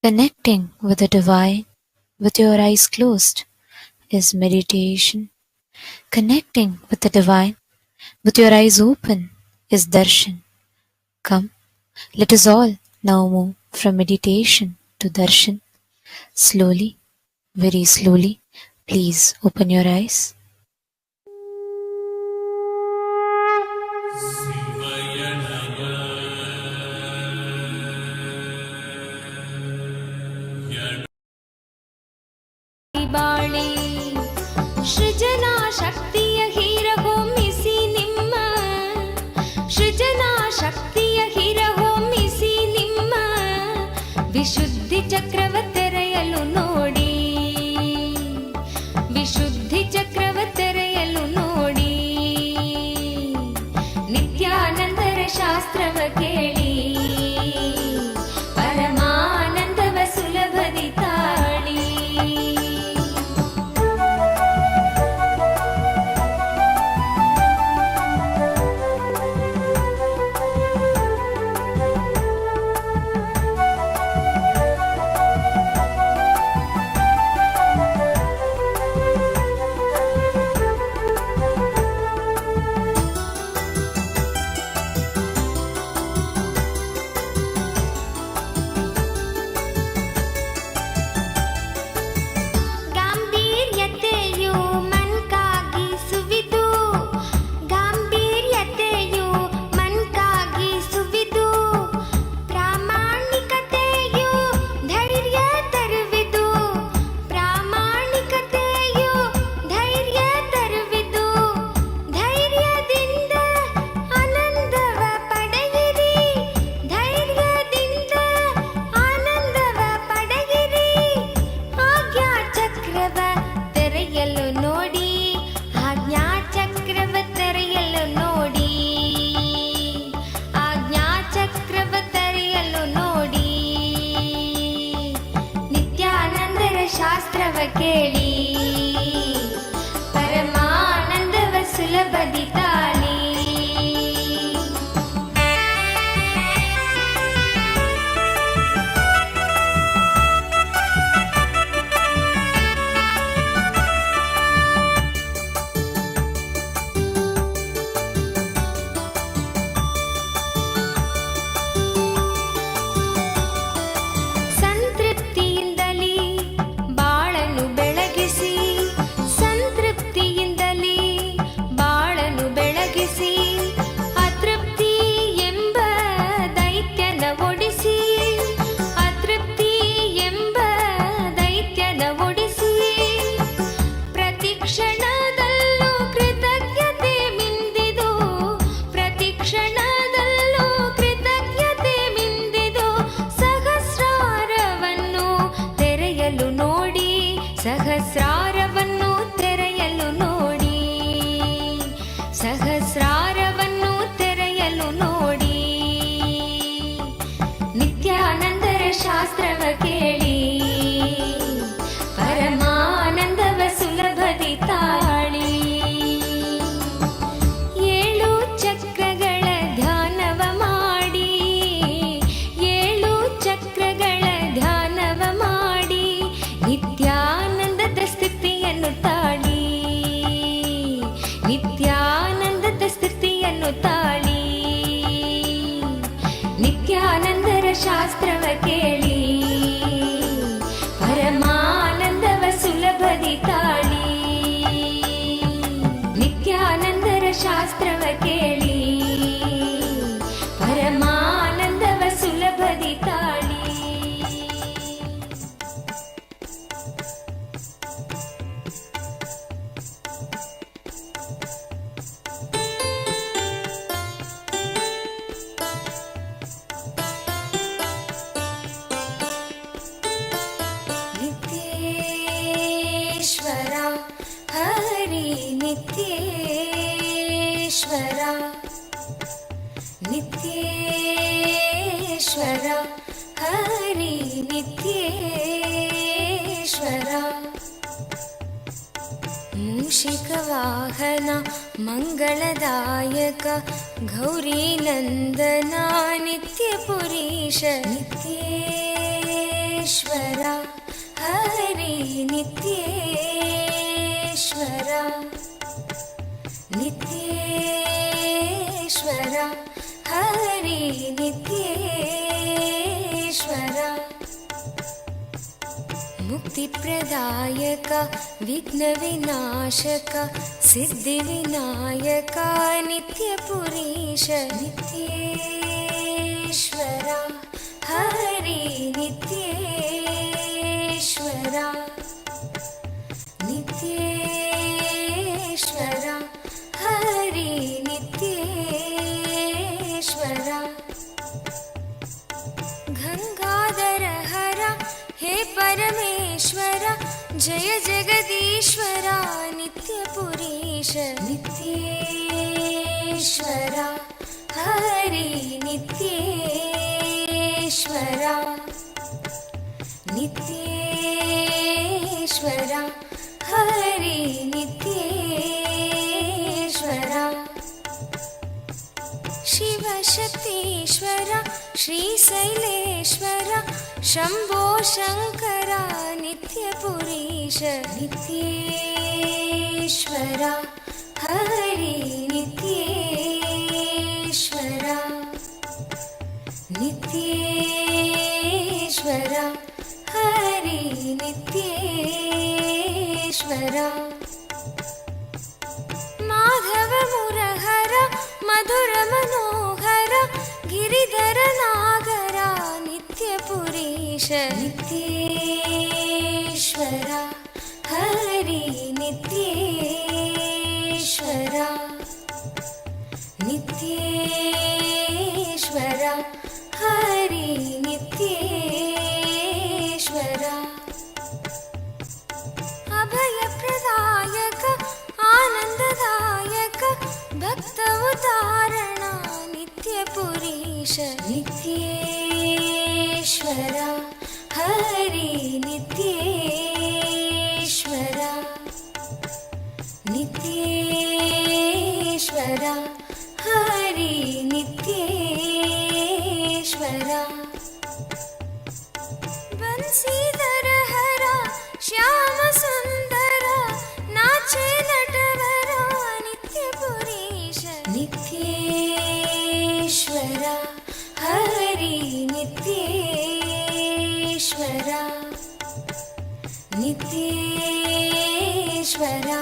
Connecting with the divine with your eyes closed is meditation. Connecting with the divine with your eyes open is darshan. Come, let us all now move from meditation to darshan. Slowly, very slowly, please open your eyes. ಬಾಳಿ ಸೃಜನಾ ಶಕ್ತಿಯ ಹೀರಹೊಮ್ಮಿಸಿ ನಿಮ್ಮ ಸೃಜನಾ ಶಕ್ತಿಯ ಹೀರಹೊಮ್ಮಿಸಿ ನಿಮ್ಮ ವಿಶುದ್ಧಿ ಚಕ್ರವ ತೆರೆಯಲು ನೋಡಿ, ವಿಶುದ್ಧಿ ಚಕ್ರವ ತೆರೆಯಲು ನೋಡಿ. ನಿತ್ಯಾನಂದರ ಶಾಸ್ತ್ರವ ಕೇಳಿ ಪರಮಾನಂದವ ಸುಲಭದಿ ತಾಳಿ. ಶಾಸ್ತ್ರವ ಕೇಳಿ ಪರಮಾನಂದವ ಸುಲಭದಿ ತಾಳಿ. ಸಹಸ್ರಾರವನ್ನು ತೆರೆಯಲು ನೋಡಿ, ಸಹಸ್ರಾರವನ್ನು ತೆರೆಯಲು ನೋಡಿ. ನಿತ್ಯಾನಂದರ ಶಾಸ್ತ್ರವ ಕೇಳಿ ಪರಮಾನಂದವ ಸುಲಭದಿ ತಾಳಿ. ಏಳು ಚಕ್ರಗಳ ಧ್ಯಾನವ ಮಾಡಿ, ಏಳು ಚಕ್ರಗಳ ಧ್ಯಾನವ ಮಾಡಿ ನಿತ್ಯಾನಂದದ ಸ್ಥಿತಿಯನ್ನು ತಾಳಿ, ನಿತ್ಯಾನಂದದ ಸ್ಥಿತಿಯನ್ನು ತಾಳಿ. ನಿತ್ಯಾನಂದರ ಶಾಸ್ತ್ರವ ಕೇಳಿ ಪರಮಾನಂದವ ಸುಲಭದಿ ತಾಳಿ. ನಿತ್ಯಾನಂದರ ಶಾಸ್ತ್ರವ ಕೇಳಿ ಪರಮಾನಂದವ ಸುಲಭದಿ ತಾಳಿ. ನಿತ್ಯೇಶ್ವರ ಹರಿ ನಿತ್ಯೇಶ್ವರ, ನಿತ್ಯೇಶ್ವರ ಹರಿ ನಿತ್ಯೇಶ್ವರ. ಮೂಷಿಕ ವಾಹನ ಮಂಗಳದಾಯಕ ಗೌರಿ ನಂದನ ನಿತ್ಯ ಪುರೀಶ ನಿತ್ಯೇಶ್ವರ हरि नित्येश्वरा नित्येश्वरा हरि नित्येश्वरा मुक्तिप्रदायक विघ्नविनाशक सिद्धिविनायक नित्यपुरीश नित्येश्वरा हरि नित्येश्वरा नित्येश्वरा हरि नित्येश्वरा गंगाधर हर हे परमेश्वर जय जगदीश्वरा नित्यपुरीश नित्येश्वरा हरि नित्येश्वरा नित्येश्वरा हरि नित्येश्वरा शिवशक्तीश्वरा श्रीशैलेश्वर शम्भो शङ्करा नित्यपुरीश नित्येश्वरा हरि नित्येश्वरा नित्येश्वरा हरि नित्येश्वरा माधव मुरहर मधुर मनोहर गिरिधर नागरा नित्यपुरीश नित्येश्वरा हरि नित्येश्वरा नित्येश्वरा हरि नित्येश्वरा अभयप्रदायक आनन्ददायक भक्त उदाहरणा नित्यपुरीश नित्येश्वरा हरि नित्येश्वरा नित्येश्वरा हरि नित्येश्वरा बंसीधर हरा श्याम सुंदर नाचे नटवरा नित्यपुरीश नित्येश्वरा हरि नित्येश्वरा नित्येश्वरा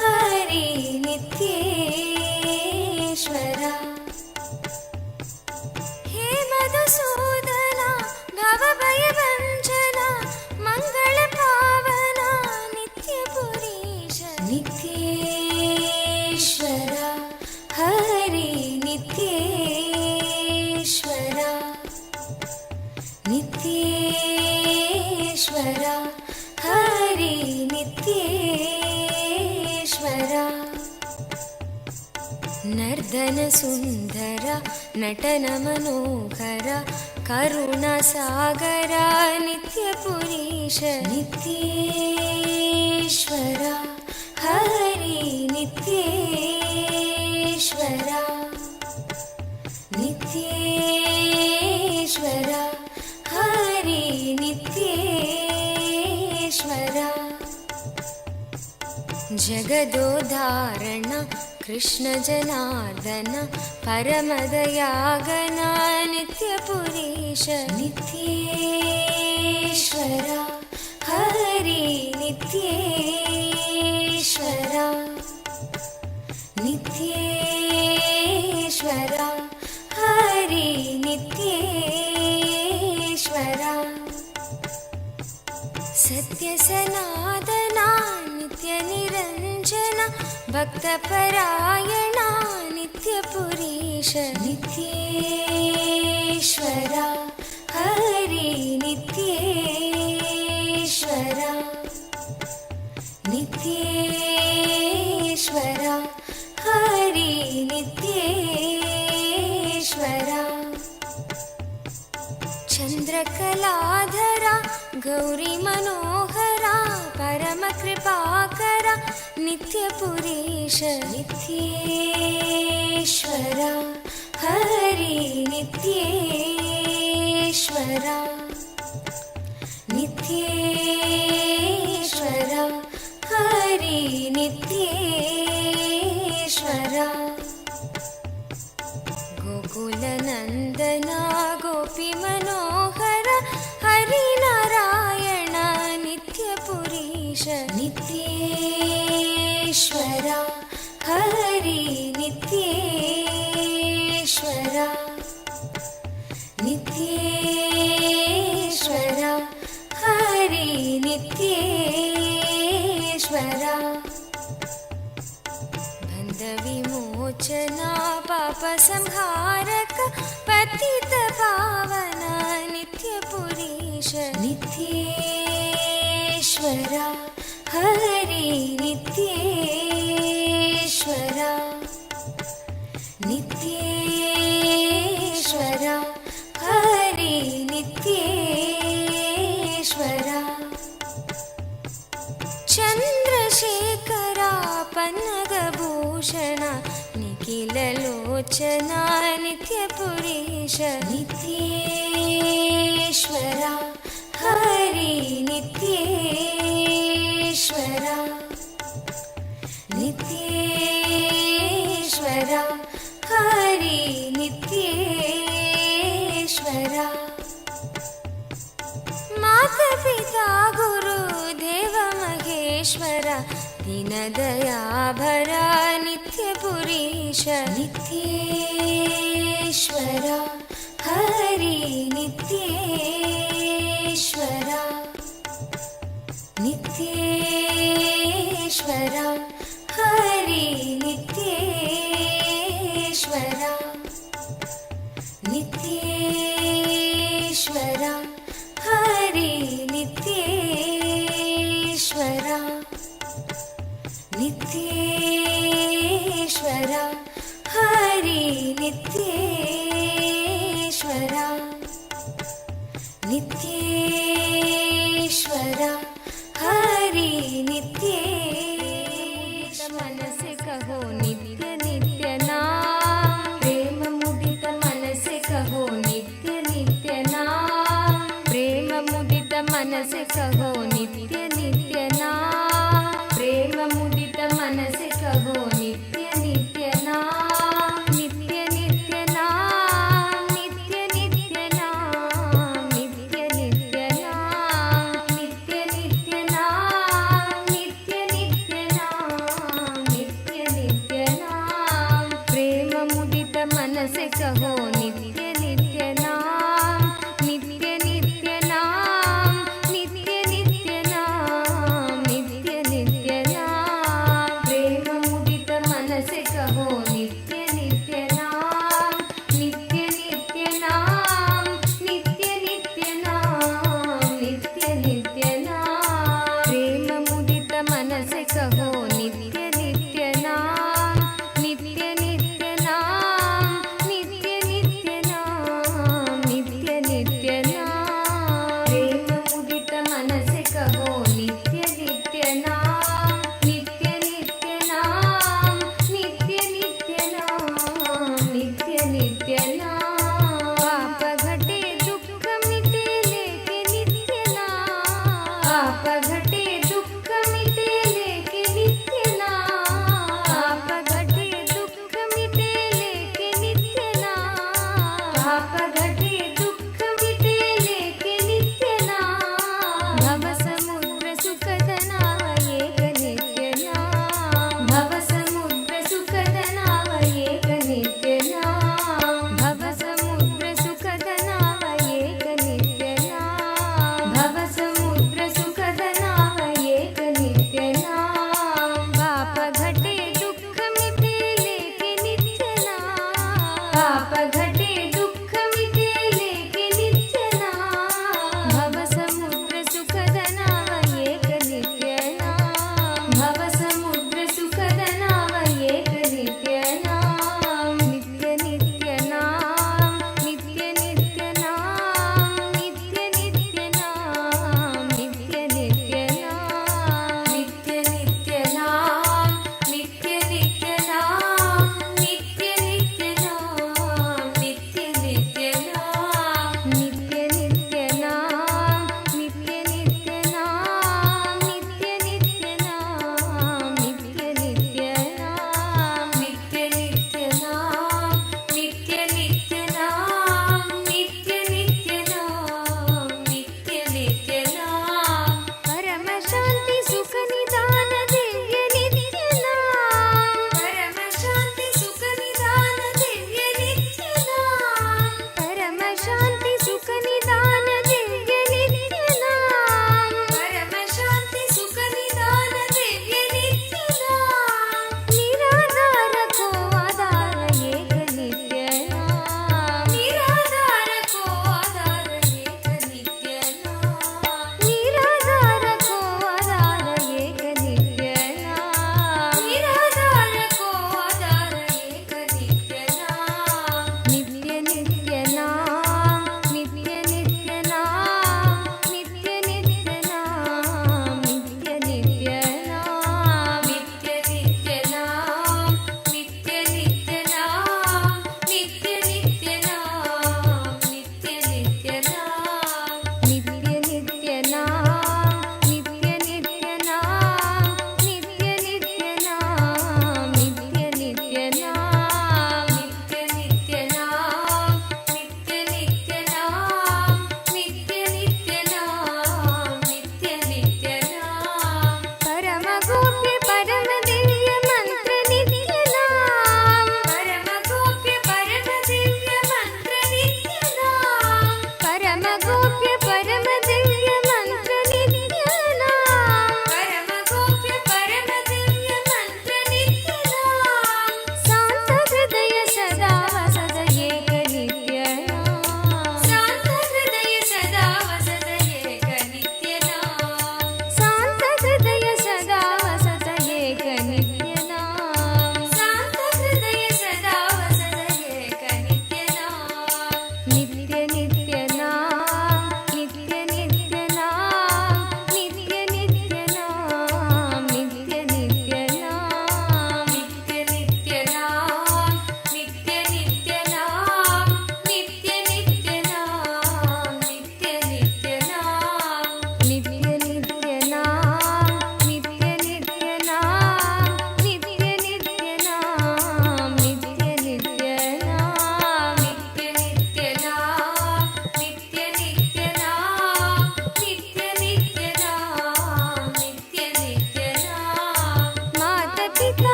हरि नित्येश्वरा हे मधुसूदना भवभयभञ्जना मङ्गलपावना नित्यपुरीश नित्येश्वरा हरि नित्येश्वरा नित्येश्वरा हरि नित्येश्वरा नर्दन सुंदर नटन मनोहर करुणा सागर नित्यपुरीश नित्येश्वरा हरि नित्येश्वरा नित्येश्वरा हरि नित्येश्वरा जगदोदाहरण कृष्ण जनार्दन परमदयागना नित्यपुरीश नित्येश्वरा हरि नित्येश्वरा नित्येश्वरा हरि नित्येश्वरा सत्य सनातना नित्य निरंजन भक्तपरायणा नित्यपुरीश नित्येश्वरा हरि नित्येश्वरा नित्येश्वरा हरि नित्येश्वरा चंद्रकलाधरा गौरी मनोहरा परम कृपाकरा नित्यपुरीश नित्येश्वरा हरि नित्येश्वरा गोपीजनलोचना गोपी मनोहर हरि नारायण नित्यपुरीश नित्येश्वरा हरि नित्येश्वरा नित्येश्वरा हरि नित्येश्वरा बन्धविमोचना पापसंहारक पतित पावन नित्यपुरीश नित्येश्वरा हरि नित्येश्वरा नित्येश्वरा हरि नित्येश्वरा चन्द्रशेखरा पन्नगभूषण निखिललोचना नित्यपुरीश नित्येश्वरा हरि नित्येश्वरा नित्येश्वरा हरि नित्येश्वरा माता पिता गुरुदेव महेश्वर दीनदयाभरा नित्यपुरीश नित्येश्वरा हरि नित्येश्वरा नित्येश्वरा हरि नित्येश्वरा नित्येश्वरा हरि नित्येश्वरा नित्येश्वरा हरि नित्येश्वरा नित्येश्वरा हरि नित्येश्वरा मन से कहो नित्य नित्य नाम प्रेम मुदित मन से कहो नित्य नित्य नाम प्रेम मुदित मन से कहो नित्य नित्य नाम प्रेम मुदित मन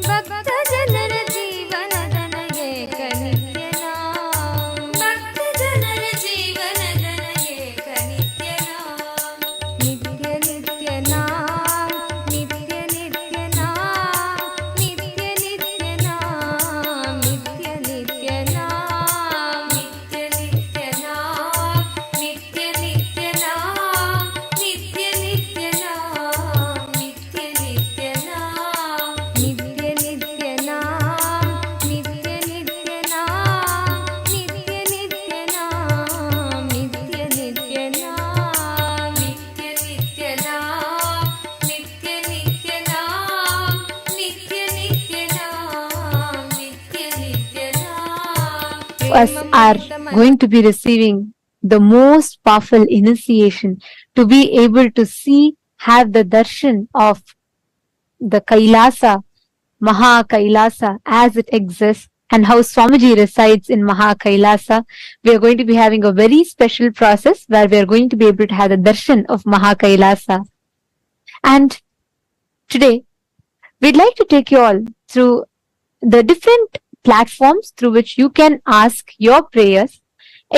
ಭಕ್ತ ಜನರ ಜೀವನದನ ಏಕ ನಿತ್ಯನಾಮ ಭಕ್ತ ಜನರ ಜೀವನದನ ಏಕ ನಿತ್ಯನಾಮ ನಿತ್ಯ ನಿತ್ಯನಾಮ ನಿತ್ಯ ನಿತ್ಯನಾಮ ನಿತ್ಯ ನಿತ್ಯನಾಮ ನಿತ್ಯ ನಿತ್ಯನಾಮ ನಿತ್ಯ ನಿತ್ಯನಾಮ ನಿತ್ಯ ನಿತ್ಯನಾಮ ನಿತ್ಯ ನಿತ್ಯನಾಮ ನಿತ್ಯ ನಿತ್ಯನಾಮ ನಿತ್ಯ ನಿತ್ಯನಾಮ ನಿತ್ಯ ನಿತ್ಯನಾಮ ನಿತ್ಯ ನಿತ್ಯನಾಮ ನಿತ್ಯ ನಿತ್ಯನಾಮ ನಿತ್ಯ ನಿತ್ಯನಾಮ ನಿತ್ಯ ನಿತ್ಯನಾಮ ನಿತ್ಯ ನಿತ್ಯನಾಮ ನಿತ್ಯ ನಿತ್ಯನಾಮ Us are going to be receiving the most powerful initiation to be able to see, have the darshan of the Kailasa, Maha Kailasa as it exists, and how Swamiji resides in Maha Kailasa. We are going to be having a very special process where we are going to be able to have the darshan of Maha Kailasa. And today, we'd like to take you all through the different platforms through which you can ask your prayers,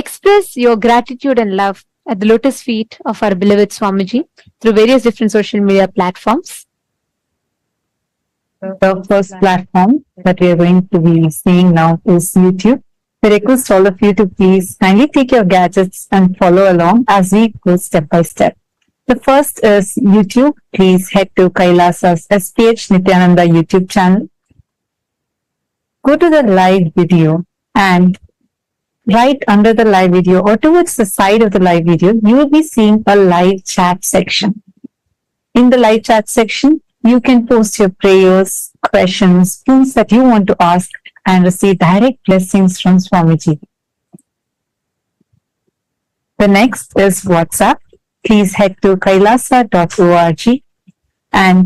express your gratitude and love at the lotus feet of our beloved Swamiji through various different social media platforms. The first platform that we are going to be seeing now is YouTube. I request all of you to please kindly take your gadgets and follow along as we go step by step. The first is YouTube. Please head to Kailasa's SPH Nityananda YouTube channel. Go to the live video, and right under the live video or towards the side of the live video, you will be seeing a live chat section. In the live chat section, you can post your prayers, questions, things that you want to ask and receive direct blessings from Swamiji. The next is WhatsApp. Please head to kailasa.org and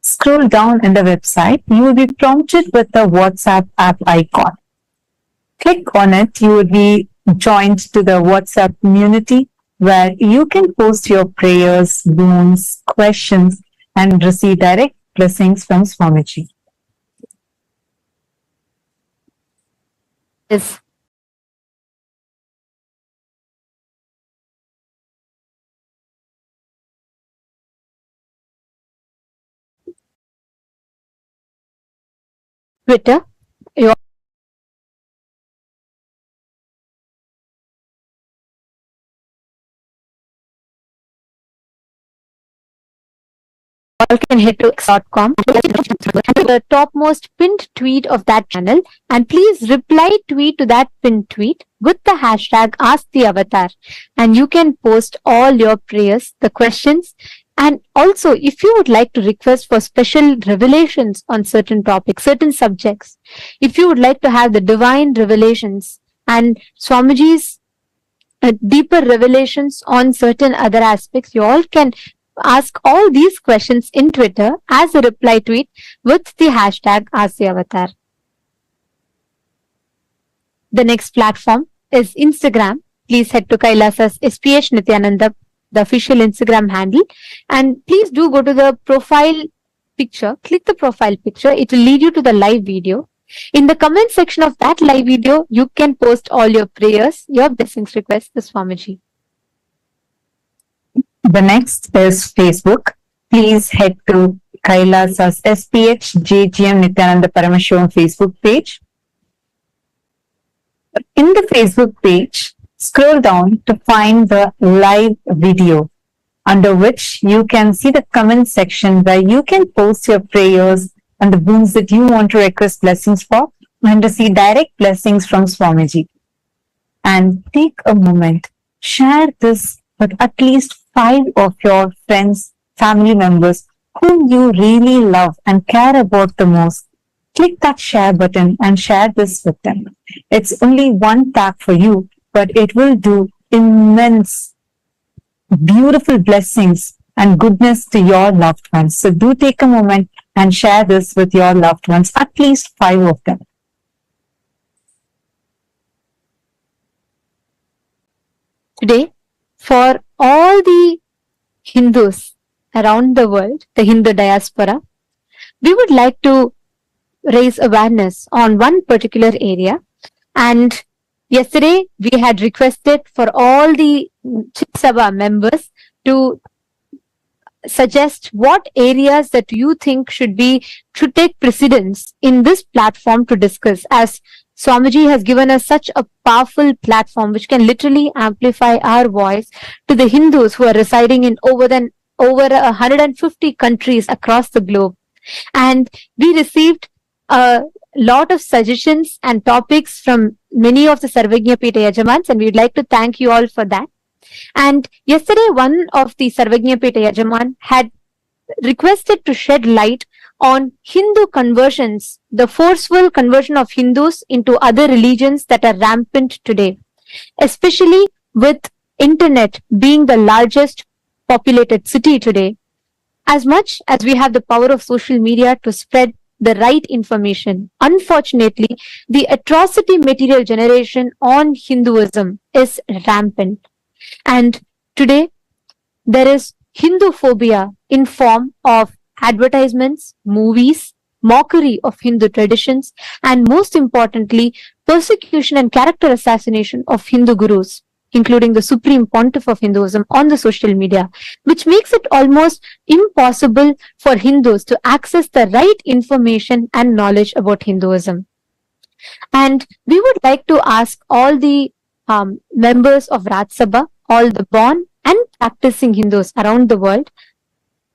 scroll down in the website. You will be prompted with the WhatsApp app icon. Click on it. You will be joined to the WhatsApp community where you can post your prayers, boons, questions, and receive direct blessings from Swamiji. Yes. Twitter. You all can head to x.com, the topmost pinned tweet of that channel, and please reply tweet to that pinned tweet with the hashtag Ask the Avatar, and you can post all your prayers, the questions, and also if you would like to request for special revelations on certain topics, certain subjects, if you would like to have the divine revelations and Swamiji's deeper revelations on certain other aspects, you all can ask all these questions in Twitter as a reply tweet with the hashtag AskTheAvatar. The next platform is Instagram. Please head to Kailasa's SPH Nityananda, the official Instagram handle, and please do go to the profile picture. Click the profile picture. It will lead you to the live video. In the comment section of that live video, you can post all your prayers, your blessings requests to Swamiji. The next is Facebook. Please head to Kailasa's SPH JGM Nityananda Paramashivam Facebook page. In the Facebook page, scroll down to find the live video, under which you can see the comment section where you can post your prayers and the boons that you want to request blessings for and receive direct blessings from Swamiji. And take a moment, share this with at least 5 of your friends, family members whom you really love and care about the most. Click that share button and share this with them. It's only one tap for you, but it will do immense, beautiful blessings and goodness to your loved ones. So do take a moment and share this with your loved ones, at least 5 of them. Today, for all the Hindus around the world, the Hindu diaspora, we would like to raise awareness on one particular area. And yesterday we had requested for all the Chit Sabha members to suggest what areas that you think should take precedence in this platform to discuss, as Swamiji has given us such a powerful platform which can literally amplify our voice to the Hindus who are residing in over 150 countries across the globe. And we received a lot of suggestions and topics from many of the Sarvagnya Pita Yajamans, and we'd like to thank you all for that. And yesterday, one of the Sarvagnya Pita Yajaman had requested to shed light on Hindu conversions, the forceful conversion of Hindus into other religions that are rampant today, especially with internet being the largest populated city today. As much as we have the power of social media to spread the right information, unfortunately, the atrocity material generation on Hinduism is rampant. And today, there is Hindu phobia in form of advertisements, movies, mockery of Hindu traditions, and most importantly, persecution and character assassination of Hindu gurus, including the supreme pontiff of Hinduism on the social media, which makes it almost impossible for Hindus to access the right information and knowledge about Hinduism. And we would like to ask all the members of Raj Sabha, all the born and practicing Hindus around the world.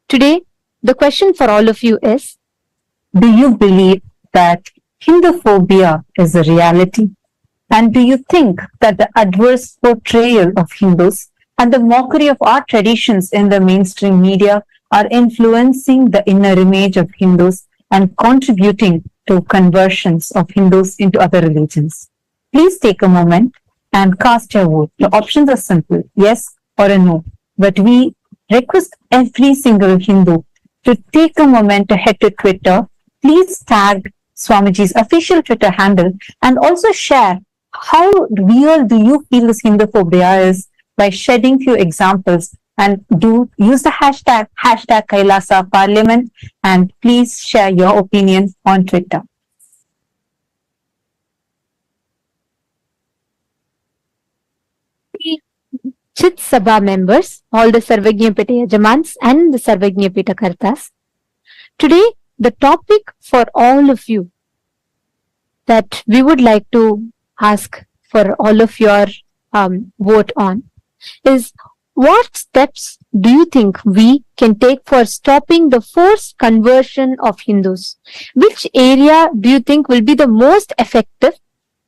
Today, the question for all of you is, Do you believe that Hinduphobia is a reality? And do you think that the adverse portrayal of Hindus and the mockery of our traditions in the mainstream media are influencing the inner image of Hindus and contributing to conversions of Hindus into other religions? Please take a moment and cast your vote. The options are simple, yes or a no. But we request every single Hindu to take a moment to head to Twitter. Please tag Swamiji's official Twitter handle and also share how real do you feel this Hinduphobia is by shedding few examples, and do use the hashtag Kailasa Parliament, and please share your opinion on Twitter. Chit Sabha members, all the Sarvagnya Pita Yajamans and the Sarvagnya Pita Kartas. Today, the topic for all of you that we would like to ask for all of your vote on is, what steps do you think we can take for stopping the forced conversion of Hindus? Which area do you think will be the most effective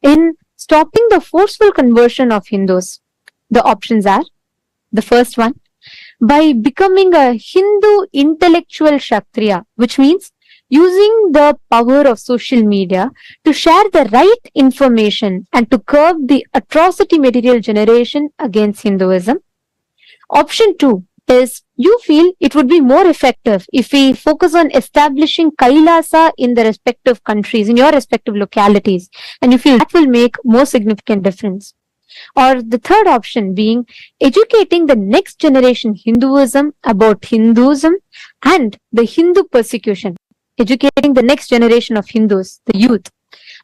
in stopping the forceful conversion of Hindus? The options are, the first one, by becoming a Hindu intellectual Kshatriya, which means using the power of social media to share the right information and to curb the atrocity material generation against Hinduism. Option 2 is, you feel it would be more effective if we focus on establishing Kailasa in the respective countries, in your respective localities, and you feel that will make more significant difference. Or the third option being educating the next generation Hinduism about Hinduism and the Hindu persecution. Educating the next generation of Hindus, the youth,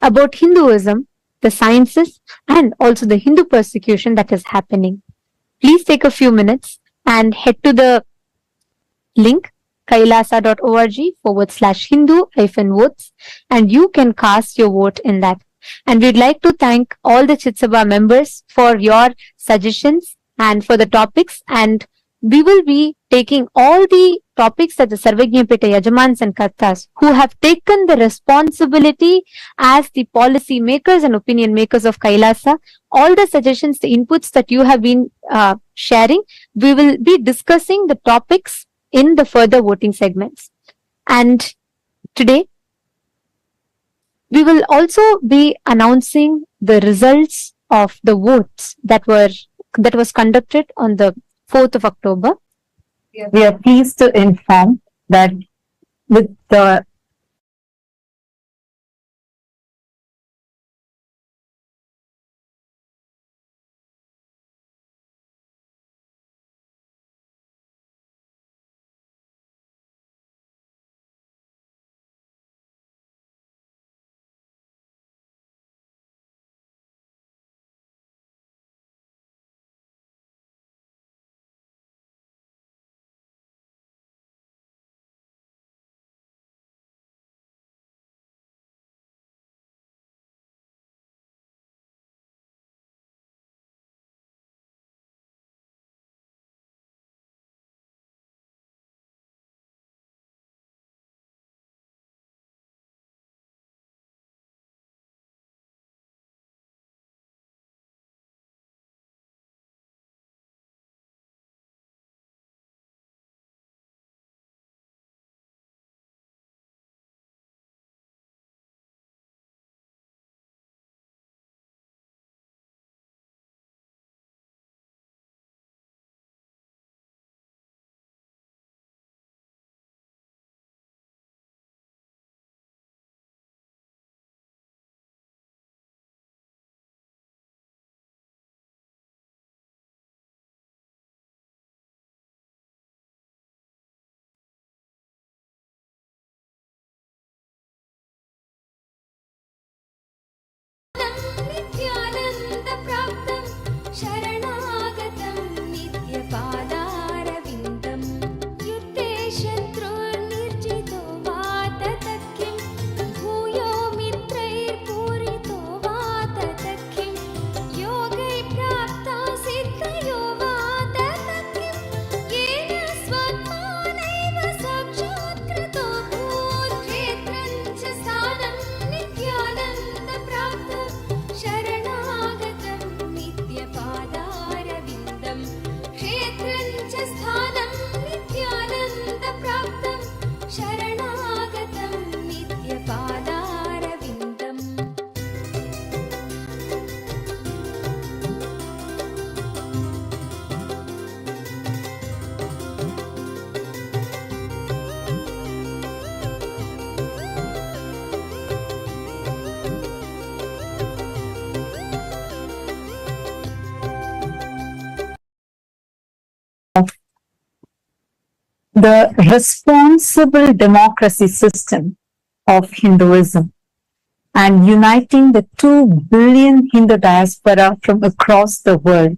about Hinduism, the sciences, and also the Hindu persecution that is happening. Please take a few minutes and head to the link kailasa.org/Hindu-votes, and you can cast your vote in that. And we'd like to thank all the Chit Sabha members for your suggestions and for the topics. And we will be taking all the topics that the Sarvagnya Pita Yajamans and Kartas, who have taken the responsibility as the policy makers and opinion makers of Kailasa, all the suggestions, the inputs that you have been sharing, we will be discussing the topics in the further voting segments. And today, we will also be announcing the results of the votes that was conducted on the 4th of October. We are pleased to inform that with the the responsible democracy system of Hinduism and uniting the 2 billion Hindu diaspora from across the world.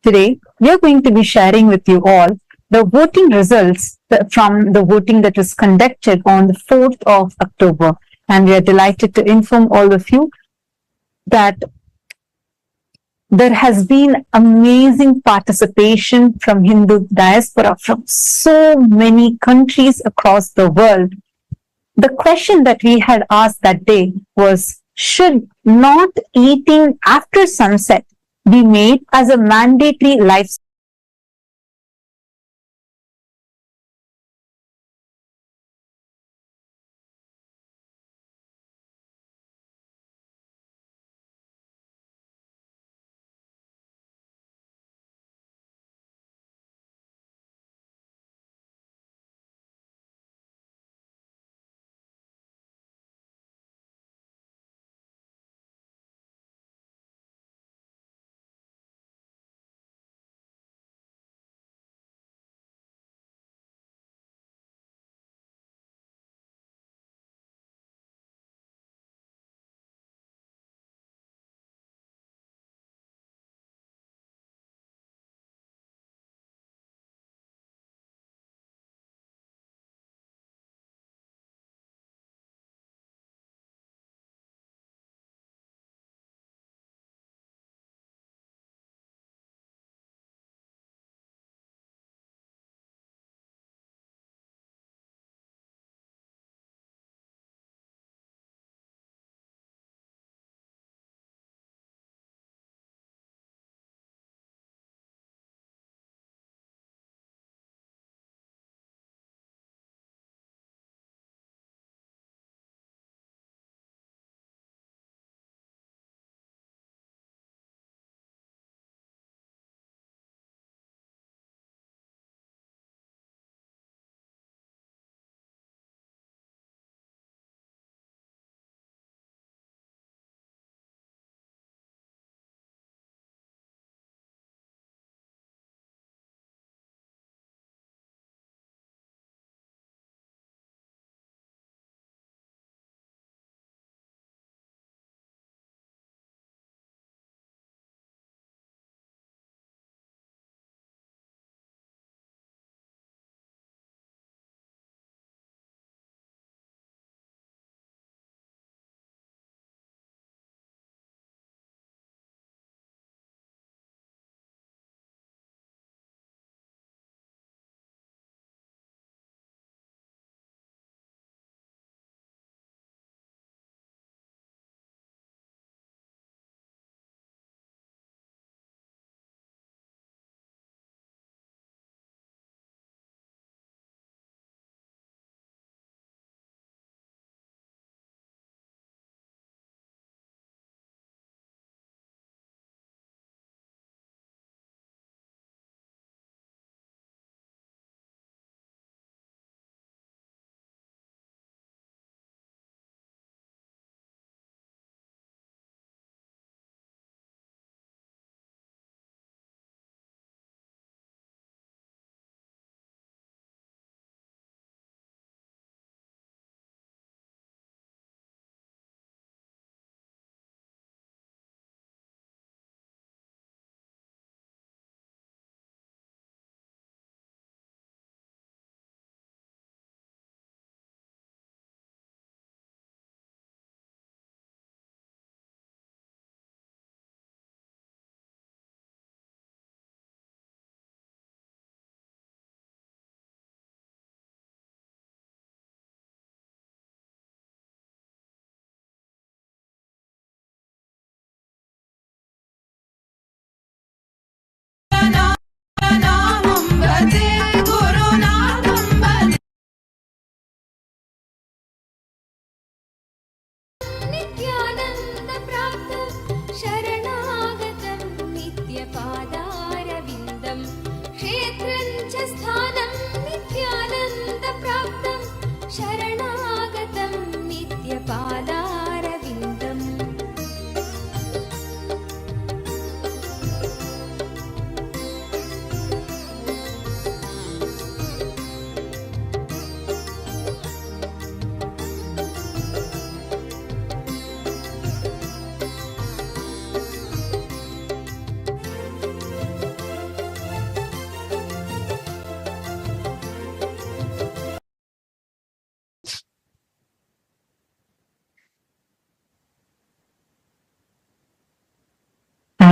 Today, we are going to be sharing with you all the voting results from the voting that was conducted on the 4th of October. And we are delighted to inform all of you that there has been amazing participation from Hindu diaspora from so many countries across the world. The question that we had asked that day was, should not eating after sunset be made as a mandatory life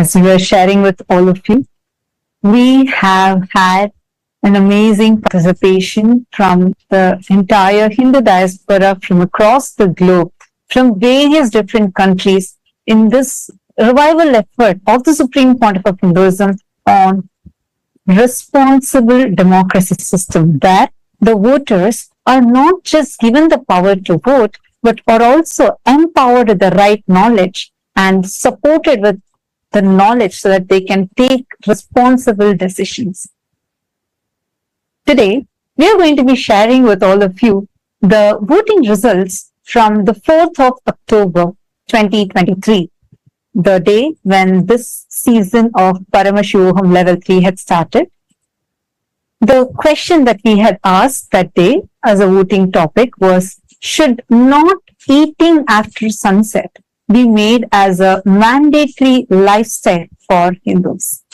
as we are sharing with all of you, we have had an amazing participation from the entire Hindu diaspora from across the globe, from various different countries in this revival effort of the Supreme Pontiff of Hinduism on responsible democracy system, where the voters are not just given the power to vote, but are also empowered with the right knowledge and supported with the knowledge so that they can take responsible decisions. Today, we are going to be sharing with all of you the voting results from the 4th of October 2023, the day when this season of Paramashivoham Level 3 had started. The question that we had asked that day as a voting topic was, should not eating after sunset be made as a mandatory lifestyle for Hindus?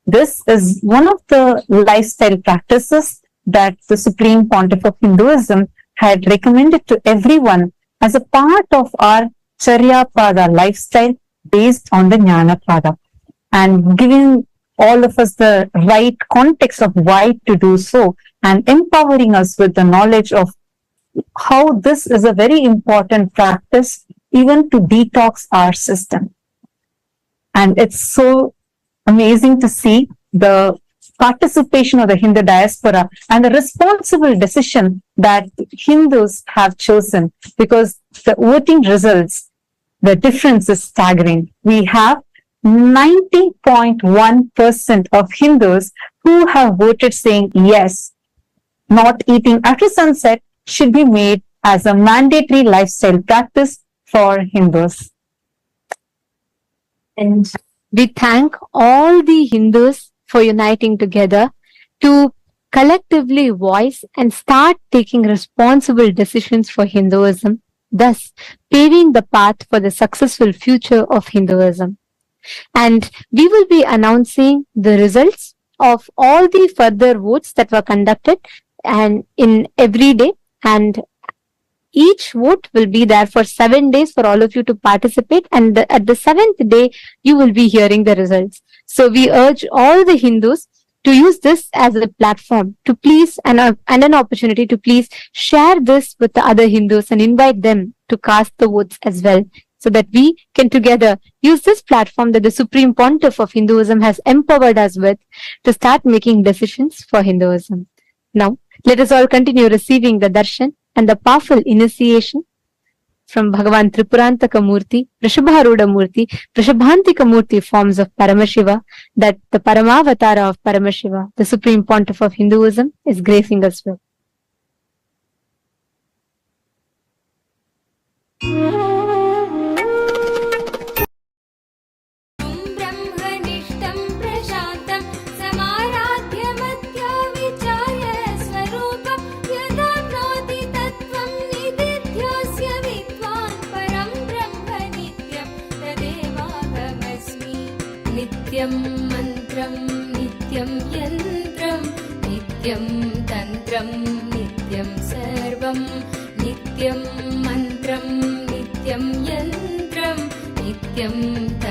This is one of the lifestyle practices that the Supreme Pontiff of Hinduism had recommended to everyone as a part of our Charya Pada lifestyle based on the Jnana Pada, and giving all of us the right context of why to do so, and empowering us with the knowledge of how this is a very important practice even to detox our system. And it's so amazing to see the participation of the Hindu diaspora and the responsible decision that Hindus have chosen, because the voting results, the difference is staggering. We have 90.1% of Hindus who have voted saying yes, not eating after sunset should be made as a mandatory lifestyle practice for Hindus. And we thank all the Hindus for uniting together to collectively voice and start taking responsible decisions for Hinduism, thus paving the path for the successful future of Hinduism. And we will be announcing the results of all the further votes that were conducted and in every day, and each vote will be there for 7 days for all of you to participate, and at the 7th day you will be hearing the results. So we urge all the Hindus to use this as a platform to please and an opportunity to please share this with the other Hindus and invite them to cast the votes as well, so that we can together use this platform that the Supreme Pontiff of Hinduism has empowered us with to start making decisions for Hinduism. Now, let us all continue receiving the darshan and the powerful initiation from Bhagavan Tripurantaka Murthy, Vrishabharuda Murthy, Vrishabhantika Murthy forms of Paramashiva, that the Paramavatara of Paramashiva, the Supreme Pontiff of Hinduism, is gracing us with. ब्रह्मनिष्ठं प्रशान्तं समाराध्य मध्या विचार्य स्वरूपं यदाप्नोति तत्त्वं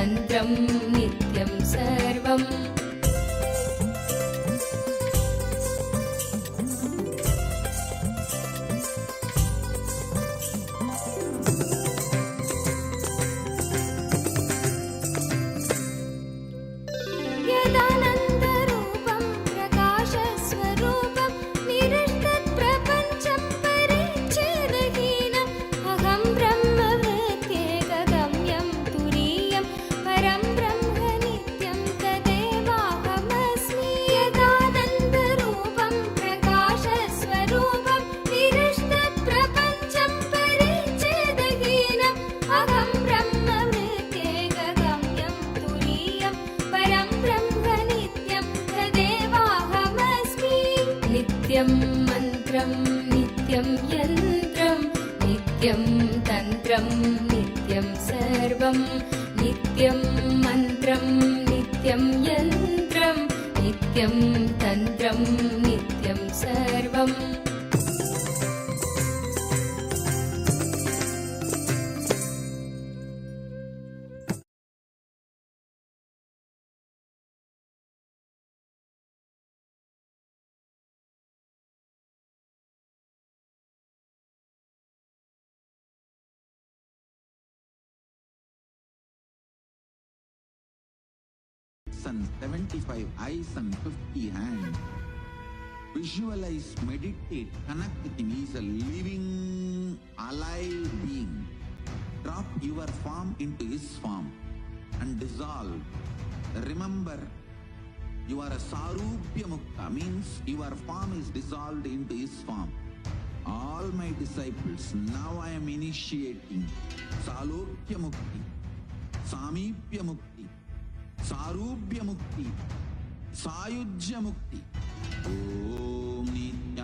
नित्यं सर्वम् यदानन्दरूपं प्रकाशस्वरूपं निरस्तत्प्रपञ्चं परिच्छेदहीनम् अहं ब्रह्मवृत्त्येकगम्यं तुरीयं परं ब्रह्म नित्यं तदेवाहमस्मि। यदानन्दरूपं प्रकाशस्वरूपं निरस्तत्प्रपञ्चं परिच्छेदहीनम् अहं ब्रह्मवृत्त्येकगम्यं तुरीयं परं ब्रह्म नित्यं तदेवाहमस्मि। नित्यं मन्त्रं नित्यं यन्त्रं नित्यं तन्त्रं नित्यं सर्वं नित्यं मन्त्रं नित्यं यन्त्रं नित्यं तन्त्रं नित्यं सर्वम्। and 75 eyes and 50 hands. Visualize, meditate, connect with him. He is a living, alive being. Drop your form into his form and dissolve. Remember, you are a Sarupya Mukta, means your form is dissolved into his form. All my disciples, now I am initiating Salokya Mukti, Samipya Mukti, Sarupya Mukti, Sayujya Mukti. Om Nityananda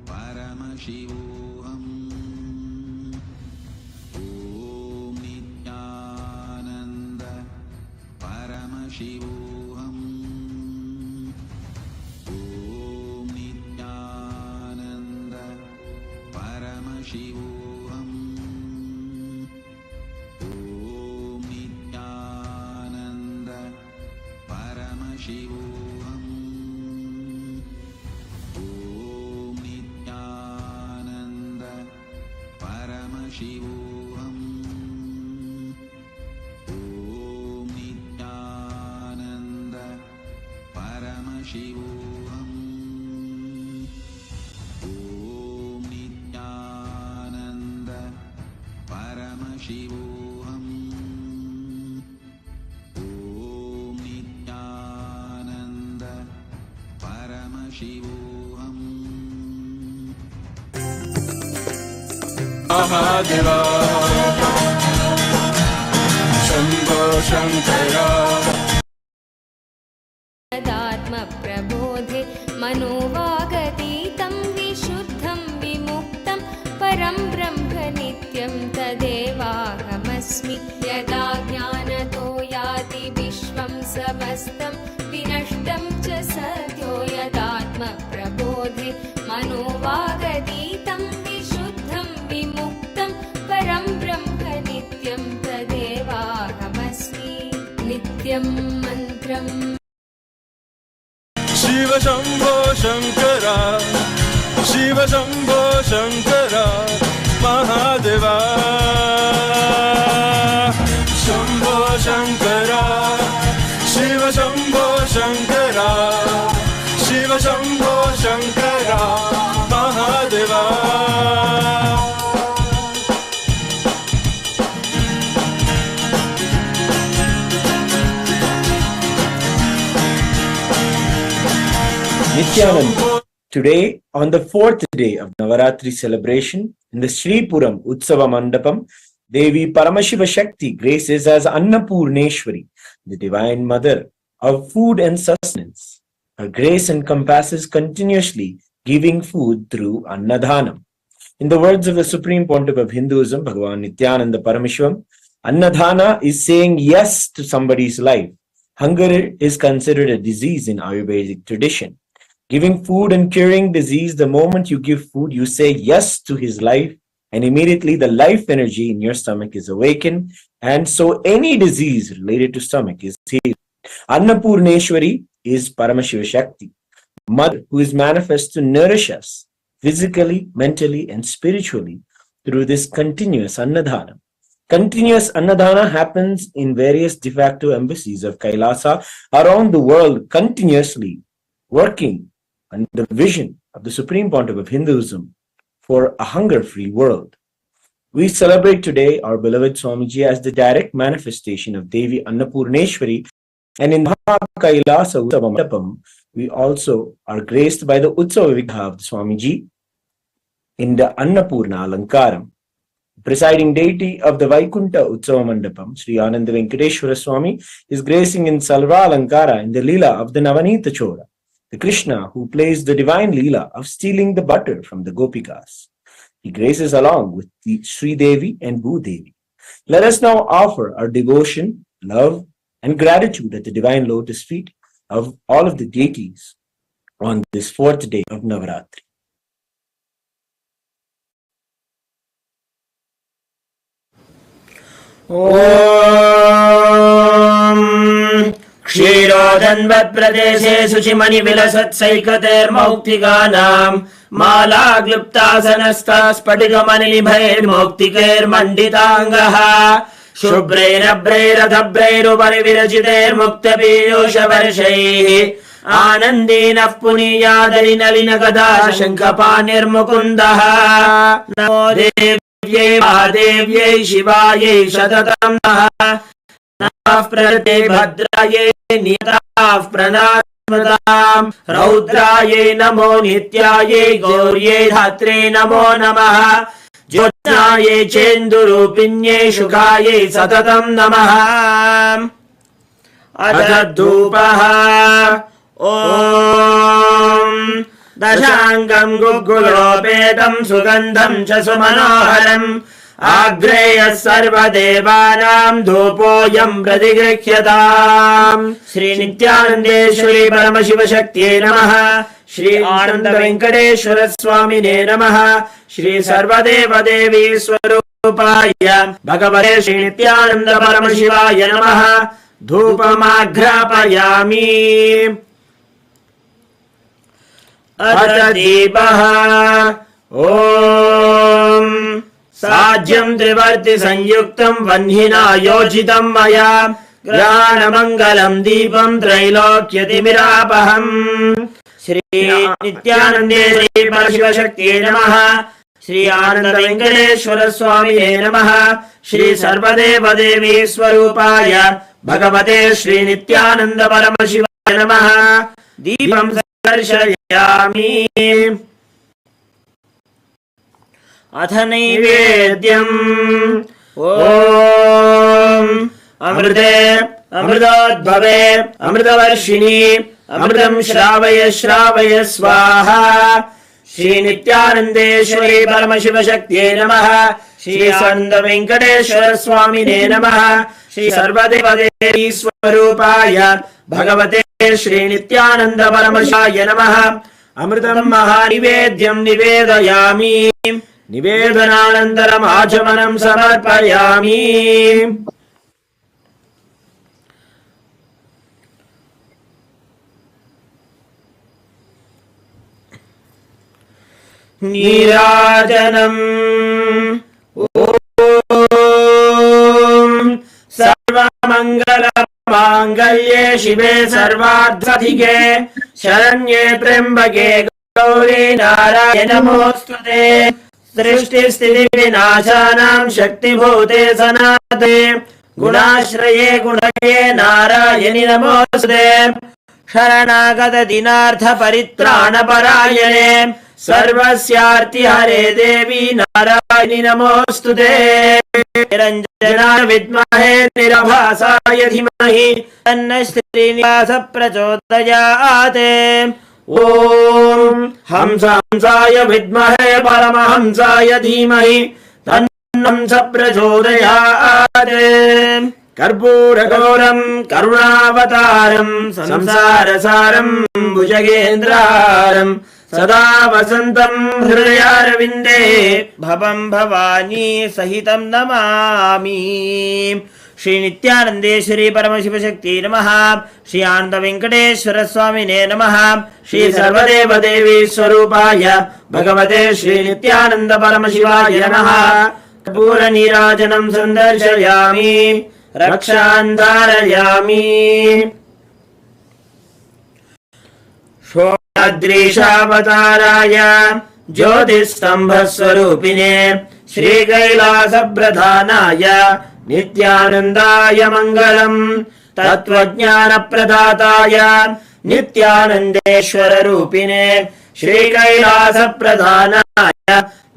Paramashivoham. Om Nityananda Paramashivoham. Om Nityananda Paramashivoham. Om Nityananda Paramashivoham. Om Nityananda Paramashivoham. Om Nityananda Paramashivoham. Om Nityananda Paramashivoham. Om Nityananda Paramashivoham. Mahadeva Shambho Shankara यदात्मप्रबोधे मनोवागतीतं विशुद्धं विमुक्तं परं ब्रह्म नित्यं तदेवाहमस्मि यदा ज्ञानतो याति विश्वं समस्तं विनष्टं च सद्यो यदात्मप्रबोधे मनोवागतीतं विशुद्धं विमुक्तं परं ब्रह्म नित्यं तदेवाहमस्मि नित्यं मन्त्रम् Shiva Shambho Shankara Shiva Shambho Shankara Mahadeva Shambho Shankara Shiva Shambho Shankara Shiva Shambho Shankara Mahadeva Nityananda. Today, on the fourth day of Navaratri celebration, in the Sripuram Utsava Mandapam, Devi Paramashiva Shakti graces as Annapurneshwari, the Divine Mother of food and sustenance. Her grace encompasses continuously giving food through Annadhanam. In the words of the Supreme Pontiff of Hinduism, Bhagavan Nityananda Paramashivam, Annadhana is saying yes to somebody's life. Hunger is considered a disease in Ayurvedic tradition. Giving food and curing disease, the moment you give food, you say yes to his life, and immediately the life energy in your stomach is awakened, and so any disease related to stomach is healed. Annapurneshwari is Paramashiva Shakti, Mother who is manifest to nourish us physically, mentally, and spiritually through this continuous Annadhana. Continuous Annadhana happens in various de facto embassies of Kailasa around the world, continuously working on the vision of the Supreme Pontiff of Hinduism for a hunger-free world. We celebrate today our beloved Swamiji as the direct manifestation of Devi Annapurneshwari, and in Kailasa Utsava Mandapam, we also are graced by the Utsava Vigha of the Swamiji in the Annapurna Alankaram. The presiding deity of the Vaikunta Utsava Mandapam, Sri Ananda Venkateshwara Swami, is gracing in Salva Alankara in the Leela of the Navanita Chora, the Krishna who plays the divine Leela of stealing the butter from the Gopikas. He graces along with the Sri Devi and Bhu Devi. Let us now offer our devotion, love, and gratitude at the divine lotus feet of all of the deities on this fourth day of Navaratri. ॐ क्षीरोदन्वत्प्रदेशे शुचिमणिविलसत्सैकतेर्मौक्तिकानाम् मालाग्लुप्तासनस्था स्फटिकमणिनिभैर्मौक्तिकैर्मण्डिताङ्गः शुभ्रैरभ्रैरधभ्रैरुपरि विरचितैर्मुक्तपीयूषवर्षैः आनन्देनः पुनीयादरिनलिनगदा शङ्खपाणिर्मुकुन्दः नमो देव्यै महादेव्यै शिवायै सततं नः नमः प्रकृते भद्रायै नियताः प्रणास्मताम् रौद्रायै नमो नित्यायै गौर्यै धात्रे नमो नमः ज्योत्स्नायै चेन्दुरूपिण्यै शुकायै सततं नमः अथ धूपः ॐ दशाङ्गं गुग्गुलोपेतं सुगन्धं च सुमनोहरम् आग्रेयः सर्वदेवानां धूपोऽयं प्रतिगृह्यताम् श्री नित्यानन्देश्वरी परमशिवशक्त्यै नमः श्री आनन्द वेङ्कटेश्वर स्वामिने नमः श्री सर्वदेवदेवी स्वरूपाय भगवते श्री नित्यानन्द परमशिवाय नमः धूपमाघ्रापयामि अथ दीपः ॐ साज्यं त्रिवर्ति संयुक्तं वह्निना योजितं मया ग्रहाणमङ्गलं दीपं त्रैलोक्यतिमिरापहम् श्री नित्यानन्देश्वरी परमशिवशक्त्यै नमः श्री आनन्द वेङ्कटेश्वर स्वामिने नमः श्री सर्वदेवदेवी स्वरूपाय भगवते श्री नित्यानन्द परमशिवाय नमः दीपं दर्शयामि अथ नैवेद्यम् ॐ अमृते अमृतोद्भवे अमृतवर्षिणि अमृतं श्रावय श्रावय स्वाहा श्री नित्यानन्देश्वरी परमशिवशक्त्यै नमः श्री आनन्द वेङ्कटेश्वर स्वामिने नमः श्री सर्वदेवदेवी स्वरूपाय भगवते श्री नित्यानन्द परमशिवाय नमः अमृतं महानिवेद्यं निवेदयामि निवेदनानन्तरम् आचमनं समर्पयामि नीराजनम् ॐ सर्वमङ्गलमाङ्गल्ये शिवे सर्वार्थसाधिके शरण्ये त्र्यम्बके गौरी नारायणि नमोऽस्तुते सृष्टिस्थितिविनाशानां शक्तिभूते सनातने गुणाश्रये गुणये नारायणि नमोऽस्तुते शरणागत दिनार्थ परित्राणपरायणे सर्वस्यार्ति हरे देवी नारायणि नमोऽस्तुते निरञ्जनाय विद्महे निरभासाय धीमहि तन्नः श्रीनिवास प्रचोदयात् ॐ हंसाय विद्महे परमहंसाय धीमहि तन्नः हंस प्रचोदयात् कर्पूरगौरं करुणावतारं संसारसारं भुजगेन्द्रहारं सदा वसन्तं हृदयारविन्दे भवं भवानी सहितं नमामि श्री नित्यानन्देश्वरी परमशिवशक्त्यै नमः श्री आनन्द वेङ्कटेश्वर स्वामिने नमः श्री सर्वदेवदेवी स्वरूपाय भगवते श्री नित्यानन्द परमशिवाय नमः कर्पूरनीराजनं सन्दर्शयामि रक्षां धारयामि षोडद्रीशावताराय ज्योतिस्तम्भस्वरूपिणे श्रीकैलासप्रधानाय नित्यानन्दाय मङ्गलम् तत्त्वज्ञानप्रदाताय नित्यानन्देश्वररूपिणे श्रीकैलासप्रधानाय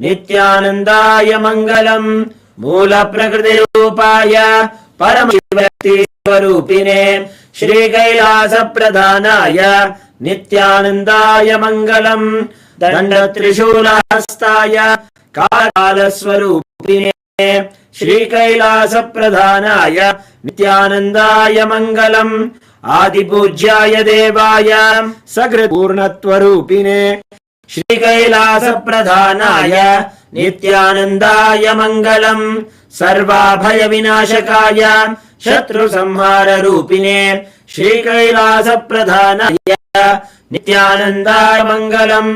नित्यानन्दाय मङ्गलम् मूलप्रकृतिरूपाय परमशिवशक्तिस्वरूपिणे श्रीकैलासप्रधानाय नित्यानन्दाय मङ्गलम् दण्डत्रिशूलहस्ताय कालस्वरूपिणे श्रीकैलासप्रधानाय नित्यानन्दाय मङ्गलम् आदिपूज्याय देवाय सकृत्पूर्णत्वरूपिणे श्रीकैलासप्रधानाय नित्यानन्दाय मङ्गलम् सर्वाभयविनाशकाय शत्रुसंहाररूपिणे श्रीकैलासप्रधानाय नित्यानन्दाय मङ्गलम्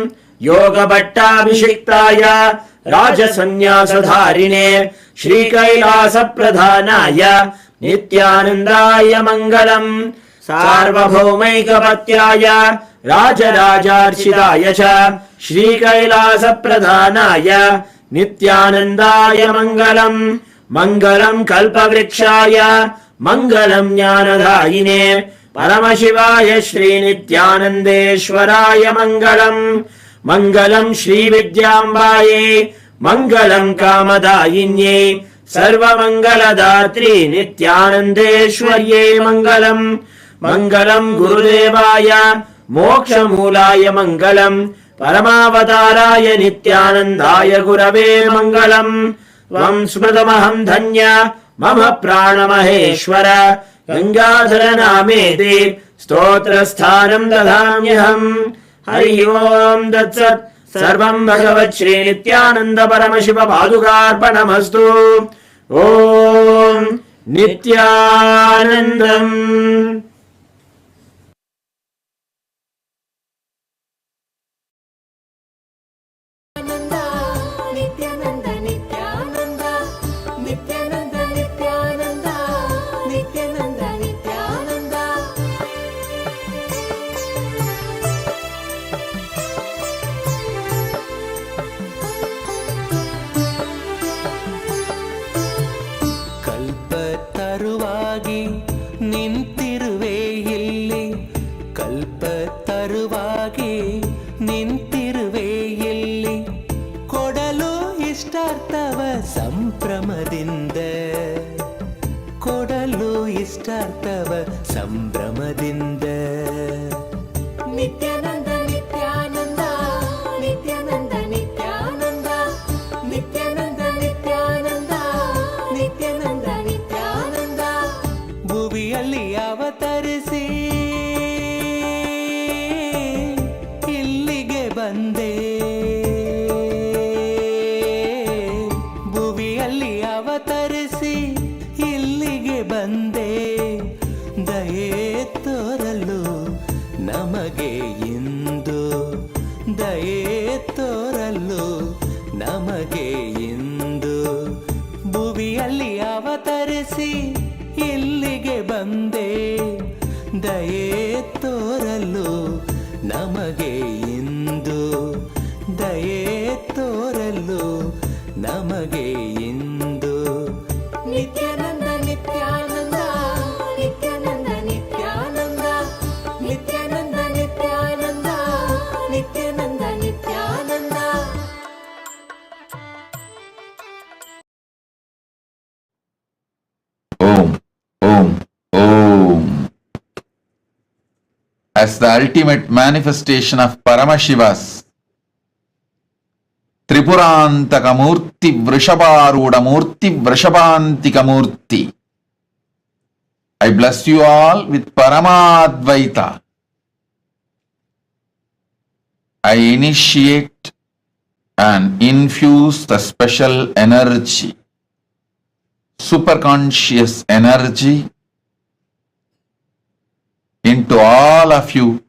योगभट्टाभिषिक्ताय राजसन्न्यासधारिणे श्रीकैलासप्रधानाय नित्यानन्दाय मङ्गलम् सार्वभौमैकपत्याय राजराजार्चिताय च श्रीकैलासप्रधानाय नित्यानन्दाय मङ्गलम् मङ्गलम् कल्पवृक्षाय मङ्गलम् ज्ञानदायिने परमशिवाय श्रीनित्यानन्देश्वराय मङ्गलम् मङ्गलम् श्रीविद्याम्बायै मङ्गलम् कामदायिन्यै सर्वमङ्गलदात्री नित्यानन्देश्वर्यै मङ्गलम् मङ्गलम् गुरुदेवाय मोक्षमूलाय मङ्गलम् परमावताराय नित्यानन्दाय गुरवे मङ्गलम् त्वम् स्मृतमहम् धन्य मम प्राणमहेश्वर गङ्गाधर नामेति स्तोत्रस्थानम् ददाम्यहम् हरि ओम् तत्सत् सर्वम् भगवत् श्री नित्यानन्द परमशिव पादुकार्पणमस्तु ओम् नित्यानन्दम् ಕಲ್ಪತರುವಾಗಿ ನಿಂತಿರುವೆ ಇಲ್ಲಿ ಕಲ್ಪತರುವಾಗಿ ನಿಂತಿರುವೆ ಇಲ್ಲಿ ಕೊಡಲು ಇಷ್ಟಾರ್ಥವ ಸಂಭ್ರಮದಿಂದ ಕೊಡಲು ಇಷ್ಟಾರ್ಥವ ಸಂಭ್ರಮದಿಂದ ನಿತ್ಯಾನಂದ ನಿತ್ಯಾನಂದ ನಿತ್ಯಾನಂದ ನಿತ್ಯಾನಂದ ನಿತ್ಯಾನಂದ ನಿತ್ಯಾನಂದ ನಿತ್ಯಾನಂದ ನಿತ್ಯಾನಂದ ಭುವಿಯಲ್ಲಿ ಅವತರಿಸಿ ಇಲ್ಲಿಗೆ ಬಂದೆ ಭುವಿಯಲ್ಲಿ ಅವತರಿಸಿ ಇಲ್ಲಿಗೆ ಬಂದೆ ದಯೆ ತೋರಲು ನಮಗೆ ಇಂದು ದಯೆ ತೋರಲು ನಮಗೆ ಇಂದು ಭುವಿಯಲ್ಲಿ ಅವತರಿಸಿ ಇಲ್ಲಿಗೆ ಬಂದೆ ದಯೆ ತೋರಲು ನಮಗೆ ಇಂದು ದಯೆ ತೋರಲು ನಮಗೆ ಇಂದು Nithyananda Nithyananda Nithyananda Nithyananda Nithyananda Nithyananda Nithyananda Nithyananda Om, Om, Om. As the ultimate manifestation of Paramashiva's Tripurantaka Murthy Vrishabharuda Murthy Vrishabhantika Murthy, I bless you all with Paramadvaita. I initiate and infuse the special energy, superconscious energy into all of you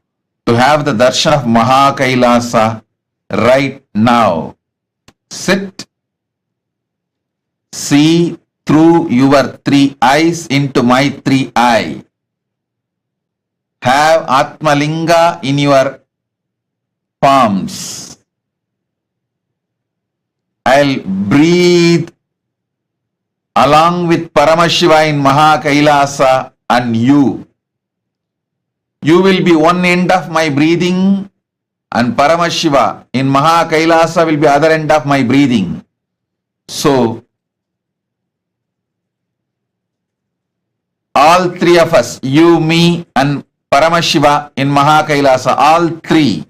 to have the darshan of Mahakailasa right now. Sit, see through your three eyes into my three eyes. Have Atmalinga in your palms. I'll breathe along with Paramashiva in Mahakailasa and you. You will be one end of my breathing and Paramashiva in Mahakailasa will be other end of my breathing. So, all three of us, you, me and Paramashiva in Mahakailasa, all three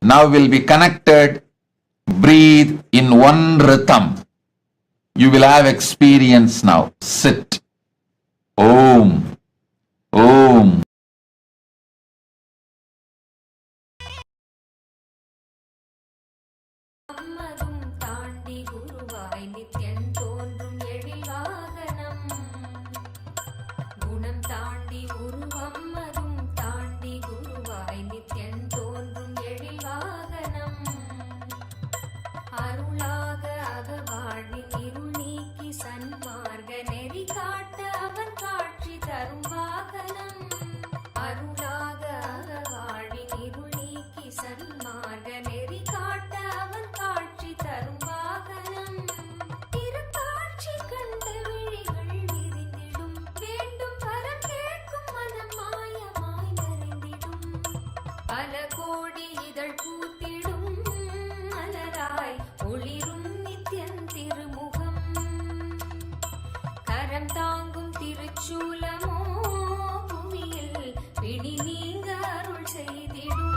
now will be connected, breathe in one rhythm. You will have experience now. Sit. Om. Om. அம்மரும் தாண்டி குருவாய் நித்யன் தோன்றும் எழில் வாகனம் குணம் தாண்டி உருவம்மரும் தாண்டி குருவாய் நித்யன் தோன்றும் எழில் வாகனம் அருளாக அகவாழ்வின் இருள் நீக்கி நீக்கி சன்மார்க்க நெறி காட்ட அவன் காட்சி தரும் வாகனம். அருளாக அறவாழின் இருள் நீக்கி சன்மார்க்க நெறி காட்ட அவன் காட்சி தரும் வாகனம். திருக்காட்சி கண்ட விழிகள் விரிந்திடும், வேண்டும் வரம் கேட்கும் மனம் மாயமாய் மறைந்திடும். பல கோடி இதழ் பூத்திடும் மலராய் ஒளிரும் நித்யன் திருமுகம். கரம் தாங்கும் திருச்சூலமோ புவியில் பிடி நீங்க அருள் செய்திடும்.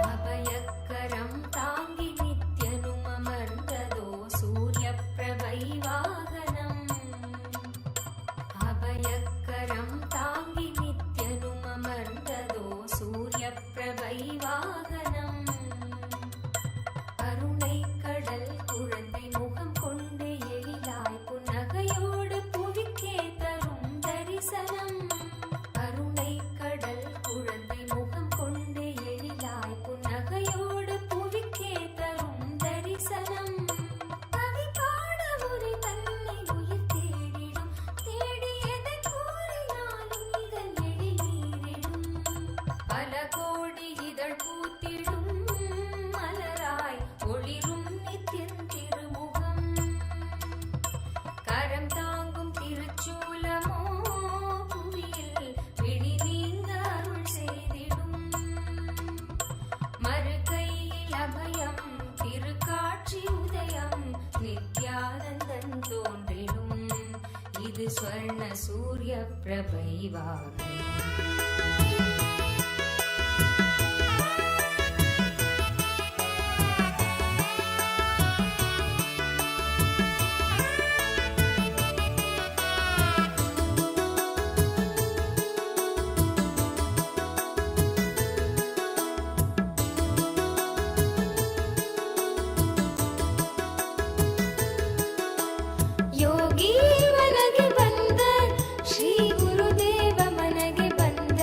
அபயக்கரம் தாங்கி நித்யனும் அமர்ந்ததோ சூரிய பிரபை வாகனம். அபயக்கரம் தாங்கி நித்யனும் அமர்ந்ததோ சூரிய பிரபை வாகனம். கருணை கடல் குழந்தை முகம் கொண்டு எழிலாய் புன்னகையோடு புவிக்கே தரும் தரிசனம். கருணை கடல் குழந்தை முகம் கொண்டு எழிலாய் புன்னகையோடு புவிக்கே தரும் தரிசனம். கவி பாட உரை தன்னை உயிர் தேடிடும், தேடியதை கூறினாலும் இதன் எழில் நீரிடும். பல கோடி இதழ் பூத்திடும் மலராய் ஒளிரும் நித்யன் திருமுகம். கரம் தாங்கும் திருச்சூலமோ புவியில் பிடி நீங்க அருள் செய்திடும். மறுகையில் அபயம் திருக்காட்சி உதயம் நித்யானந்தன் தோன்றிடும். இது ஸ்வர்ண சூரிய பிரபை வாகனம். ಯೋಗಿ ಮನಗೆ ಬಂದ ಶ್ರೀ ಗುರುದೇವ ಮನಗೆ ಬಂದ.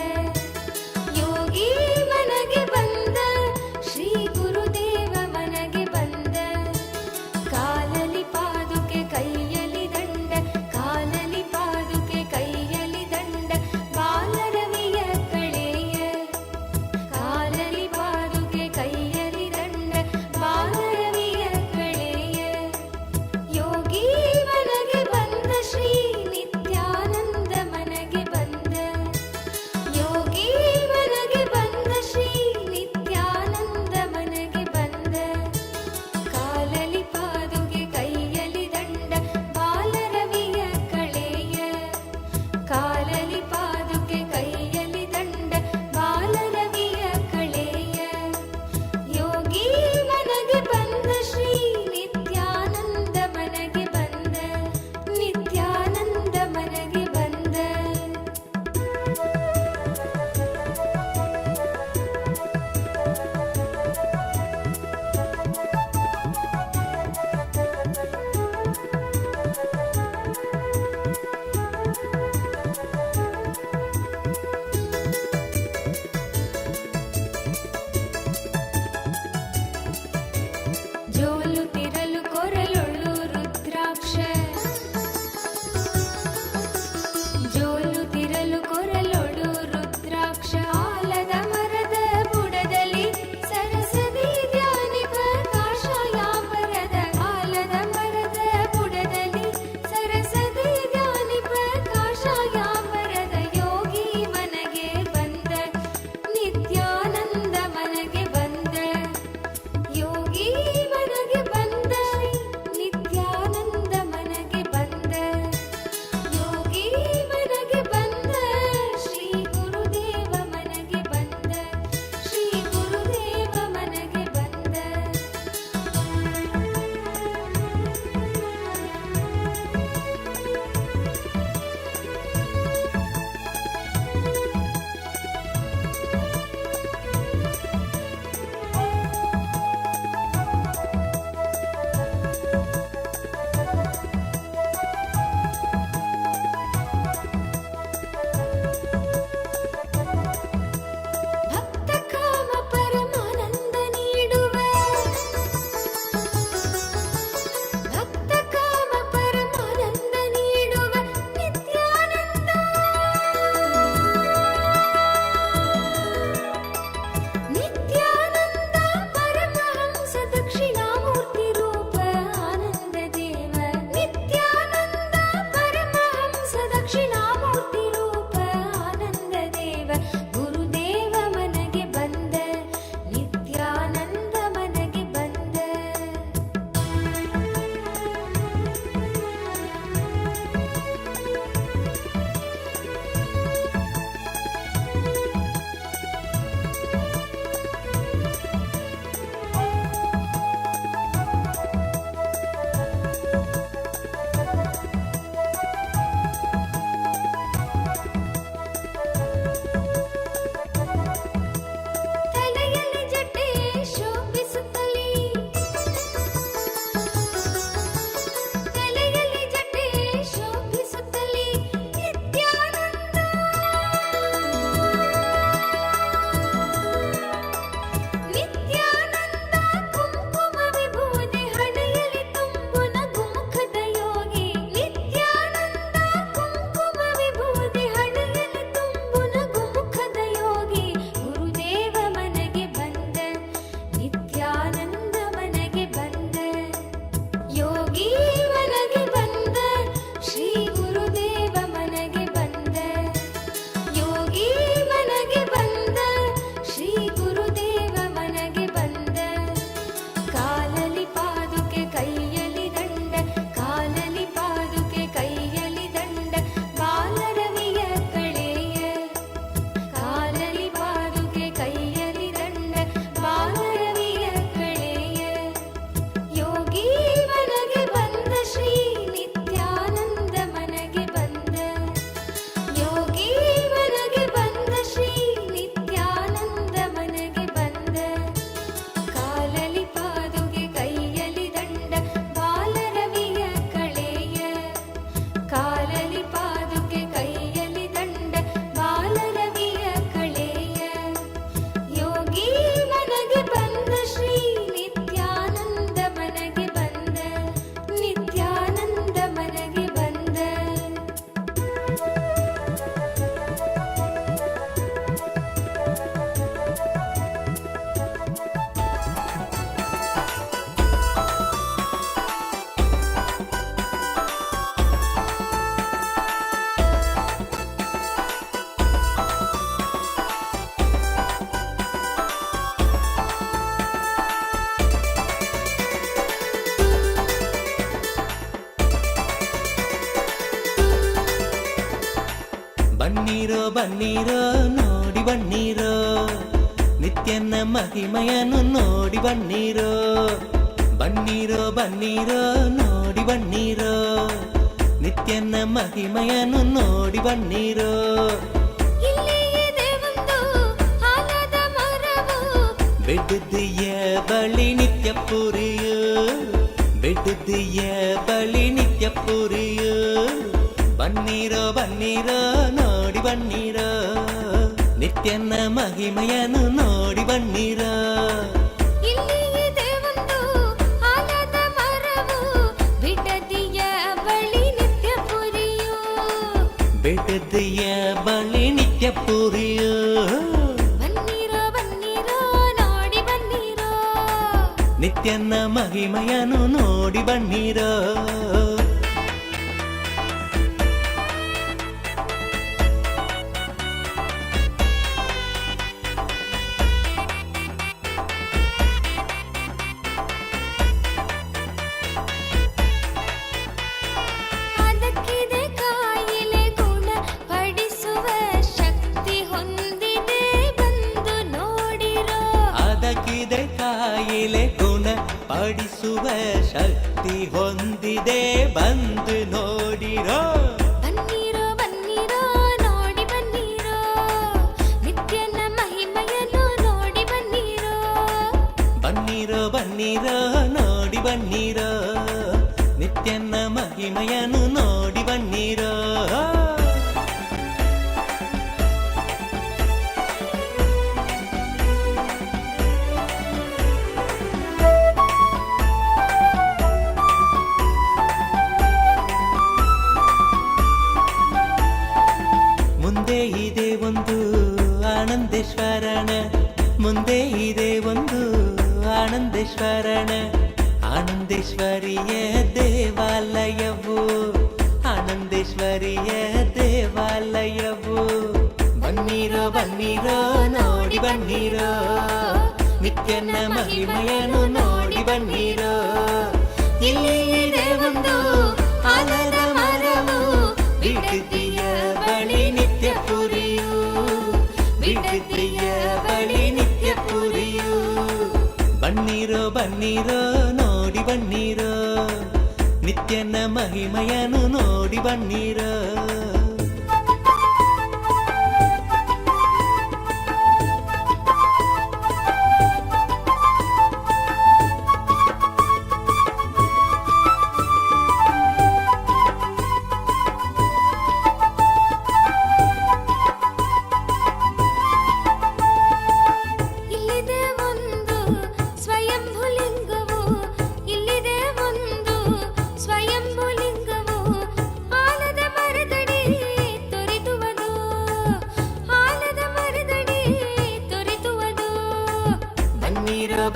ಬನ್ನೀರೋ ಬನ್ನೀರೋ ನೋಡಿ ಬನ್ನೀರೋ, ನಿತ್ಯನ ಮಹಿಮೆಯನ್ನು ನೋಡಿ ಬನ್ನೀರೋ. ಬನ್ನೀರೋ ಬನ್ನೀರೋ ನೋಡಿ ಬನ್ನೀರೋ, ನಿತ್ಯನ ಮಹಿಮೆಯನ್ನು ನೋಡಿ ಬನ್ನೀರೋ. ಬೆಡ್ದಿಯ ಬಳಿ ನಿತ್ಯ ಪುರಿಯು, ಬೆಡ್ದಿಯ ಬಳಿ ನಿತ್ಯ ಪುರಿಯು. ಬನ್ನೀರೋ ಬನ್ನೀರೋ ನೋಡಿ ಬನ್ನೀರೋ, ನಿತ್ಯನ ಮಹಿಮೆಯನ್ನು ನೋಡಿ ಬನ್ನೀರೋ. ಬೆಡ್ದಿಯ ಬಳಿ ನಿತ್ಯ ಪುರಿಯು. ನಿತ್ಯನ ಮಹಿಮೆಯನ್ನು ನೋಡಿ ಬನ್ನೀರೋ. ಅದಕ್ಕಿದೆ ಕಾಯಿಲೆ ಗುಣ ಪಡಿಸುವ ಶಕ್ತಿ ಹೊಂದಿದೆ ಬಂದು ನೋಡಿರೋ. ಬನ್ನೀರೋ ಬನ್ನೀರೋ ನೋಡಿ ಬನ್ನೀರೋ, ನಿತ್ಯನ ಮಹಿಮೆಯನ್ನು ನೋಡಿ ಬನ್ನೀರೋ. ಬನ್ನೀರೋ ಬನ್ನೀರೋ ನೋಡಿ ಬನ್ನೀರೋ, ನಿತ್ಯನ ಮಹಿಮೆಯನ್ನು ನೋಡಿ ಬನ್ನೀರೋ. ಮುಂದೆ ಇದೆ ಒಂದು ಆನಂದೇಶ್ವರನ, ಮುಂದೆ ಇದೆ ಒಂದು ಆನಂದೇಶ್ವರನ. ಆನಂದೇಶ್ವರಿಯ ದೇವಾಲಯವು, ಆನಂದೇಶ್ವರಿಯ ದೇವಾಲಯವು. ಬನ್ನೀರೋ ಬನ್ನೀರೋ ನೋಡಿ ಬನ್ನೀರೋ, ನಿತ್ಯನ ಮಹಿಮೆಯನ್ನು ನೋಡಿ ಬನ್ನೀರೋ. ಇಲ್ಲಿ ಇದೆ ಒಂದು ಆಲದ ಮರವು, ಬಿಡದಿಯ ಬಳಿ ನಿತ್ಯ ಪುರಿಯು, ಬಿಡದಿಯ ಬಳಿ ನಿತ್ಯ ಪುರಿಯು. ಬನ್ನೀರೋ ಬನ್ನೀರೋ ನೋಡಿ ಬನ್ನೀರೋ, ನಿತ್ಯನ ಮಹಿಮೆಯನ್ನು ನೋಡಿ ಬನ್ನೀರೋ.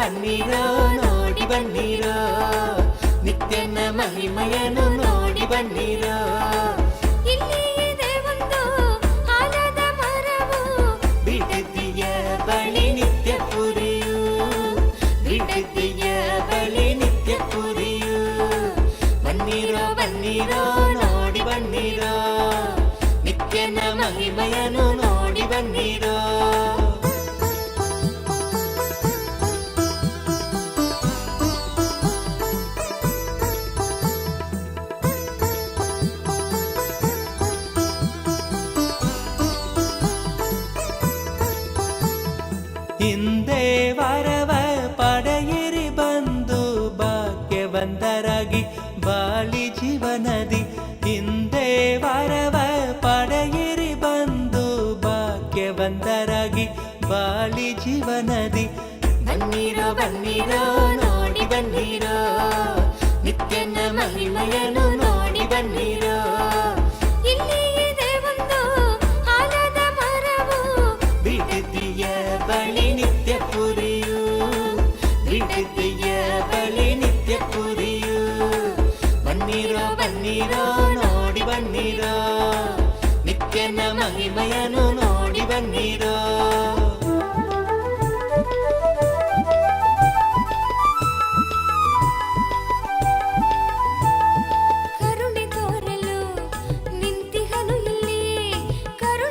ಬನ್ನೀರೋ ನೋಡಿ ಬನ್ನೀರೋ, ನಿತ್ಯನ ಮಹಿಮೆಯನ್ನು ನೋಡಿ ಬನ್ನೀರೋ. ಇಲ್ಲಿ ಇದೆ ಒಂದು ಆಲದ ಮರವು, ಬಿಡದಿಯ ಬಳಿ ನಿತ್ಯ ಪುರಿಯು, ಬಿಡದಿಯ ಬಳಿ ನಿತ್ಯ ಪುರಿಯು. ಬನ್ನೀರೋ ಬನ್ನೀರೋ ನೋಡಿ ಬನ್ನೀರೋ, ನಿತ್ಯನ ಮಹಿಮೆಯನ್ನು ನೋಡಿ ಬನ್ನೀರೋ. ಹಿಂದೆ ವರವ ಪಡೆಯಿರಿ ಬಂದು ಭಾಗ್ಯವಂತರಾಗಿ ಬಾಳಿ ಜೀವನದಿ. ಹಿಂದೆ ವರವ ಪಡೆಯಿರಿ ಬಂದು ಭಾಗ್ಯವಂತರಾಗಿ ಬಾಳಿ ಜೀವನದಿ. ಬನ್ನೀರೋ ಬನ್ನೀರೋ ನೋಡಿ ಬನ್ನೀರೋ, ನಿತ್ಯನ ಮಹಿಮೆಯನ್ನು ನೋಡಿ ಬನ್ನೀರೋ. ಇಲ್ಲಿ ಇದೆ ಒಂದು ಆಲದ ಮರವು, ಬಿಡದಿಯ ಬಳಿ ನಿತ್ಯ ಪುರಿಯು, ಬಿಡದಿಯ ಬಳಿ ನಿತ್ಯ ಪುರಿಯು. ಬನ್ನೀರೋ ಬನ್ನೀರೋ ನೋಡಿ ಬನ್ನೀರೋ, ನಿತ್ಯನ ಮಹಿಮೆಯನ್ನು ನೋಡಿ ಬನ್ನೀರೋ. ಕರುಣೆ ತೋರಲು ನಿಂತಿಹನು ಇಲ್ಲಿ, ಕರುಣೆ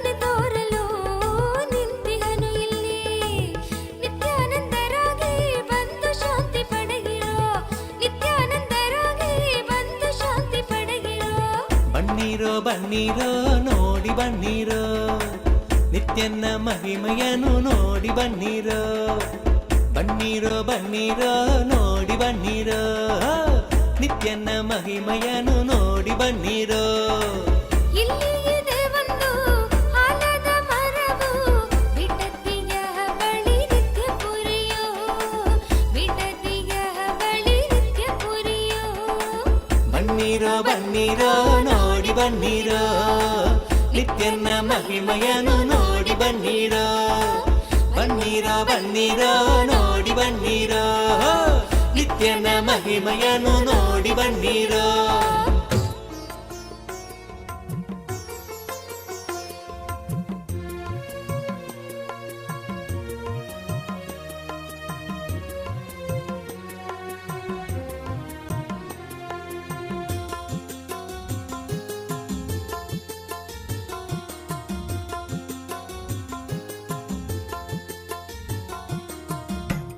ಬನ್ನಿರೋ ನೋಡಿ ಬನ್ನಿರೋ ನಿತ್ಯನ ಮಹಿಮೆಯನ್ನು ನೋಡಿ ಬನ್ನಿರೋ ಬನ್ನಿರೋ ಬನ್ನಿರೋ ನೋಡಿ ಬನ್ನಿರೋ ನಿತ್ಯನ ಮಹಿಮೆಯನ್ನು ನೋಡಿ ಬನ್ನಿರೋ ಇಲ್ಲಿ ಇದೆ ಒಂದು ಆಲದ ಮರವು ಬಿಡದಿಯ ಬಳಿ ನಿತ್ಯ ಪುರಿಯೋ ಬಿಡದಿಯ ಬಳಿ ನಿತ್ಯ ಪುರಿಯೋ ಬನ್ನಿರೋ ಬನ್ನಿರೋ ನೋಡಿ ಬನ್ನಿರೋ ನಿತ್ಯನ ಮಹಿಮೆಯನ್ನು ನೋಡಿ ಬನ್ನಿರೋ ಬನ್ನಿರೋ ಬನ್ನಿರೋ ನೋಡಿ ಬನ್ನಿರೋ ನಿತ್ಯನ ಮಹಿಮೆಯನ್ನು ನೋಡಿ ಬನ್ನಿರೋ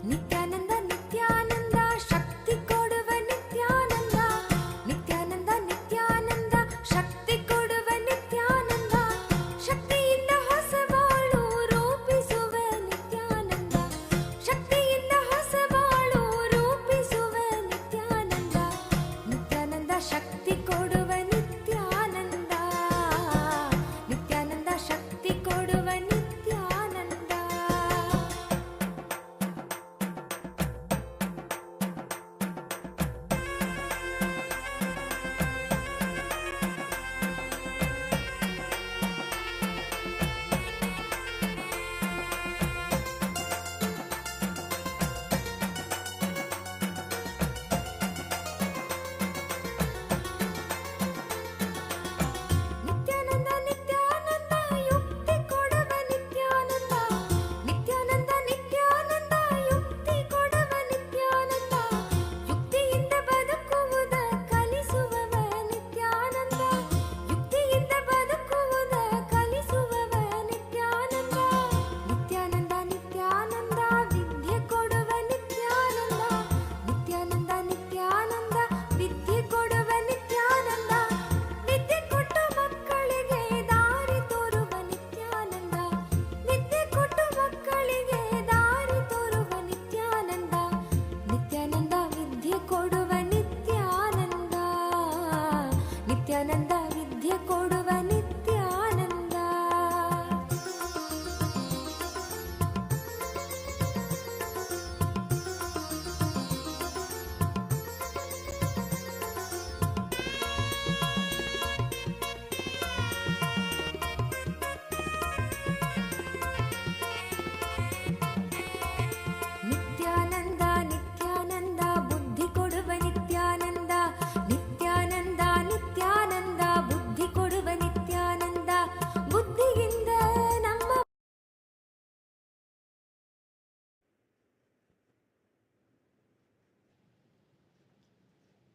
ನಿತ್ಯಾನಂದ ನಿತ್ಯಾನಂದ ಶಕ್ತಿ ಕೊಡುವ ನಿತ್ಯಾನಂದ ನಿತ್ಯಾನಂದ ನಿತ್ಯಾನಂದ ಶಕ್ತಿ ಕೊಡುವ ನಿತ್ಯಾನಂದ ಶಕ್ತಿಯಿಂದ ಹೊಸ ಬಾಳು ರೂಪಿಸುವ ನಿತ್ಯಾನಂದ ಶಕ್ತಿಯಿಂದ ಹೊಸ ಬಾಳು ರೂಪಿಸುವ ನಿತ್ಯಾನಂದ ನಿತ್ಯಾನಂದ ಶಕ್ತಿ ಕೊಡುವ ನಿತ್ಯಾನಂದ ನಿತ್ಯಾನಂದ ಶಕ್ತಿ ಕೊಡುವ ನಿತ್ಯಾನಂದ ನಿತ್ಯಾನಂದ ನಿತ್ಯಾನಂದ ಯುಕ್ತಿ ಕೊಡುವ ನಿತ್ಯಾನಂದ ನಿತ್ಯಾನಂದ ನಿತ್ಯಾನಂದ ಯುಕ್ತಿ ಕೊಡುವ ನಿತ್ಯಾನಂದ ಯುಕ್ತಿಯಿಂದ ಬದುಕುವುದ ಕಲಿಸುವವ ನಿತ್ಯಾನಂದ ಯುಕ್ತಿಯಿಂದ ಬದುಕುವುದ ಕಲಿಸುವವ ನಿತ್ಯಾನಂದ ನಿತ್ಯಾನಂದ ನಿತ್ಯಾನಂದ ವಿದ್ಯೆ ಕೊಡುವ ನಿತ್ಯಾನಂದ ನಿತ್ಯಾನಂದ ನಿತ್ಯಾನಂದ ವಿದ್ಯೆ ಕೊಡುವ ನಿತ್ಯಾನಂದ ವಿದ್ಯೆ ಕೊಟ್ಟು ಮಕ್ಕಳಿಗೆ ದಾರಿ ತೋರುವ ನಿತ್ಯಾನಂದ ವಿದ್ಯೆ ಕೊಟ್ಟು ಮಕ್ಕಳಿಗೆ ದಾರಿ ತೋರುವ ನಿತ್ಯಾನಂದ ನಿತ್ಯಾನಂದ ವಿದ್ಯೆ ಕೊಡುವ ನಿತ್ಯಾನಂದ ನಿತ್ಯಾನಂದ ವಿದ್ಯೆ ಕೊಡುವ ನಿತ್ಯಾನಂದ ನಿತ್ಯಾನಂದ ನಿತ್ಯಾನಂದ ಬುದ್ಧಿ ಕೊಡುವ ನಿತ್ಯಾನಂದ ನಿತ್ಯಾನಂದ ನಿತ್ಯಾನಂದ ಬುದ್ಧಿ ಕೊಡುವ ನಿತ್ಯಾನಂದ ಬುದ್ಧಿಯಿಂದ ನಮ್ಮ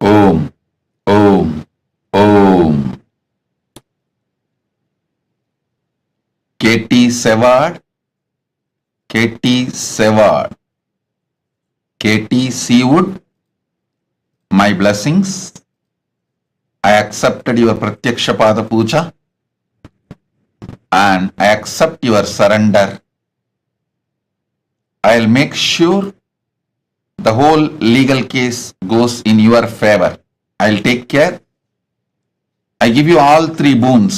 ಓಂ ಓಂ ಓಂ KT Seward, KT Seward, KT Seawood, my blessings. I accepted your Pratyaksha Pada Puja and I accept your surrender. I'll make sure the whole legal case goes in your favor. I'll take care. I give you all three boons.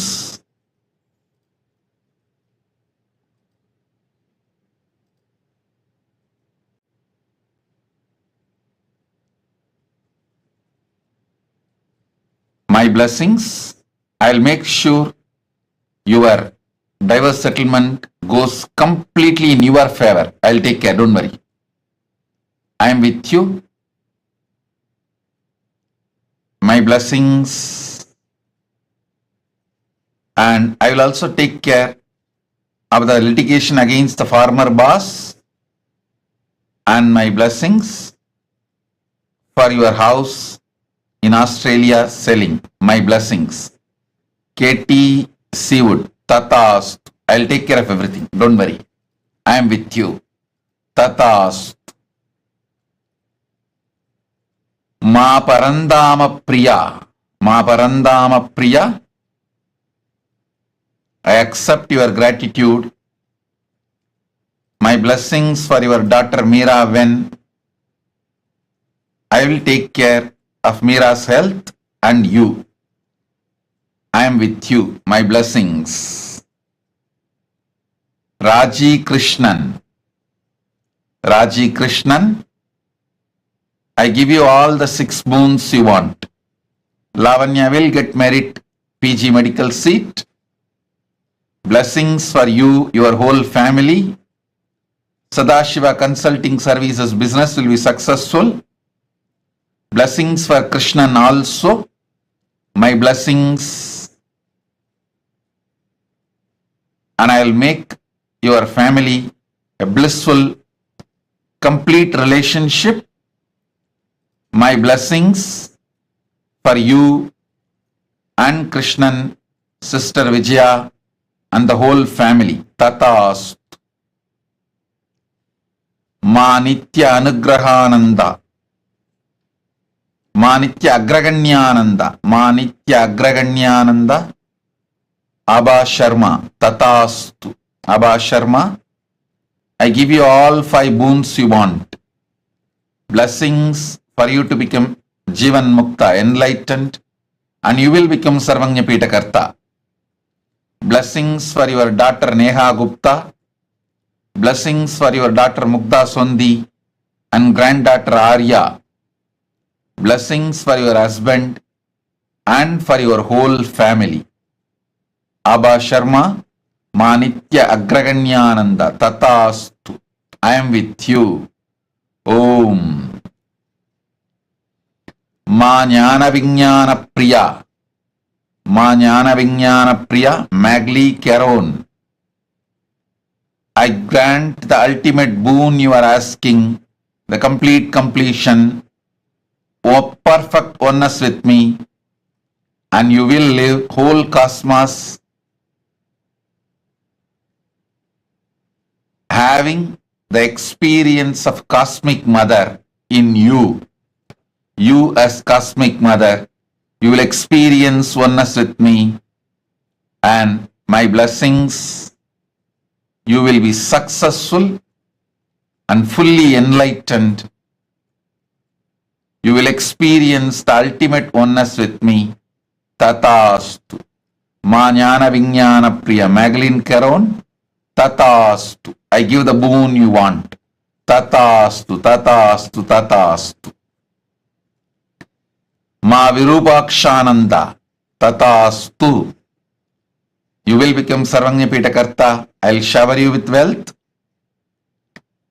My blessings, I'll make sure your divorce settlement goes completely in your favor. I'll take care, don't worry. I am with you. My blessings, and I will also take care of the litigation against the former boss, and my blessings for your house in Australia selling. My blessings. KT Seawood, Tatast. I'll take care of everything. Don't worry. I am with you. Tatast. Ma Parandama Priya. Ma Parandama Priya. I accept your gratitude. My blessings for your daughter Meera when I will take care of Meera's health and you. I am with you. My blessings. Raji Krishnan. Raji Krishnan, I give you all the 6 boons you want. Lavanya will get merit PG medical seat. Blessings for you, your whole family. Sadashiva Consulting Services business will be successful. Blessings for Krishnan also. My blessings. And I will make your family a blissful, complete relationship. My blessings for you and Krishnan, sister Vijaya, and the whole family. Tatast. Ma Nitya Anugrahananda. Ma Nitya Agraganyananda. Ma Nitya Agraganyananda. Abha Sharma. Tatastu. Abha Sharma, I give you all 5 boons you want. Blessings for you to become Jivan Mukta, enlightened, and you will become Sarvanya Pitakarta. Blessings for your daughter Neha Gupta. Blessings for your daughter Mukta Sondi and granddaughter Arya. Blessings for your husband and for your whole family. Abha Sharma, Manitya Agraganyananda Tatastu. I am with you. Om. Ma Jnana Vijnana Priya. Ma Jnana Vijnana Priya Magli Caron. I grant the ultimate boon you are asking, the complete completion, O perfect oneness with me, and you will live whole cosmos having the experience of Cosmic Mother in you. You as Cosmic Mother, you will experience oneness with me, and my blessings, you will be successful and fully enlightened. You will experience the ultimate oneness with me. Tatastu. Ma Jnana Vijnana Priya Magdalene Caron. Tatastu. I give the boon you want. Tatastu, Tatastu, Tatastu. Ma Virupakshananda. Tatastu. You will become Sarvanya Pitakarta. I will shower you with wealth.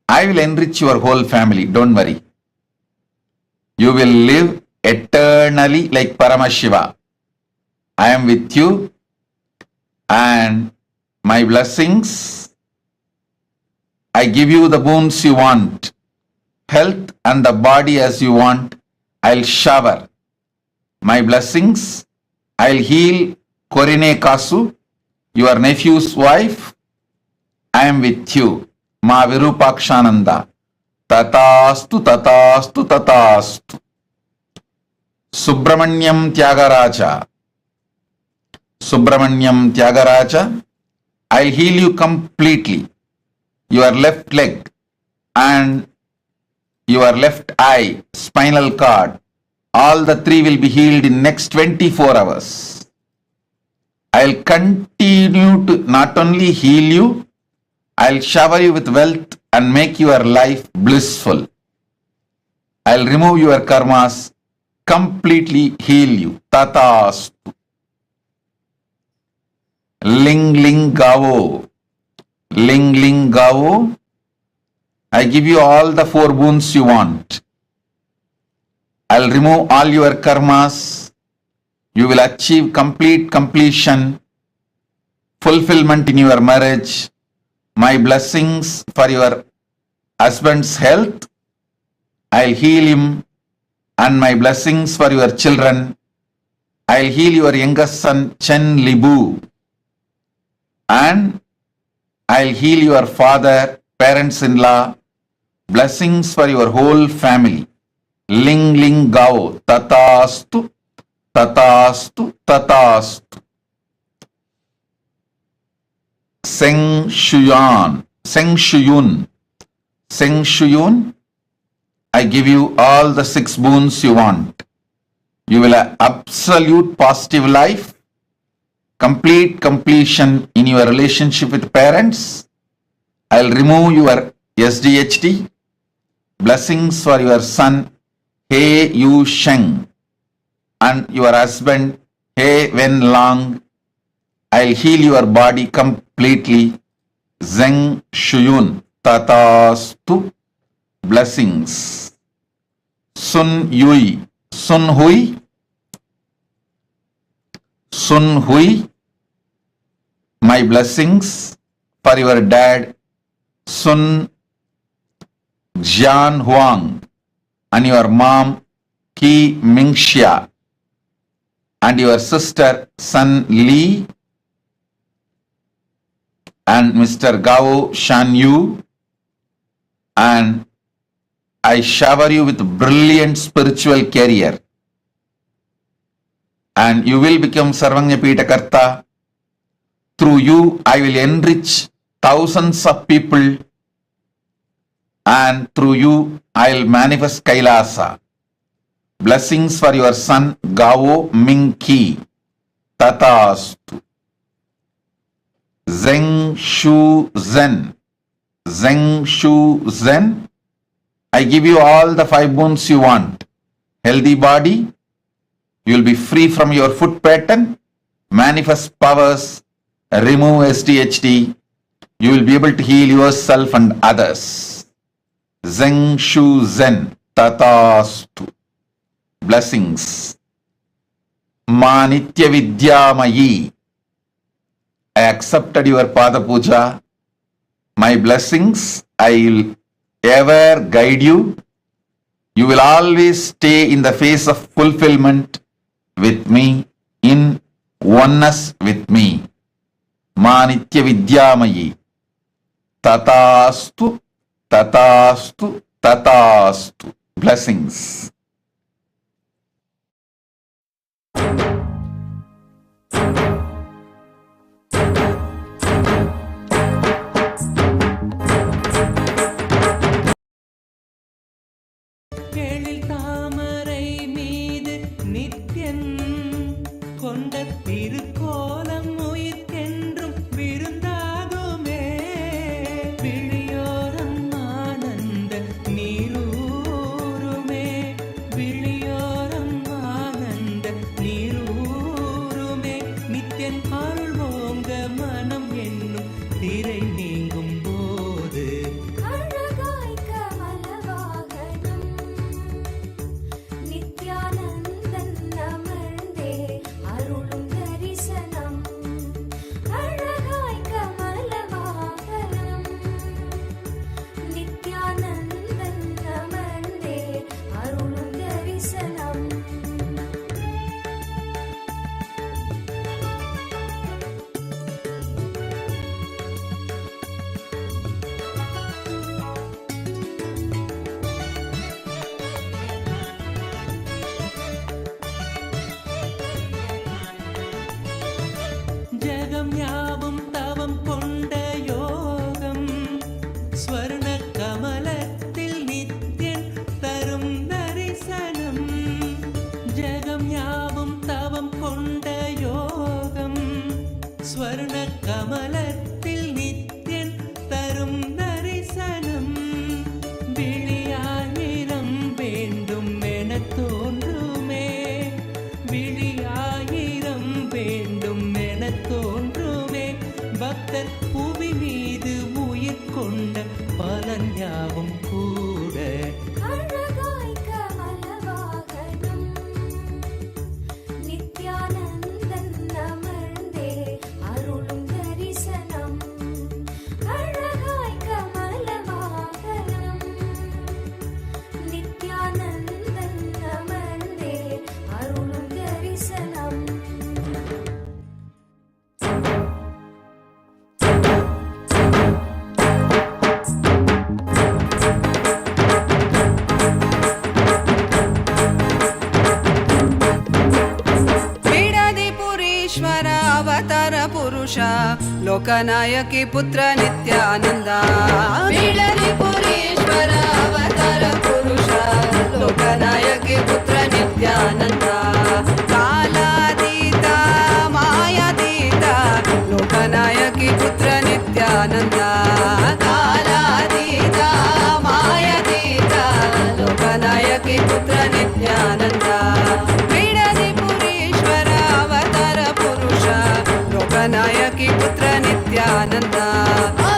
I will enrich your whole family. Don't worry. You will live eternally like Paramashiva. I am with you, and my blessings, I give you the boons you want, health and the body as you want. I'll shower my blessings. I'll heal Korine Kasu, your nephew's wife. I am with you. Ma Virupakshananda. Tatastu, Tatastu, Tatastu. Subramanyam Tyagaraja. Subramanyam Tyagaraja. I'll heal you completely. Your left leg and your left eye, spinal cord, all the 3 will be healed in next 24 hours. I'll continue to not only heal you, I'll shower you with wealth and make your life blissful. I'll remove your karmas, completely heal you. Tatastu. Ling Ling Gavo. Ling Ling Gavo. I give you all the 4 boons you want. I'll remove all your karmas. You will achieve complete completion, fulfillment in your marriage. My blessings for your husband's health. I'll heal him, and my blessings for your children. I'll heal your youngest son Chen Libu, and I'll heal your father, parents-in-law. Blessings for your whole family. Ling Ling Gao. Tatastu, Tatastu, Tatastu. Seng Shuyun. Seng Shuyun. Seng Shuyun. I give you all the 6 boons you want. You will have absolute positive life, complete completion in your relationship with parents. I'll remove your SDHD. Blessings for your son, He Yu Sheng, and your husband, He Wen Lang. I'll heal your body completely. Zeng Shuyun. Tatastu. Blessings. Sun Yui. Sun Hui. Sun Hui. My blessings for your dad, Sun Jian Huang, and your mom, Ki Mingxia, and your sister, Sun Li, and Mr. Gao Shan Yu, and I shower you with brilliant spiritual career, and you will become Sarvanyapita Karta. Through you, I will enrich thousands of people, and through you, I'll manifest Kailasa. Blessings for your son, Gao Ming Ki. Tatastu. Zeng Shu Zen. Zeng Shu Zen. I give you all the 5 boons you want. Healthy body. You will be free from your foot pattern. Manifest powers. Remove SDHD. You will be able to heal yourself and others. Zeng Shu Zen. Tatastu. Blessings. Ma Nitya Vidyamayi. I accepted your Pada Puja. My blessings, I will ever guide you. You will always stay in the phase of fulfillment with me, in oneness with me. Ma Nitya Vidyamayi. Tatastu, Tatastu, Tatastu. Blessings. எழில் தாமரை மீது நித்யன் கொண்ட திருக்கோலம் உயிர்க்கென்றும் விருந்தாகுமே. விழியோரம் ஆனந்த நீரூருமே. விழியோரம் ஆனந்த நீரூருமே. நித்யன் அருள் ஓங்க மனம் என்னும் திரை நீங்கும் போது அழகாய் கமலவாகனம் நித்யானந்தன் அமர்ந்தே அருளும் தரிசனம். அழகாய் கமலவாகனம் நித்யானந்தன் அமர்ந்தே அருளும் தரிசனம். ஜகம் யாவும் தவம் கொண்ட யோகம் ஸ்வர்ண கமலத்தில் நித்யன் தரும் தரிசனம். ஜகம் யாவும் தவம் கொண்ட யோகம் ஸ்வர்ண கமலத்தில் நித்யன் தரும் தரிசனம். விழியாயிரம் வேண்டும் என தோன்றுமே. விழியாயிரம் வேண்டும் என தோன்றுமே. பக்தர் புவி மீது உயிர் கொண்ட பலன் யாவும் கூட அழகாய் கமலவாகனம் நித்யானந்தன் அமர்ந்தே அருளும் தரிசனம். அழகாய் கமலவாகனம் நித்யானந்தன் அமர்ந்தே அருளும் தரிசனம். लोकनायकी पुत्र नित्यानंद बिडली पुरीश्वर अवतार पुरुष लोकनायकी पुत्र नित्यानंद कालातीता मायातीता लोकनायकी पुत्र नित्यानंद कालातीता मायातीता लोकनायकी पुत्र नित्यानंद बिडली पुरीश्वर अवतार पुरुष लोकनायकी पुत्र नित्यानंद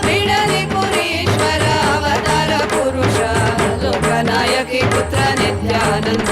बिडली पुरीश्वर अवतार पुरुष लोकनायकी पुत्र नित्यानंद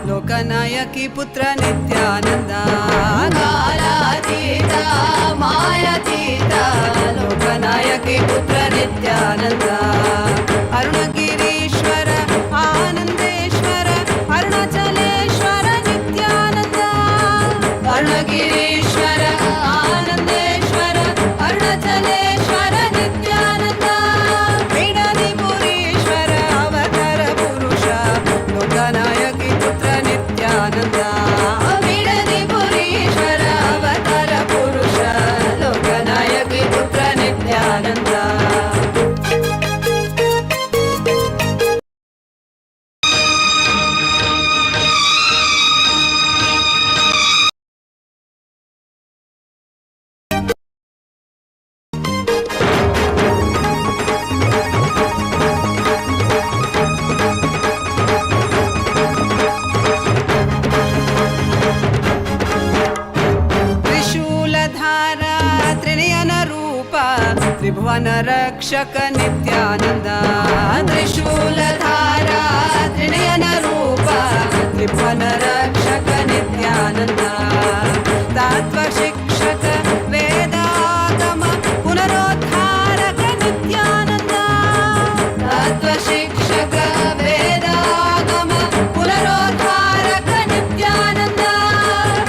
लोकनायकी पुत्र नित्यानंद कालातीता मायातीता लोकनायकी पुत्र नित्यानंद अरुणगिरीश्वर आनंदेश्वर अरुणाचलेश्वर नित्यानंद अरुणगिरीश्वर आनंदेश्वर अरुणाचलेश्वर नित्यानंद बिडली पुरीश्वर अवतार पुरुष लोकनायकी नित्यानंद बिडली पुरीश्वर अवतार पुरुष लोकनायकी पुत्र नित्यानंद त्रिभुवन रक्षक नित्यानंद त्रिशूलधारा त्रिनयन रूप त्रिभुवन रक्षक नित्यानंद तत्व शिक्षक वेदागम पुनरोद्धारक नित्यानंद तत्व शिक्षक वेदागम पुनरोद्धारक नित्यानंद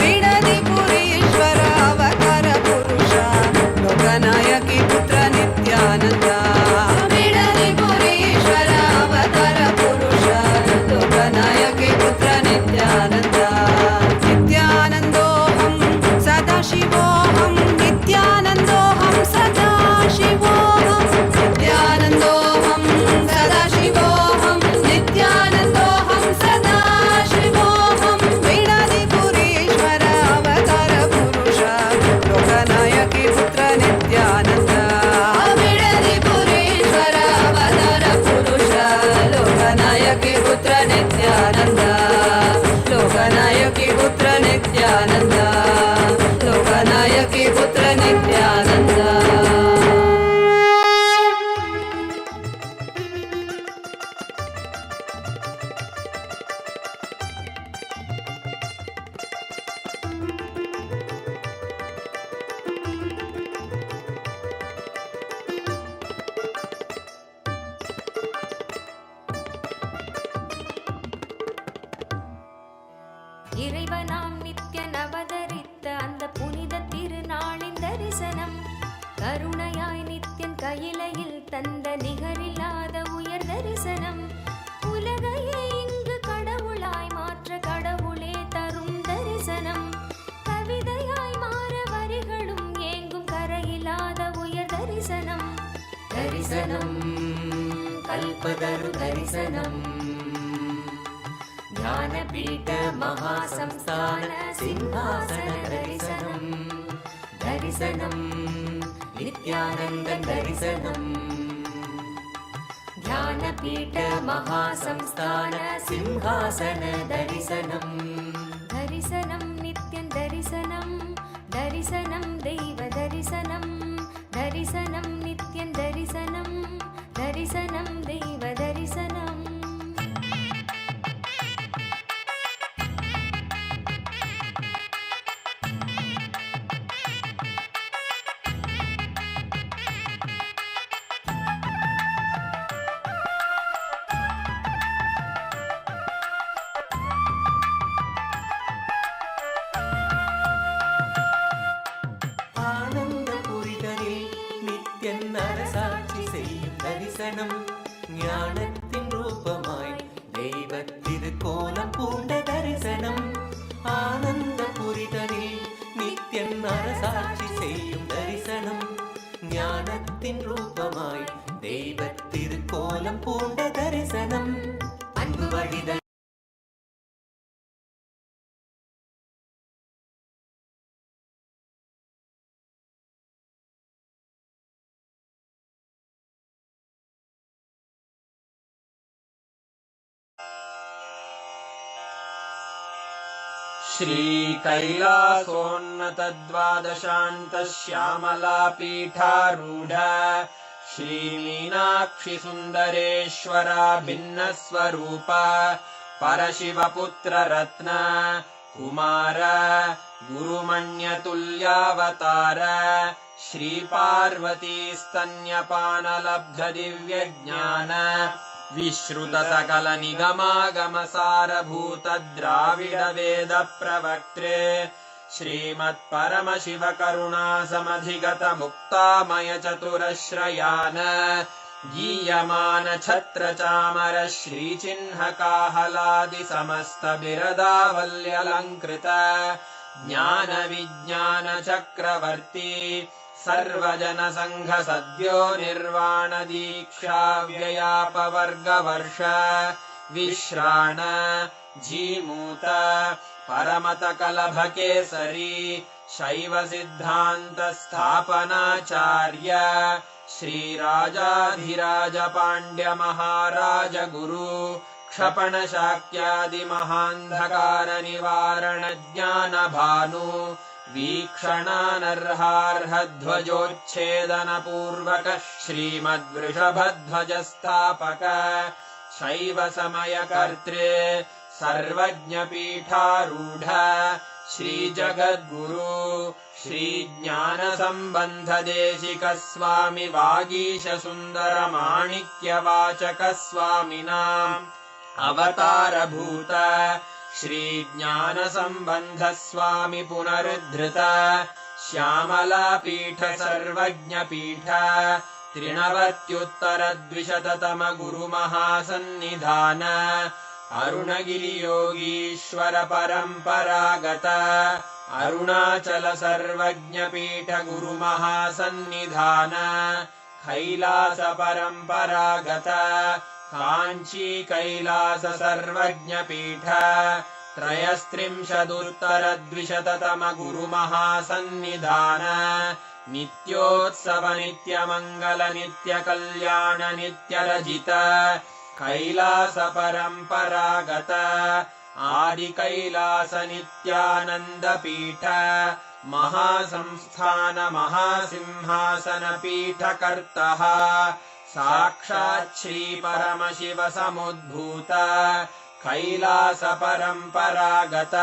बिडली पुरीश्वर अवतार पुरुष लोकनायकी पुत्र नित्यानंद बिडली पुरीश्वर अवतार पुरुष लोकनायकी पुत्र नित्यानंद नित्यानंदोऽहं सदाशिवोऽहं नित्यानंदोऽहं सदाशिवोऽहं नित्यानंदोऽहं सदाशिवोऽहं नित्यानंदोऽहं सदाशिवोऽहं बिडली पुरीश्वर अवतार पुरुष लोकनायकी पुत्र नित्यानंद बिडली पुरीश्वर अवतार पुरुष लोकनायकी पुत्र नित्यानंद लोकनायकी पुत्र नित्यानंद लोकनायकी पुत्र नित्यानंद இறைவனாம் நித்யன் அவதரித்த அந்த புனித திருநாளின் தரிசனம் கருணையாய் நித்யன் கையிலையில் தந்த நிகரில்லாத உயர் தரிசனம் உலகையே இங்கு கடவுளாய் மாற்ற கடவுளே தரும் தரிசனம் கவிதையாய் மாற வரிகளும் ஏங்கும் கரையில்லாத உயர் தரிசனம் தரிசனம் கல்பதரு தரிசனம் ज्ञानपीठ महासंस्थान सिंहासन दर्शनम् दर्शनम् नित्यानन्द दर्शनम् ज्ञानपीठ महासंस्थान सिंहासन दर्शनम् दर्शनं नित्यं दर्शनं दर्शनं दैव दर्शनं दर्शनं नित्यं दर्शनं दर्शनं दैव दर्शनम् அரசாட்சி செய்யும் தரிசனம் ஞானத்தின் ரூபமாய் தெய்வ திருக்கோலம் பூண்ட தரிசனம் ஆனந்த புரிதலில் நித்யன் அரசாட்சி செய்யும் தரிசனம் ஞானத்தின் ரூபமாய் தெய்வ திருக்கோலம் பூண்ட தரிசனம் அன்பு வழித श्रीकैलासोन्नतद्वादशान्तश्यामलापीठारूढ श्रीमीनाक्षि सुन्दरेश्वरा भिन्नस्वरूप परशिवपुत्ररत्न कुमार गुरुमण्यतुल्यावतार श्रीपार्वतीस्तन्यपानलब्धदिव्यज्ञान विश्रुत सकल निगमागमसारभूत द्राविड वेद प्रवक्त्रे श्रीमत्परमशिव करुणा समधिगत मुक्तामय चतुरश्रयान गीयमान छत्र चामर श्रीचिह्न काहलादि समस्त बिरदावल्यलङ्कृत ज्ञान विज्ञान चक्रवर्ती सर्वजन संघ सद्यो निर्वाण दीक्षा व्ययापवर्गवर्ष विश्राण जीमूत परमत कलभ केसरी शैव सिद्धांत स्थापनाचार्य श्रीराजाधिराज पाण्ड्य महाराज गुरु क्षपण शाक्यादि महान्धकार निवारण ज्ञान भानु वीक्षणानर्हार्ह ध्वजोच्छेदन पूर्वक श्रीमद्वृषभध्वज स्थापक शैव समय कर्त्रे सर्वज्ञ पीठारूढ़ श्री जगद्गुरु श्री ज्ञान संबंध देशिक स्वामी वागीश सुंदर माणिक्य वाचक स्वामिनाम् अवतार भूत श्री ज्ञान संबंध स्वामी पुनरुद्धृत श्यामला पीठ सर्वज्ञ पीठ त्रिनवत्युत्तर द्विशततम गुरु महासन्निधान अरुणगिरि योगीश्वर परंपरागत अरुणाचल सर्वज्ञ पीठ गुरु महासन्निधान कैलास परंपरागत कांची कैलास सर्वज्ञ पीठ त्रयस्त्रिंशदुत्तर द्विशततम गुरु महासन्निधान नित्योत्सव नित्य मंगल नित्य कल्याण नित्य रजित कैलास परंपरागत आदि कैलास नित्यानंद पीठ महासंस्थान महासिंहासन पीठ कर्तः साक्षात् श्री परमशिव समुद्भूत कैलास परंपरागत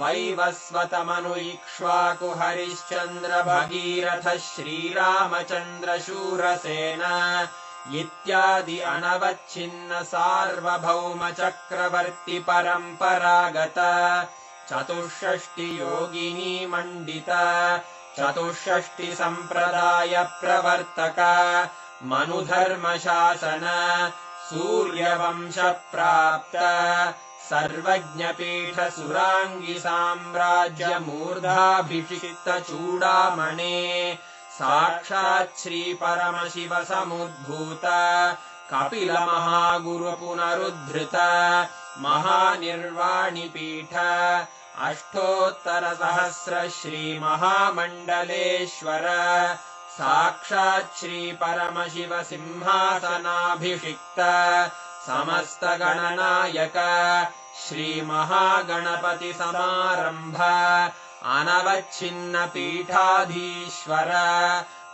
वैवस्वत मनु इक्ष्वाकु हरिश्चंद्र भगीरथ श्रीरामचंद्र शूरसेन इत्यादि अनवच्छिन्न सार्वभौम चक्रवर्ती परंपरागत चतुष्षष्टि योगिनी मंडित चतुष्षष्टि संप्रदाय प्रवर्तक मनुधर्म शासन सूर्यवंश प्राप्त सर्वज्ञ पीठ सुरांगी साम्राज्य मूर्धाभिषिक्त चूड़ामणे साक्षात् श्री परमशिव समुद्भूत कपिल महागुरु पुनरुद्धृत महानिर्वाणि पीठ अष्टोत्तर सहस्र श्री महामंडलेश्वर साक्षात् श्री परमशिव सिंहासनाभिषिक्त समस्त गणनायक श्री महागणपति समारंभ अनवच्छिन्न पीठाधीश्वर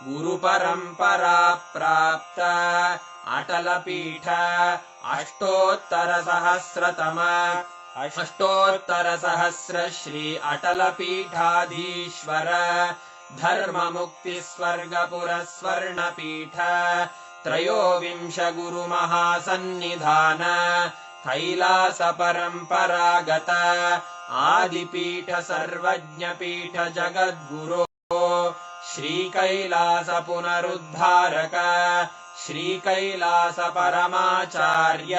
गुरु परंपरा प्राप्त अटल पीठ अष्टोत्तर सहस्र श्री अटल पीठाधीश्वर धर्म मुक्ति स्वर्गपुर स्वर्ण पीठ त्रयोविंश गुरु महासन्निधान कैलास परंपरागत आदिपीठ सर्वज्ञ पीठ जगद्गुरो श्रीकैलासपुनरुद्धारक श्रीकैलासपरमाचार्य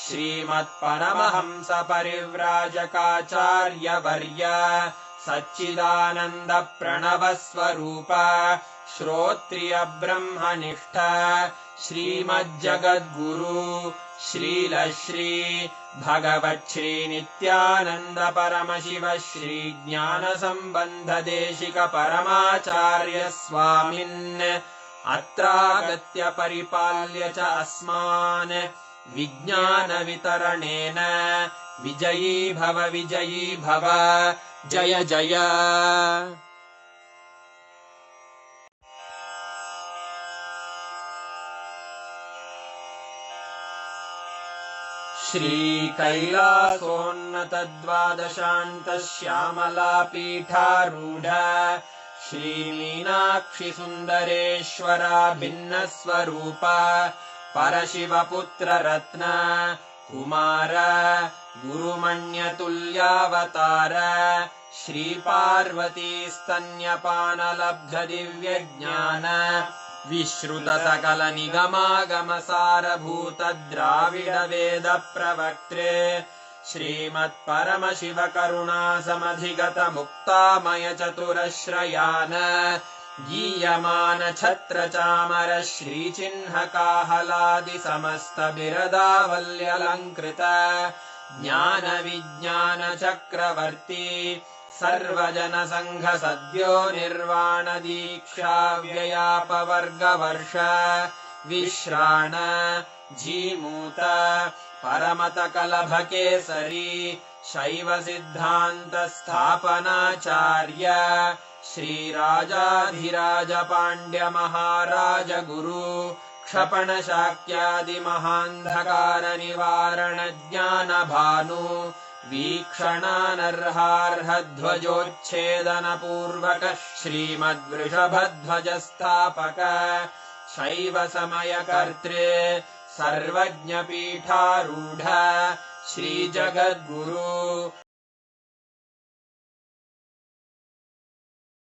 श्रीमत्परमहंसपरिव्राजकाचार्यवर्य सच्चिदानन्दप्रणवस्वरूप श्रोत्रियब्रह्मनिष्ठ श्रीमज्जगद्गुरु श्रीलश्री भगवच्छ्री नित्यानन्द परमशिव श्री ज्ञानसम्बन्धदेशिक परमाचार्य स्वामिन् अत्रागत्य परिपाल्य च अस्मान् विज्ञानवितरणेन विजयी भव जय जय। श्रीकैलासोन्नतद्वादशान्तश्यामलापीठारूढ श्रीमीनाक्षिसुन्दरेश्वरा भिन्नस्वरूप परशिवपुत्ररत्न Kumar गुरुमण्यतुल्यावतार श्रीपार्वतीस्तन्यपानलब्धदिव्यज्ञान विश्रुतसकलनिगमागमसारभूत द्राविडवेदप्रवक्त्रे श्रीमत्परमशिवकरुणासमधिगतमुक्तामयचतुरश्रयान् गीयमान छत्रचामर श्रीचिह्नकाहलादिसमस्तबिरदावल्यलङ्कृत ज्ञानविज्ञानचक्रवर्ती सर्वजनसङ्घ निर्वाणदीक्षाव्ययापवर्गवर्ष विश्राण Jimuta परमतकलभकेसरी शैवसिद्धान्तस्थापनाचार्य श्रीराजाधिराजपाण्ड्यमहाराजगुरु क्षपणशाक्यादिमहान्धकारनिवारणज्ञानभानु वीक्षणानर्हार्हध्वजोच्छेदनपूर्वक श्रीमद्वृषभध्वजस्थापक शैवसमयकर्त्रे सर्वज्ञपीठारूढ श्रीजगद्गुरु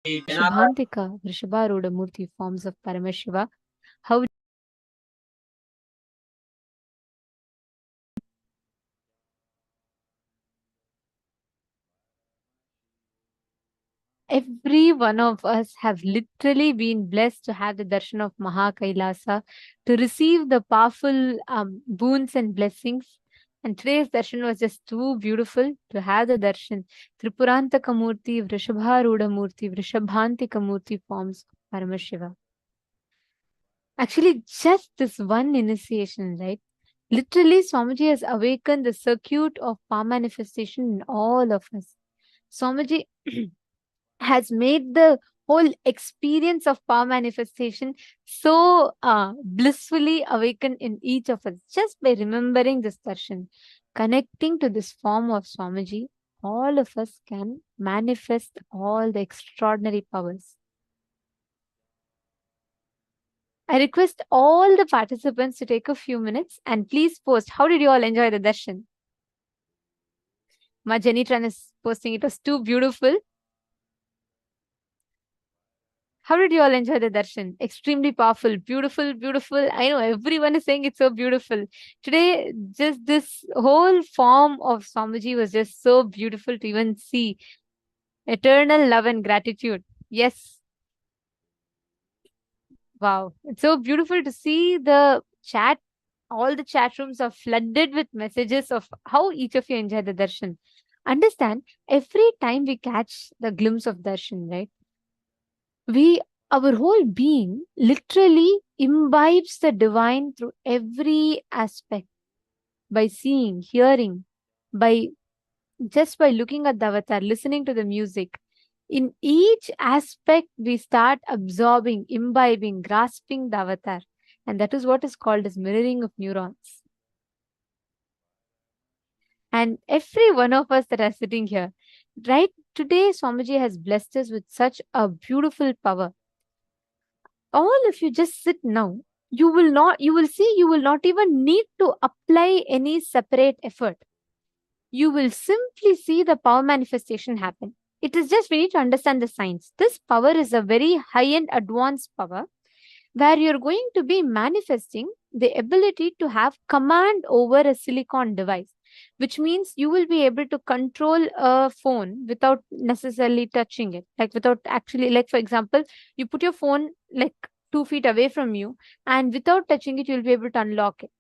Shubhantika, Vrishabharuda Murthy forms of Paramashiva. How every one of us have literally been blessed to have the darshan of Mahakailasa, to receive the powerful boons and blessings. And today's darshan was just too beautiful to have the darshan. Tripurantaka Murthy, Vrishabharuda Murthy, Vrishabhantika Murthy forms of Paramashiva. Actually, just this one initiation, right? Literally, Swamiji has awakened the circuit of power manifestation in all of us. Swamiji has made the whole experience of power manifestation so blissfully awakened in each of us just by remembering this darshan. Connecting to this form of Swamiji, all of us can manifest all the extraordinary powers. I request all the participants to take a few minutes and please post, how did you all enjoy the darshan? Ma Janitran is posting, it was too beautiful. How did you all enjoy the darshan? Extremely powerful, beautiful, beautiful. I know everyone is saying it's so beautiful. Today, just this whole form of Swamiji was just so beautiful to even see. Eternal love and gratitude. Yes. Wow. It's so beautiful to see the chat. All the chat rooms are flooded with messages of how each of you enjoyed the darshan. Understand, every time we catch the glimpse of darshan, right? Our whole being literally imbibes the divine through every aspect. By seeing, hearing, by looking at the avatar, listening to the music. In each aspect, we start absorbing, imbibing, grasping the avatar. And that is what is called as mirroring of neurons. And every one of us that are sitting here, right today, Swamiji has blessed us with such a beautiful power. All of you just sit now. You will not even need to apply any separate effort. You will simply see the power manifestation happen. It is just we need to understand the science. This power is a very high-end advanced power where you're going to be manifesting the ability to have command over a silicon device, which means you will be able to control a phone without necessarily touching it. Like without actually, like for example, you put your phone like 2 feet away from you, and without touching it, you'll be able to unlock it.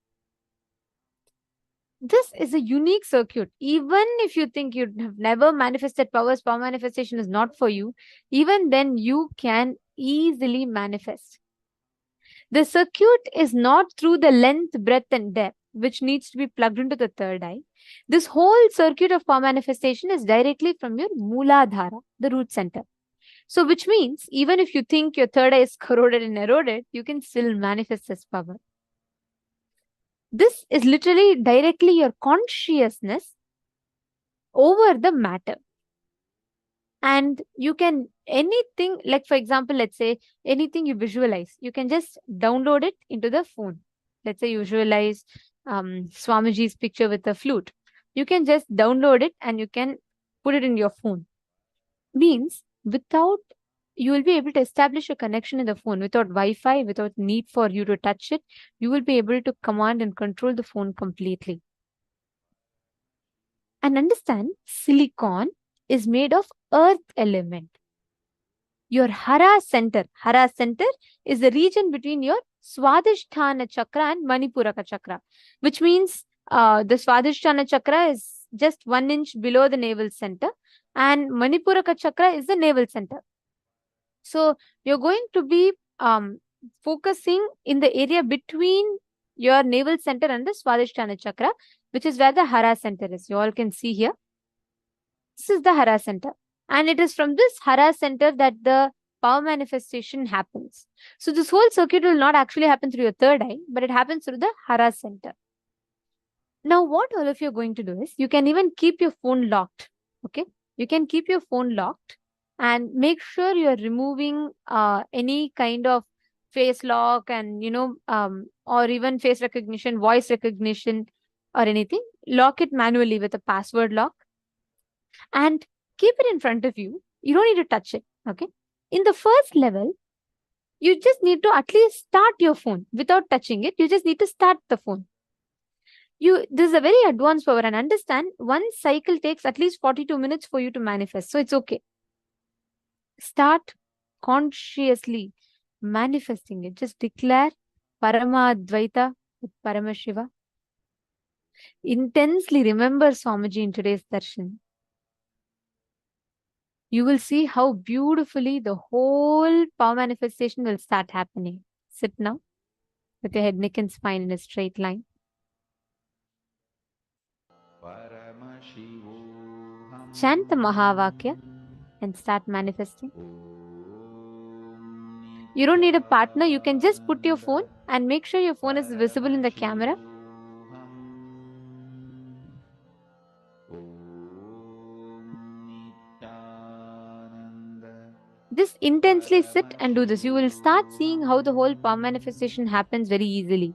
This is a unique circuit. Even if you think you have never manifested powers, power manifestation is not for you, even then you can easily manifest. The circuit is not through the length, breadth, and depth, which needs to be plugged into the third eye. This whole circuit of power manifestation is directly from your Mooladhara, the root center. So, which means even if you think your third eye is corroded and eroded, you can still manifest this power. This is literally directly your consciousness over the matter. And you can anything, like for example, let's say anything you visualize, you can just download it into the phone. Let's say you visualize Swamiji's picture with a flute. You can just download it and you can put it in your phone. Means without, you will be able to establish a connection in the phone without Wi-Fi, without need for you to touch it. You will be able to command and control the phone completely. And understand, silicon is made of earth element. Your Hara center is the region between your Swadhisthana chakra and Manipuraka chakra, which means the Swadhisthana chakra is just 1 inch below the navel center, and Manipuraka chakra is the navel center. So you're going to be focusing in the area between your navel center and the Swadhisthana chakra, which is where the Hara center is. You all can see here. This is the Hara center. And it is from this Hara center that the power manifestation happens. So this whole circuit will not actually happen through your third eye, but it happens through the Hara center. Now, what all of you are going to do is, you can even keep your phone locked. Okay, you can keep your phone locked and make sure you're removing any kind of face lock and or even face recognition, voice recognition, or anything. Lock it manually with a password lock and keep it in front of you. You don't need to touch it. Okay, in the first level, you just need to at least start your phone without touching it. You just need to start the phone. This is a very advanced power, and understand, one cycle takes at least 42 minutes for you to manifest. So it's okay. Start consciously manifesting it. Just declare Parama Advaita with Paramashiva. Intensely remember Swamiji in today's darshan. You will see how beautifully the whole power manifestation will start happening. Sit now with your head, neck, and spine in a straight line. Chant the Mahavakya and start manifesting. You don't need a partner. You can just put your phone and make sure your phone is visible in the camera. Just intensely sit and do this. You will start seeing how the whole power manifestation happens very easily.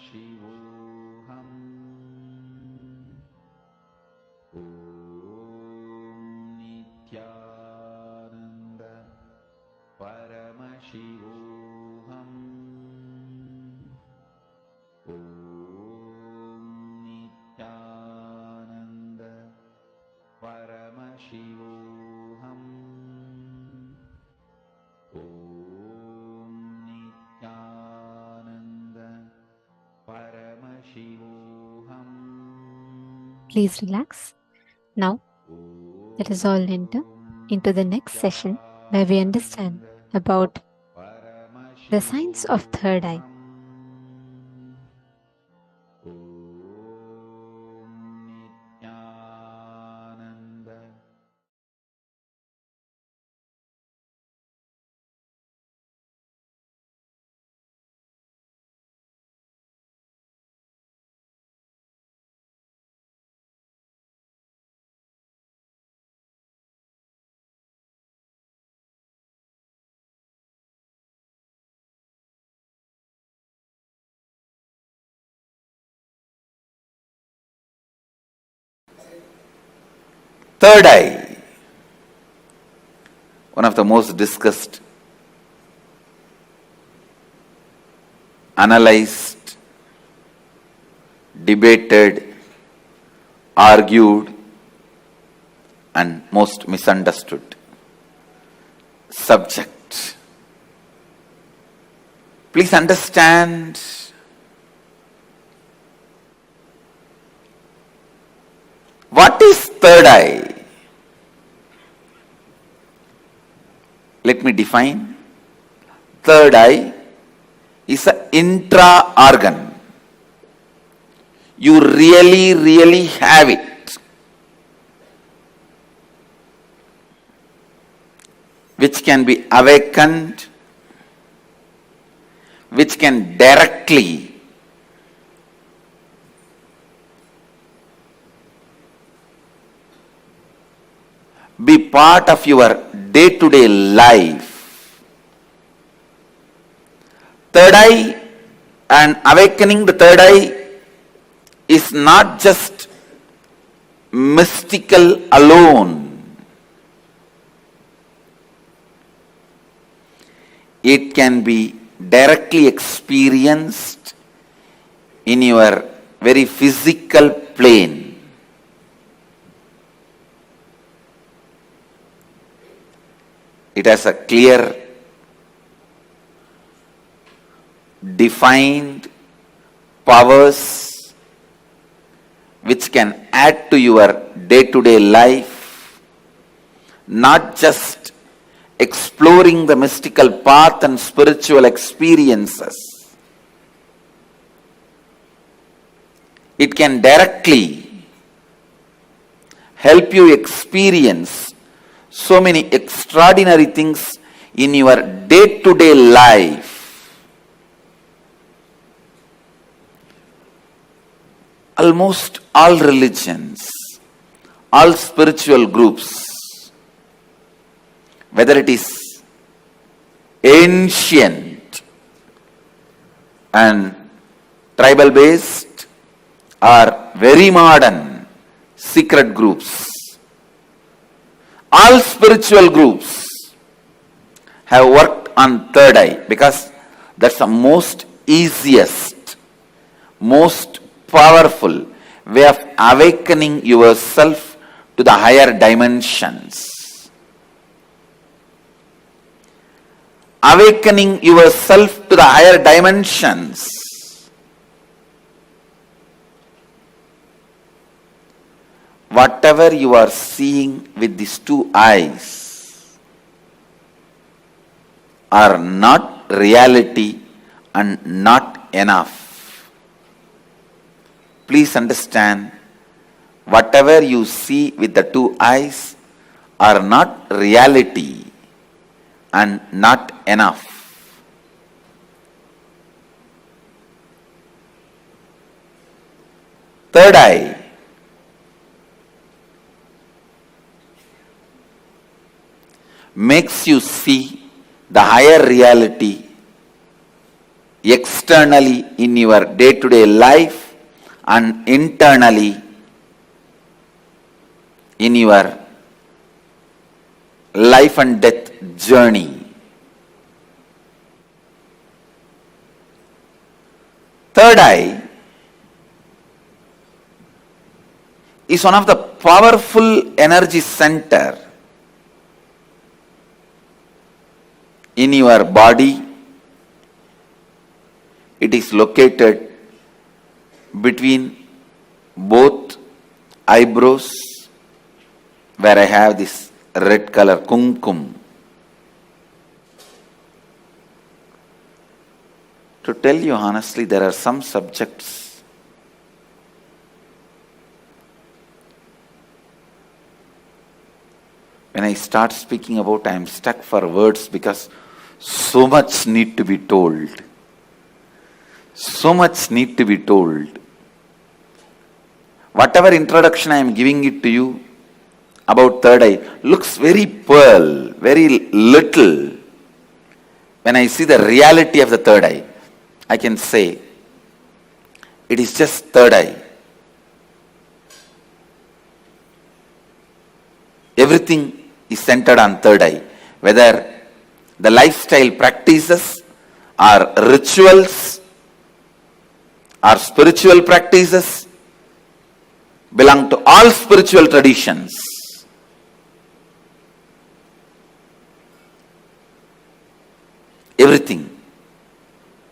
Shivoham. Om Nityananda Paramashivoham. Om Nityananda Paramashivoham. Om Nityananda Paramashivoham. Please relax. Now, let us all enter into the next session where we understand about the science of third eye. Third eye, one of the most discussed, analyzed, debated, argued, and most misunderstood subject. Please understand, what is third eye? Let me define. Third eye is an intra organ. You really have it, which can be awakened, which can directly be part of your day-to-day life. Third eye and awakening the third eye is not just mystical alone. It can be directly experienced in your very physical plane. It has a clear, defined powers which can add to your day-to-day life, not just exploring the mystical path and spiritual experiences. It can directly help you experience so many extraordinary things in your day-to-day life. Almost all religions, all spiritual groups, whether it is ancient and tribal based or very modern secret groups, all spiritual groups have worked on third eye because that's the most easiest, most powerful way of awakening yourself to the higher dimensions. Awakening yourself to the higher dimensions whatever you are seeing with these two eyes are not reality and not enough. Please understand, whatever you see with the two eyes are not reality and not enough. Third eye makes you see the higher reality externally in your day-to-day life and internally in your life and death journey. Third eye is one of the powerful energy center in your body. It is located between both eyebrows, where I have this red color kumkum. To tell you honestly, there are some subjects when I start speaking about, I am stuck for words because so much need to be told. So much need to be told. Whatever introduction I am giving it to you about third eye looks very pearl, very little. When I see the reality of the third eye, I can say it is just third eye. Everything is centered on third eye. Whether the lifestyle practices or rituals or spiritual practices belong to all spiritual traditions.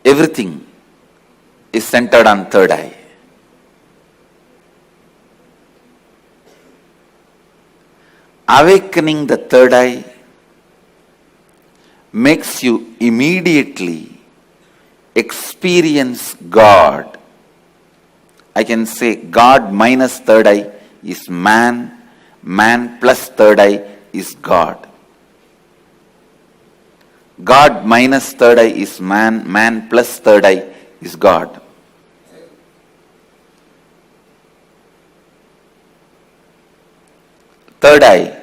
Everything is centered on third eye. Awakening the third eye makes you immediately experience God. I can say God minus third eye is man, man plus third eye is God. God minus third eye is man, man plus third eye is God. Third eye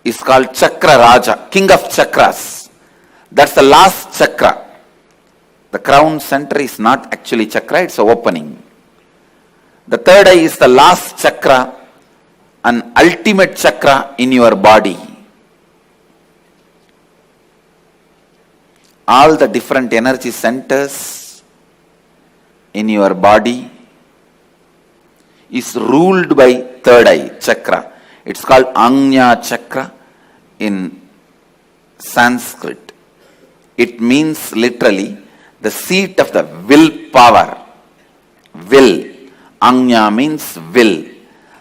is called Chakra Raja, King of Chakras. That's the last chakra. The crown center is not actually chakra, it's an opening. The third eye is the last chakra, an ultimate chakra in your body. All the different energy centers in your body is ruled by third eye chakra. It's called Ajna chakra in Sanskrit. It means literally the seat of the will power. Will. Ajna means will.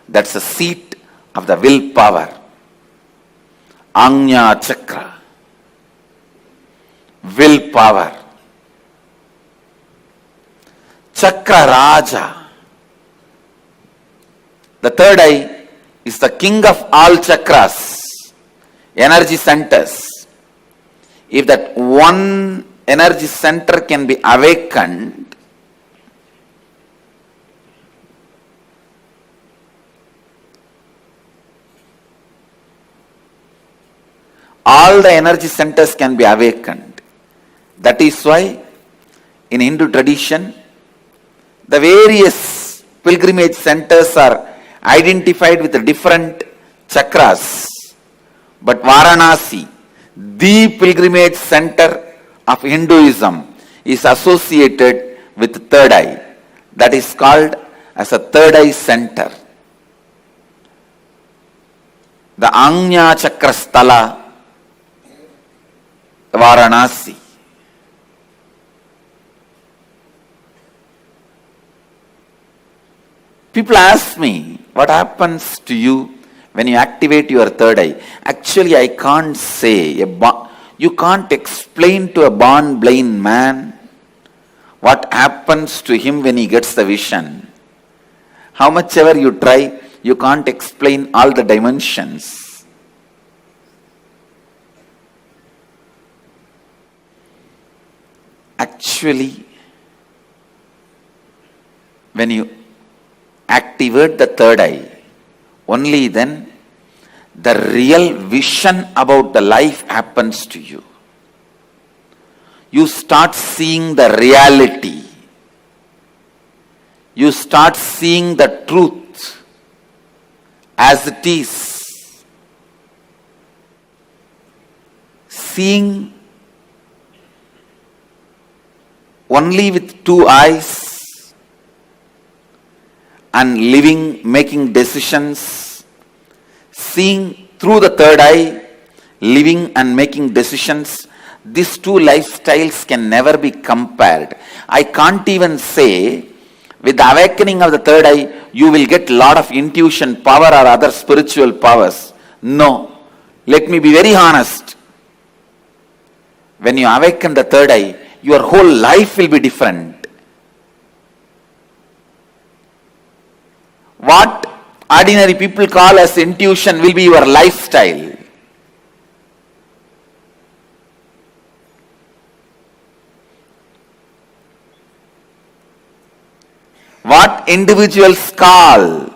That's the seat of the will power. Ajna chakra. Will power. Chakra Raja. The third eye is the king of all chakras, energy centers. If that one energy center can be awakened, all the energy centers can be awakened. That is why in Hindu tradition, the various pilgrimage centers are identified with the different chakras. But Varanasi, the pilgrimage center of Hinduism, is associated with third eye. That is called as a third eye center. The Ajna Chakra Sthala, Varanasi. People ask me, what happens to you when you activate your third eye? Actually, I can't say. You can't explain to a born blind man what happens to him when he gets the vision. How much ever you try, you can't explain all the dimensions. Actually, when you activate the third eye, only then the real vision about the life happens to you. you start seeing the reality. You start seeing the truth as it is. Seeing only with two eyes and living, making decisions. Seeing through the third eye, living and making decisions. These two lifestyles can never be compared. I can't even say with the awakening of the third eye, you will get lot of intuition power or other spiritual powers. No. Let me be very honest. When you awaken the third eye, your whole life will be different. What ordinary people call as intuition will be your lifestyle. What individuals call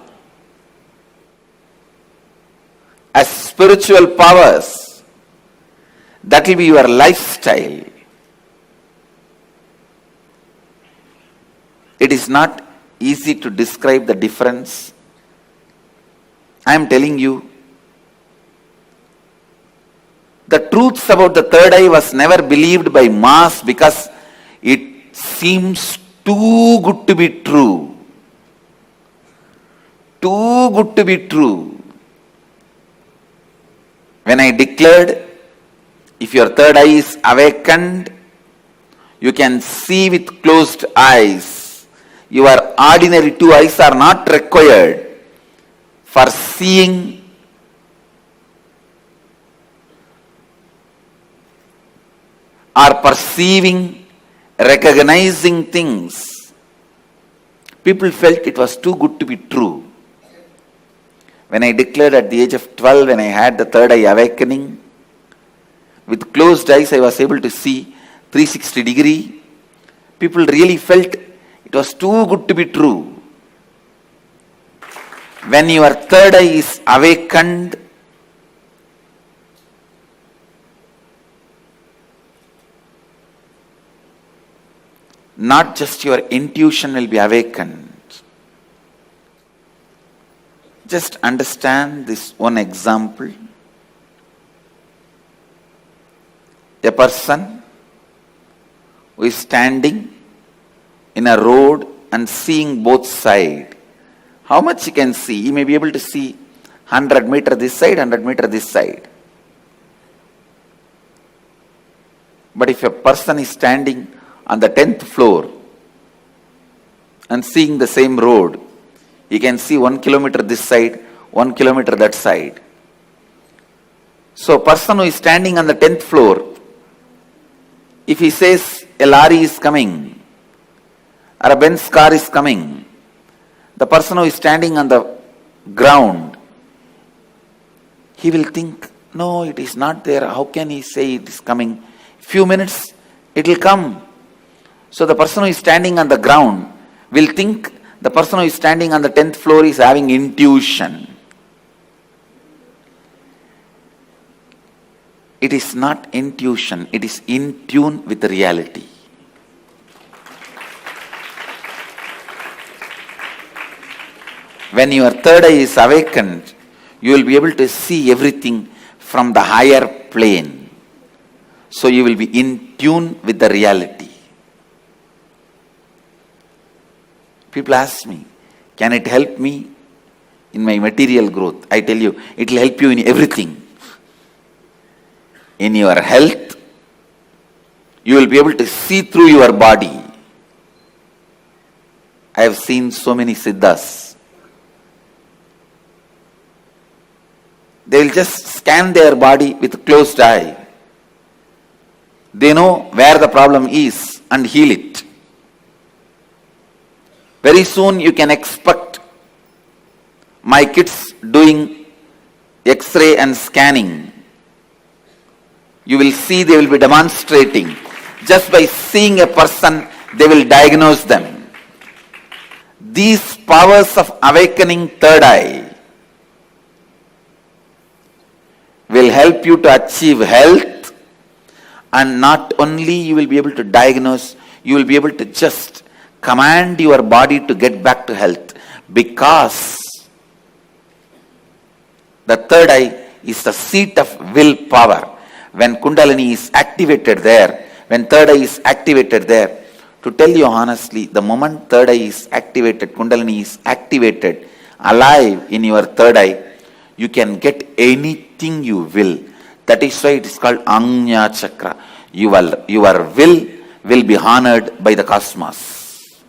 as spiritual powers, that will be your lifestyle. It is not easy to describe the difference. I am telling you, the truths about the third eye was never believed by mass because it seems too good to be true. Too good to be true. When I declared, if your third eye is awakened, you can see with closed eyes. Your ordinary two eyes are not required for seeing or perceiving, recognizing things. People felt it was too good to be true. When I declared at the age of 12, when I had the third eye awakening, with closed eyes I was able to see 360 degree. People really felt it was too good to be true. When your third eye is awakened, not just your intuition will be awakened. Just understand this one example. A person who is standing in a road and seeing both sides. How much he can see? He may be able to see 100 meter this side, 100 meter this side. But if a person is standing on the 10th floor and seeing the same road, he can see 1 kilometer this side, 1 kilometer that side. So a person who is standing on the 10th floor, if he says a lorry is coming or a Benz car is coming, the person who is standing on the ground, he will think, no, it is not there. How can he say it is coming? Few minutes, it will come. So the person who is standing on the ground will think the person who is standing on the 10th floor is having intuition. It is not intuition, it is in tune with the reality. When your third eye is awakened, you will be able to see everything from the higher plane. So you will be in tune with the reality. People ask me, can it help me in my material growth? I tell you, it will help you in everything. In your health, you will be able to see through your body. I have seen so many siddhas. They will just scan their body with closed eye. They know where the problem is and heal it. Very soon you can expect my kids doing X-ray and scanning. You will see they will be demonstrating. Just by seeing a person, they will diagnose them. These powers of awakening third eye will help you to achieve health And not only you will be able to diagnose, you will be able to just command your body to get back to health, because the third eye is the seat of willpower. When Kundalini is activated there, when third eye is activated there, to tell you honestly, the moment third eye is activated, Kundalini is activated, alive in your third eye, you can get anything you will. That is why it is called Anya Chakra. Your will be honored by the cosmos.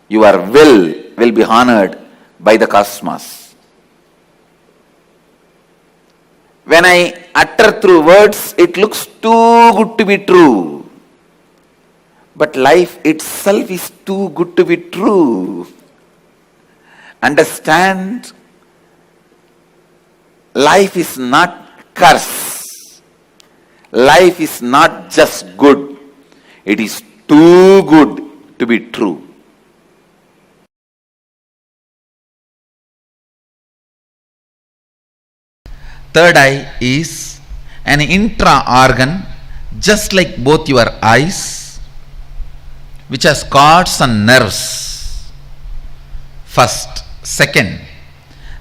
Your will be honored by the cosmos. When I utter through words, it looks too good to be true. But life itself is too good to be true. Understand, life is not curse. Life is not just good. It is too good to be true. Third eye is an intra-organ, just like both your eyes, which has cords and nerves. First. Second,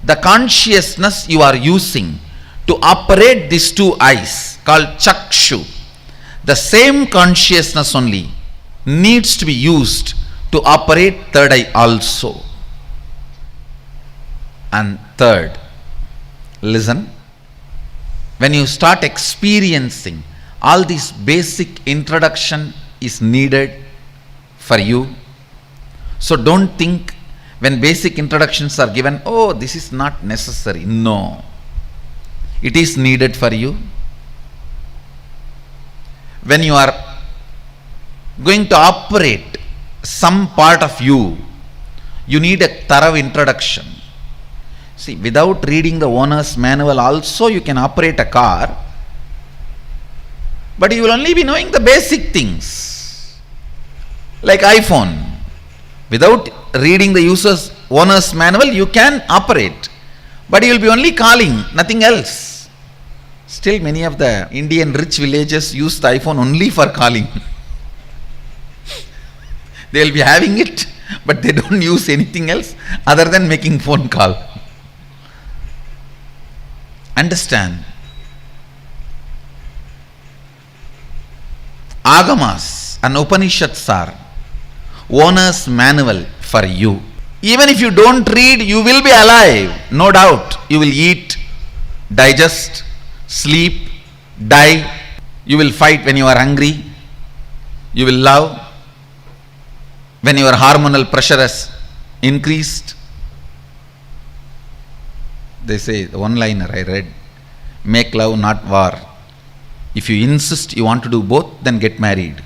the consciousness you are using to operate these two eyes, called chakshu, the same consciousness only needs to be used to operate third eye also. And third, listen, when you start experiencing, all this basic introduction is needed for you. So don't think when basic introductions are given, oh, this is not necessary. No, it is needed for you. When you are going to operate some part of you, you need a thorough introduction. See, without reading the owner's manual also you can operate a car, but you will only be knowing the basic things. Like iPhone. Without reading the owner's manual, you can operate, but you will be only calling, nothing else. Still, many of the Indian rich villages use the iPhone only for calling. They will be having it, but they don't use anything else other than making phone call. Understand? Agamas and Upanishads are owner's manual for you. Even if you don't read, you will be alive, no doubt. You will eat, digest, sleep, die. You will fight when you are hungry. You will love when your hormonal pressure has increased. They say, the one-liner I read, make love, not war. If you insist you want to do both, then get married.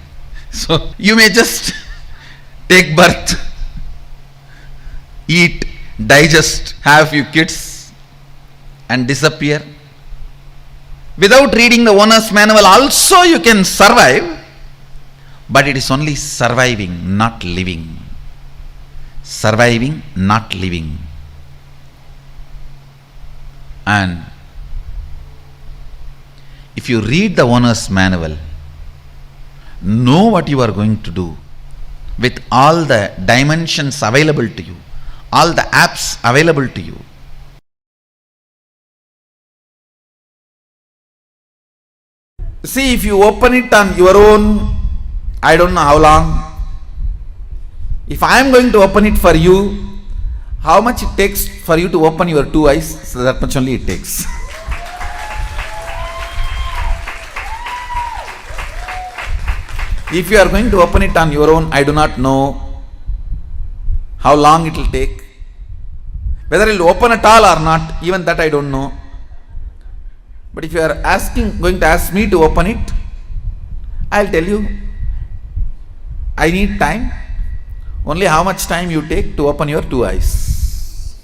So you may just take birth, eat, digest, have a few kids and disappear. Without reading the owner's manual also you can survive, but it is only surviving, not living. Surviving, not living. And if you read the owner's manual, know what you are going to do with all the dimensions available to you, all the apps available to you. See, if you open it on your own, I don't know how long. If I am going to open it for you, how much it takes for you to open your two eyes? So that much only it takes. If you are going to open it on your own, I do not know how long it will take. Whether it will open at all or not, even that I don't know. But if you are going to ask me to open it, I will tell you, I need time. Only how much time you take to open your two eyes.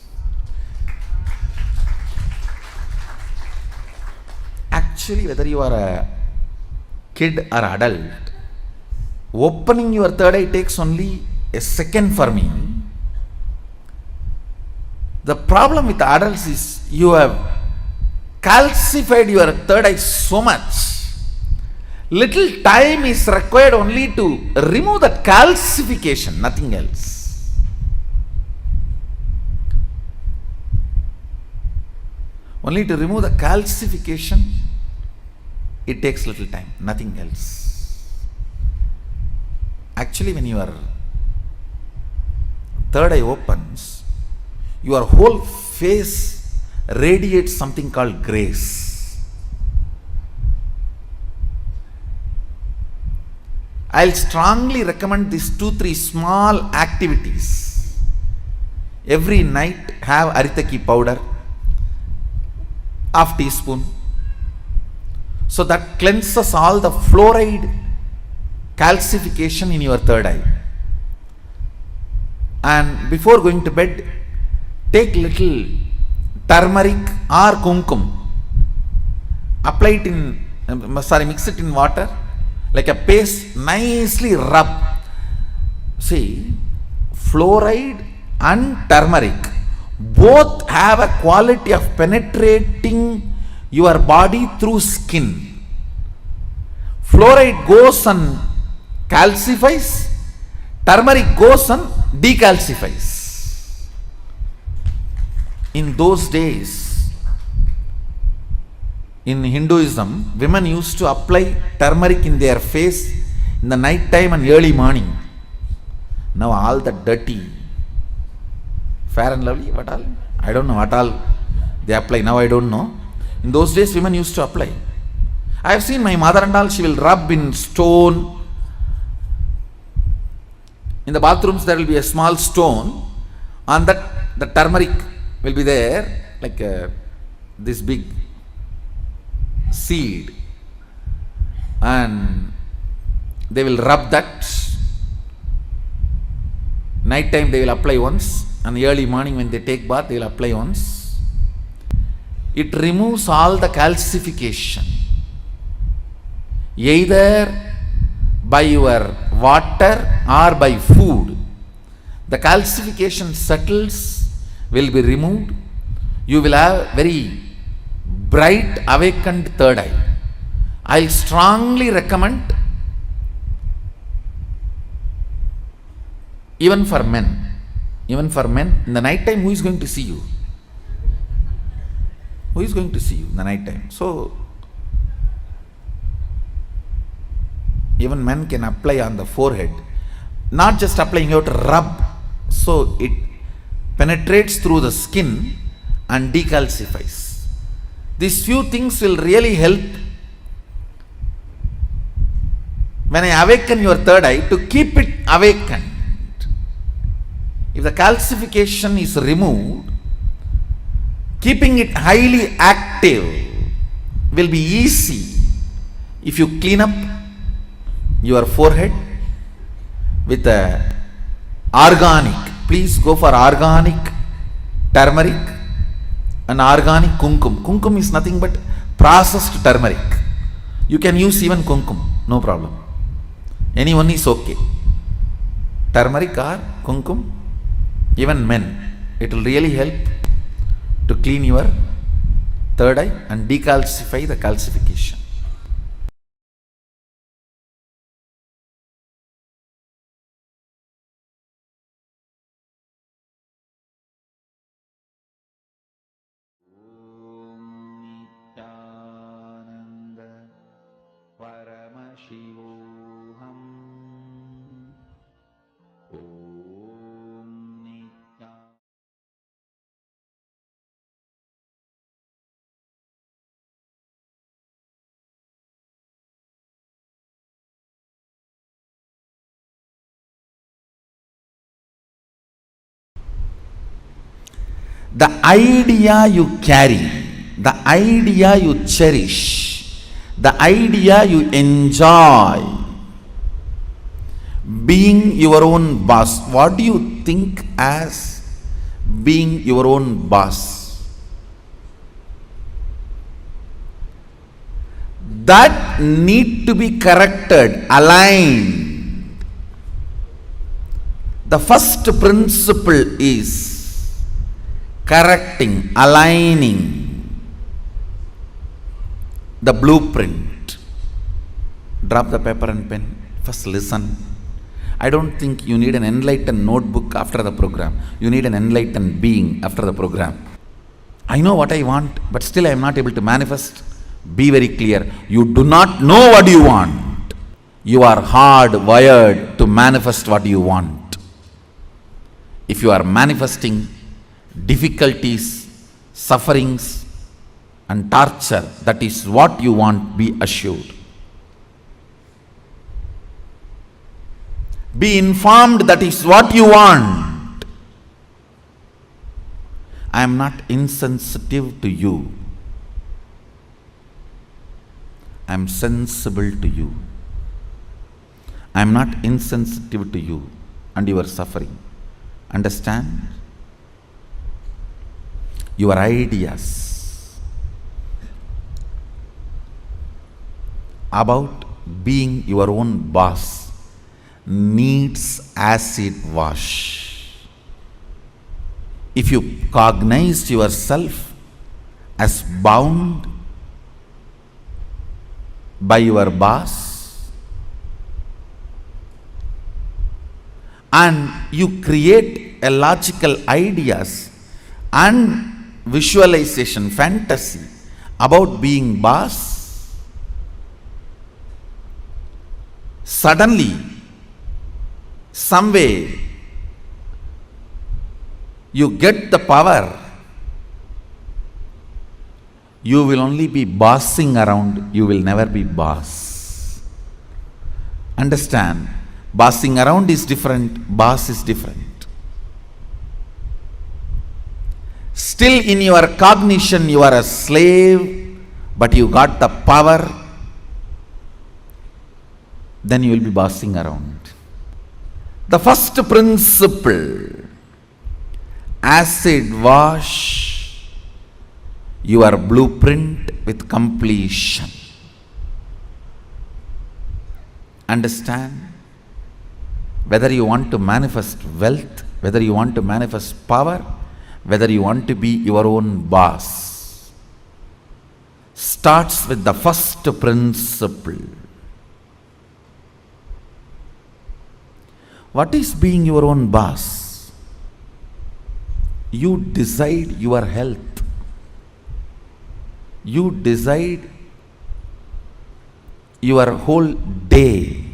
Actually, whether you are a kid or adult, opening your third eye takes only a second for me. The problem with adults is you have calcified your third eye so much. Little time is required only to remove that calcification, nothing else. Only to remove the calcification, it takes little time, nothing else. Actually, when your third eye opens, your whole face radiates something called grace. I'll strongly recommend these 2-3 small activities. Every night have aritaki powder, half teaspoon, so that cleanses all the fluoride calcification in your third eye. And before going to bed, take little turmeric or kumkum, apply it in, mix it in water like a paste, nicely rub. See, fluoride and turmeric both have a quality of penetrating your body through skin. Fluoride goes and calcifies, turmeric goes and decalcifies. In those days, in Hinduism, women used to apply turmeric in their face in the night time and early morning. Now all the dirty, Fair and Lovely, what all? I don't know what all they apply. Now I don't know. In those days, women used to apply. I have seen my mother and all, she will rub in stone. In the bathrooms, there will be a small stone. On that, the turmeric will be there, like this big seed. And they will rub that. Night time, they will apply once. And early morning, when they take bath, they will apply once. It removes all the calcification, either by your water or by food. The calcification settles, will be removed. You will have very bright awakened third eye. I strongly recommend, even for men, in the night time, who is going to see you? Who is going to see you in the night time? So, even men can apply on the forehead. Not just applying, you have to rub. So, it penetrates through the skin and decalcifies. These few things will really help when I awaken your third eye to keep it awakened. If the calcification is removed, keeping it highly active will be easy if you clean up your forehead with organic. Please go for organic turmeric and organic kumkum. Kumkum is nothing but processed turmeric. You can use even kumkum, no problem. Anyone is okay. Turmeric or kumkum, even men, it will really help to clean your third eye and decalcify the calcification. The idea you carry, the idea you cherish, the idea you enjoy, being your own boss. What do you think as being your own boss? That need to be corrected, aligned. The first principle is correcting, aligning. the blueprint. Drop the paper and pen. First listen. I don't think you need an enlightened notebook after the program. You need an enlightened being after the program. I know what I want, but still I am not able to manifest. Be very clear. You do not know what you want. You are hardwired to manifest what you want. If you are manifesting difficulties, sufferings, and torture, that is what you want, be assured. Be informed that is what you want. I am not insensitive to you. I am sensible to you. I am not insensitive to you and your suffering. Understand? Your ideas about being your own boss needs acid wash. If you cognize yourself as bound by your boss and you create a logical ideas and visualization, fantasy about being boss, suddenly, some way, you get the power, you will only be bossing around, you will never be boss. Understand? Bossing around is different, boss is different. Still in your cognition you are a slave, but you got the power, then you will be bossing around. The first principle, acid wash your blueprint with completion. Understand? Whether you want to manifest wealth, whether you want to manifest power, whether you want to be your own boss, starts with the first principle. What is being your own boss? You decide your health. You decide your whole day.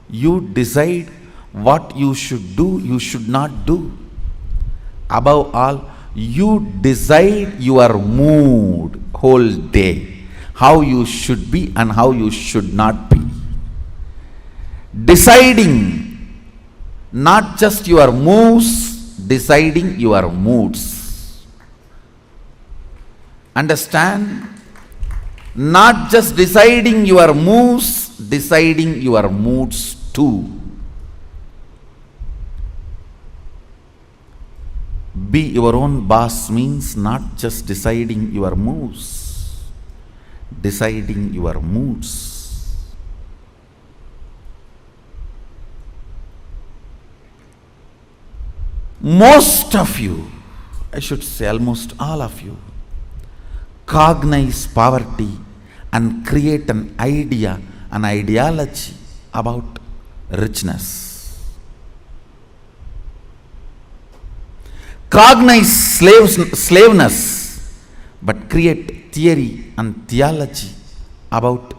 You decide what you should do, you should not do. Above all, you decide your mood whole day, how you should be and how you should not be. Deciding not just your moves, deciding your moods. Understand? Not just deciding your moves, deciding your moods too. Be your own boss means not just deciding your moves, deciding your moods. Most of you, I should say almost all of you, cognize poverty and create an idea, an ideology about richness. Cognize slaveness, but create theory and theology about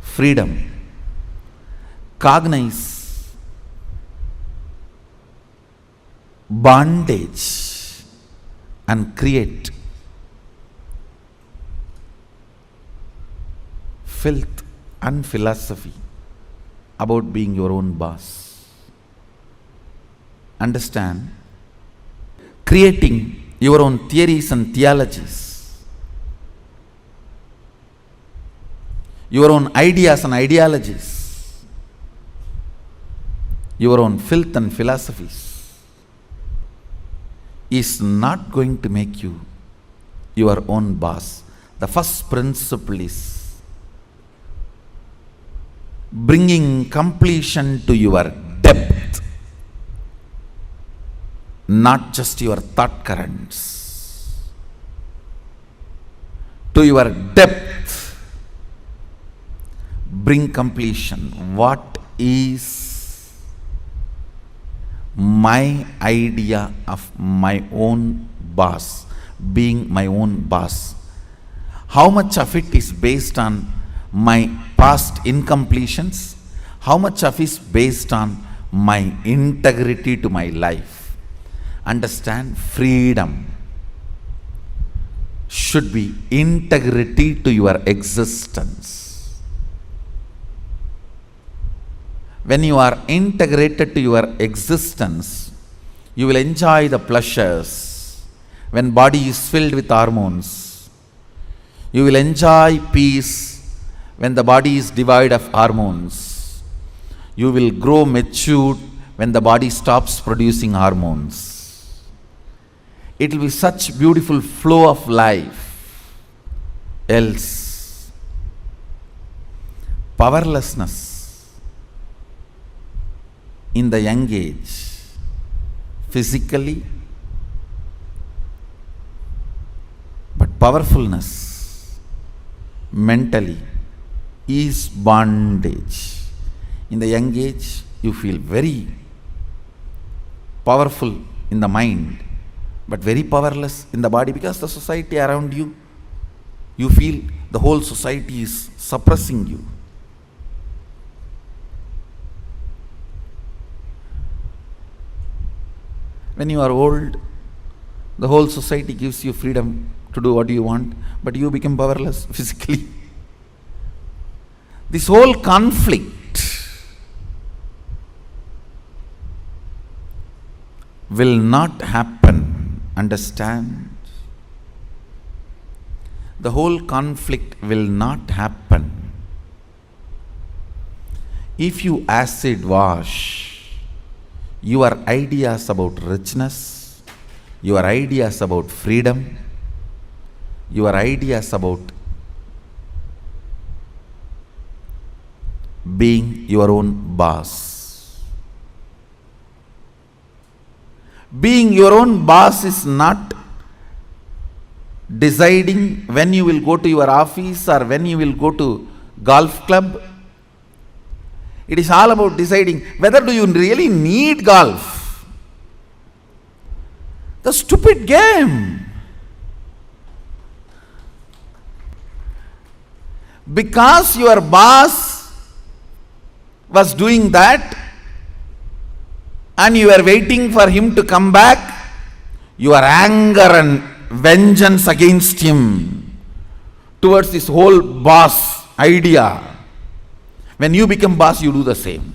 freedom. Cognize bondage and create filth and philosophy about being your own boss. Understand? Creating your own theories and theologies, your own ideas and ideologies, your own filth and philosophies is not going to make you your own boss. The first principle is bringing completion to your depth, not just your thought currents. to your depth, bring completion. What is my idea of my own boss, being my own boss? How much of it is based on my past incompletions? How much of it is based on my integrity to my life? Understand, freedom should be integrity to your existence. When you are integrated to your existence, you will enjoy the pleasures. When body is filled with hormones, you will enjoy peace. When the body is devoid of hormones, you will grow matured when the body stops producing hormones. It will be such beautiful flow of life. Else, powerlessness in the young age, physically, but powerfulness mentally is bondage. In the young age, you feel very powerful in the mind, but very powerless in the body, because the society around you, you feel the whole society is suppressing you. When you are old, the whole society gives you freedom to do what you want, but you become powerless physically. This whole conflict will not happen. Understand? The whole conflict will not happen if you acid wash your ideas about richness, your ideas about freedom, your ideas about being your own boss. Being your own boss is not deciding when you will go to your office or when you will go to golf club. It is all about deciding whether do you really need golf. The stupid game. Because your boss was doing that and you were waiting for him to come back, your anger and vengeance against him towards this whole boss idea. When you become boss, you do the same.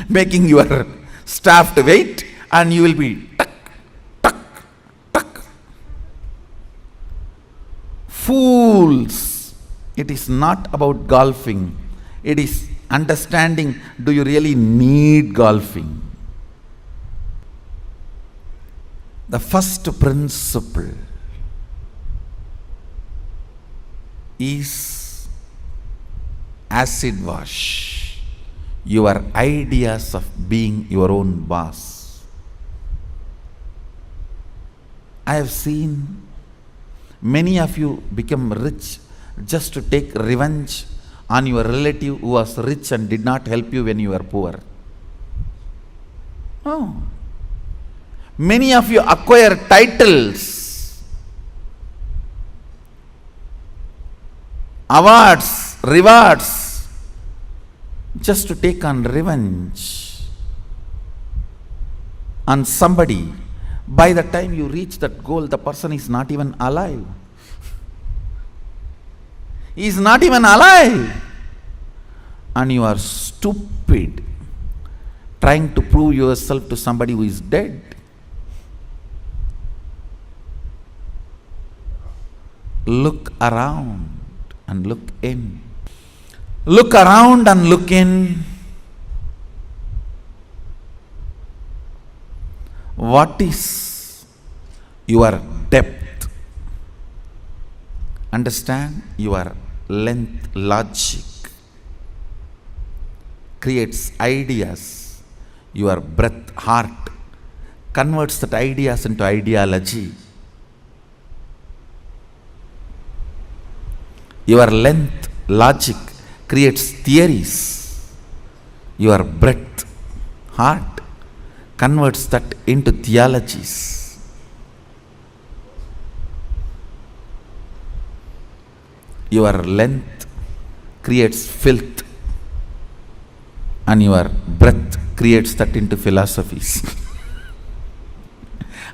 Making your staff to wait, and you will be tuck, tuck, tuck. Fools. It is not about golfing. It is understanding, do you really need golfing? The first principle is acid wash your ideas of being your own boss. I have seen many of you become rich just to take revenge on your relative who was rich and did not help you when you were poor. No. Many of you acquire titles, awards, rewards, just to take on revenge on somebody. By the time you reach that goal, the person is not even alive. He is not even alive. And you are stupid trying to prove yourself to somebody who is dead. Look around and look in. Look around and look in. What is your depth? Understand? Your length, logic creates ideas. Your breath, heart converts that ideas into ideology. Your length, logic, creates theories. Your breadth, heart, converts that into theologies. Your length creates filth, and your breath creates that into philosophies.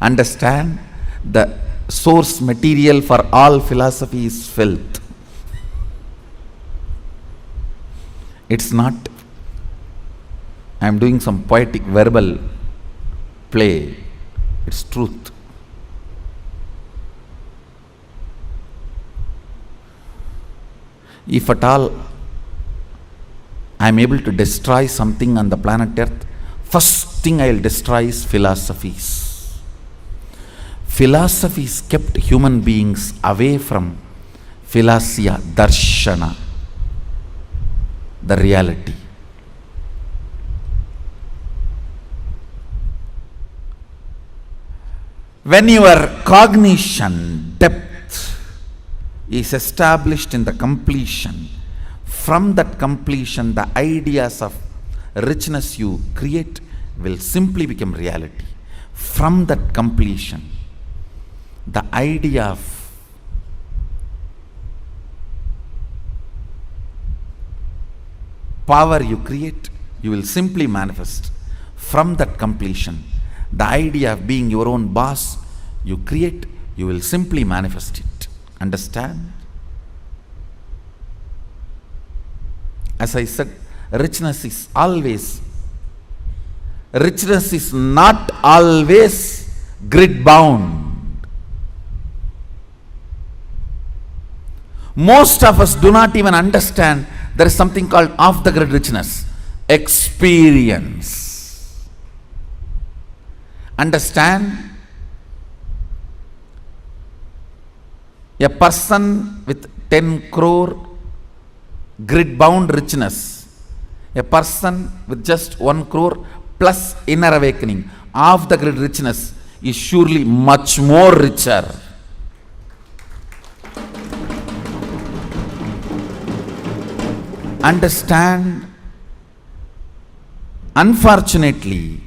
Understand, the source material for all philosophy is filth. It's not, I am doing some poetic verbal play, it's truth. If at all I am able to destroy something on the planet Earth, first thing I will destroy is philosophies. Philosophies kept human beings away from philosia, darshana, the reality. When your cognition depth is established in the completion, from that completion, the ideas of richness you create will simply become reality. From that completion, the idea of power you create, you will simply manifest. From that completion, the idea of being your own boss you create, you will simply manifest it. Understand? As I said, richness is not always grid bound. Most of us do not even understand there is something called off the grid richness. Experience. Understand? A person with 10 crore grid bound richness, a person with just 1 crore plus inner awakening, off the grid richness, is surely much more richer. Understand? Unfortunately,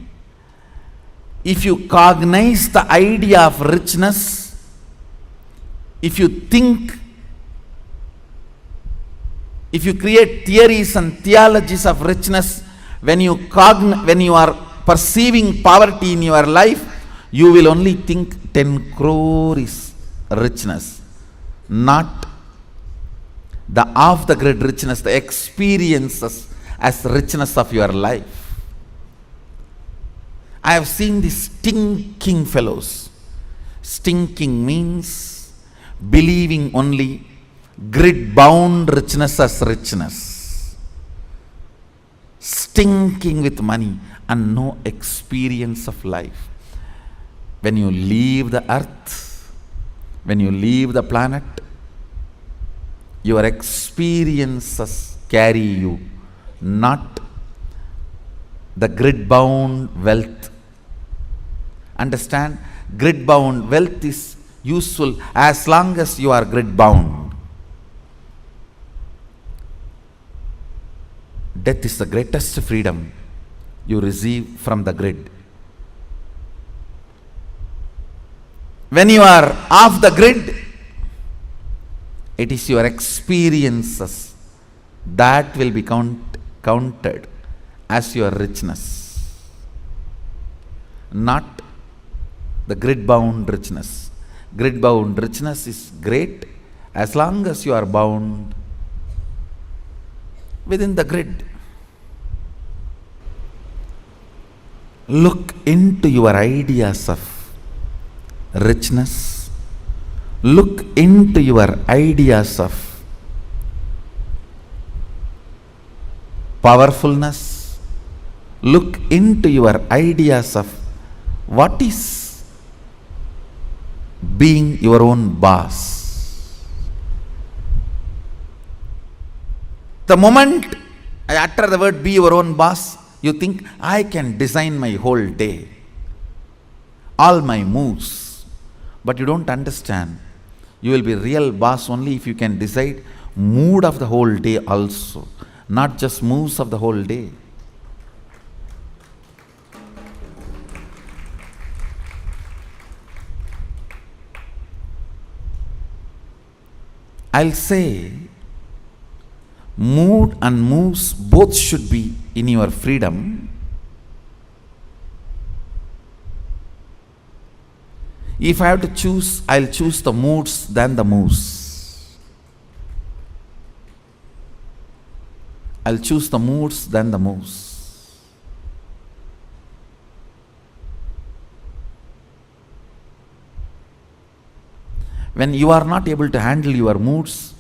if you cognize the idea of richness, if you think, if you create theories and theologies of richness, when you are perceiving poverty in your life, you will only think 10 crore is richness, not the off the grid richness, the experiences as richness of your life. I have seen these stinking fellows. Stinking means believing only grid bound richness as richness. Stinking with money and no experience of life. When you leave the earth, when you leave the planet, your experiences carry you, not the grid bound wealth. Understand? Grid bound wealth is useful as long as you are grid bound. Death is the greatest freedom you receive from the grid. When you are off the grid, it is your experiences that will be counted as your richness, not the grid bound richness. Grid bound richness is great as long as you are bound within the grid. Look into your ideas of richness. Look into your ideas of powerfulness. Look into your ideas of what is being your own boss. The moment I utter the word be your own boss, you think I can design my whole day, all my moves. But you don't understand. You will be real boss only if you can decide mood of the whole day also, not just moves of the whole day. I'll say mood and moves both should be in your freedom. If I have to choose, I'll choose the moods than the moves. I'll choose the moods than the moves. When you are not able to handle your moods,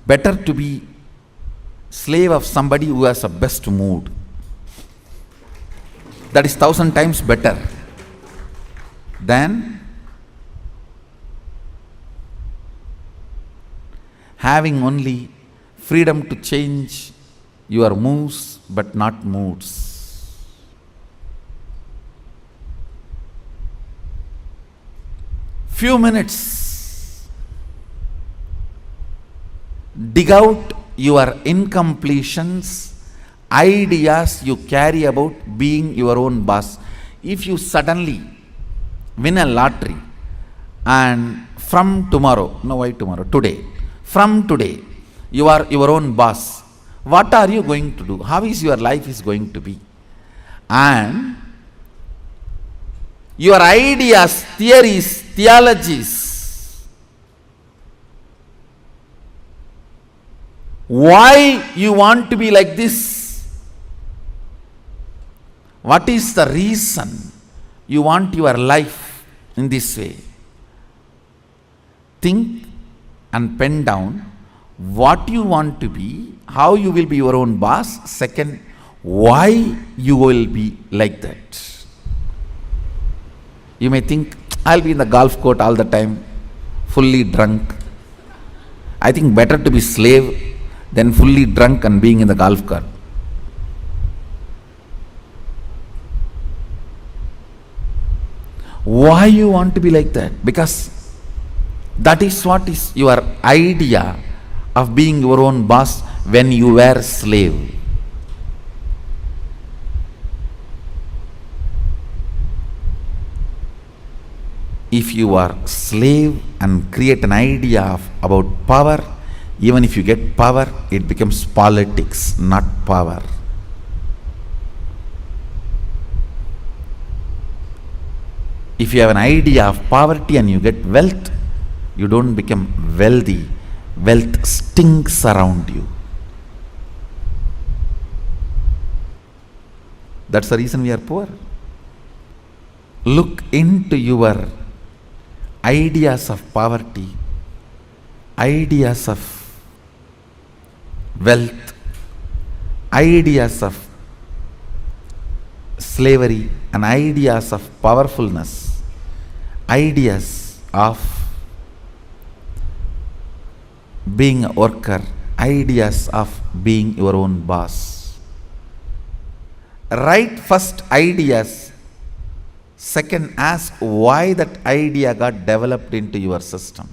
better to be slave of somebody who has a best mood. That is 1,000 times better than having only freedom to change your moves but not moods. Few minutes. Dig out your incompletions, ideas you carry about being your own boss. If you suddenly win a lottery and from tomorrow, no why tomorrow, today, from today, you are your own boss, what are you going to do? How is your life is going to be? And your ideas, theories, theologies, why you want to be like this? What is the reason you want your life in this way? Think and pen down what you want to be, how you will be your own boss. Second, why you will be like that. You may think, I'll be in the golf court all the time, fully drunk. I think better to be slave than fully drunk and being in the golf cart. Why you want to be like that? Because that is what is your idea of being your own boss when you were a slave. If you are slave and create an idea about power, even if you get power, it becomes politics, not power. If you have an idea of poverty and you get wealth, you don't become wealthy. Wealth stinks around you. That's the reason we are poor. Look into your ideas of poverty, ideas of wealth, ideas of slavery, and ideas of powerfulness, ideas of being a worker, ideas of being your own boss. Write first ideas. Second, ask why that idea got developed into your system.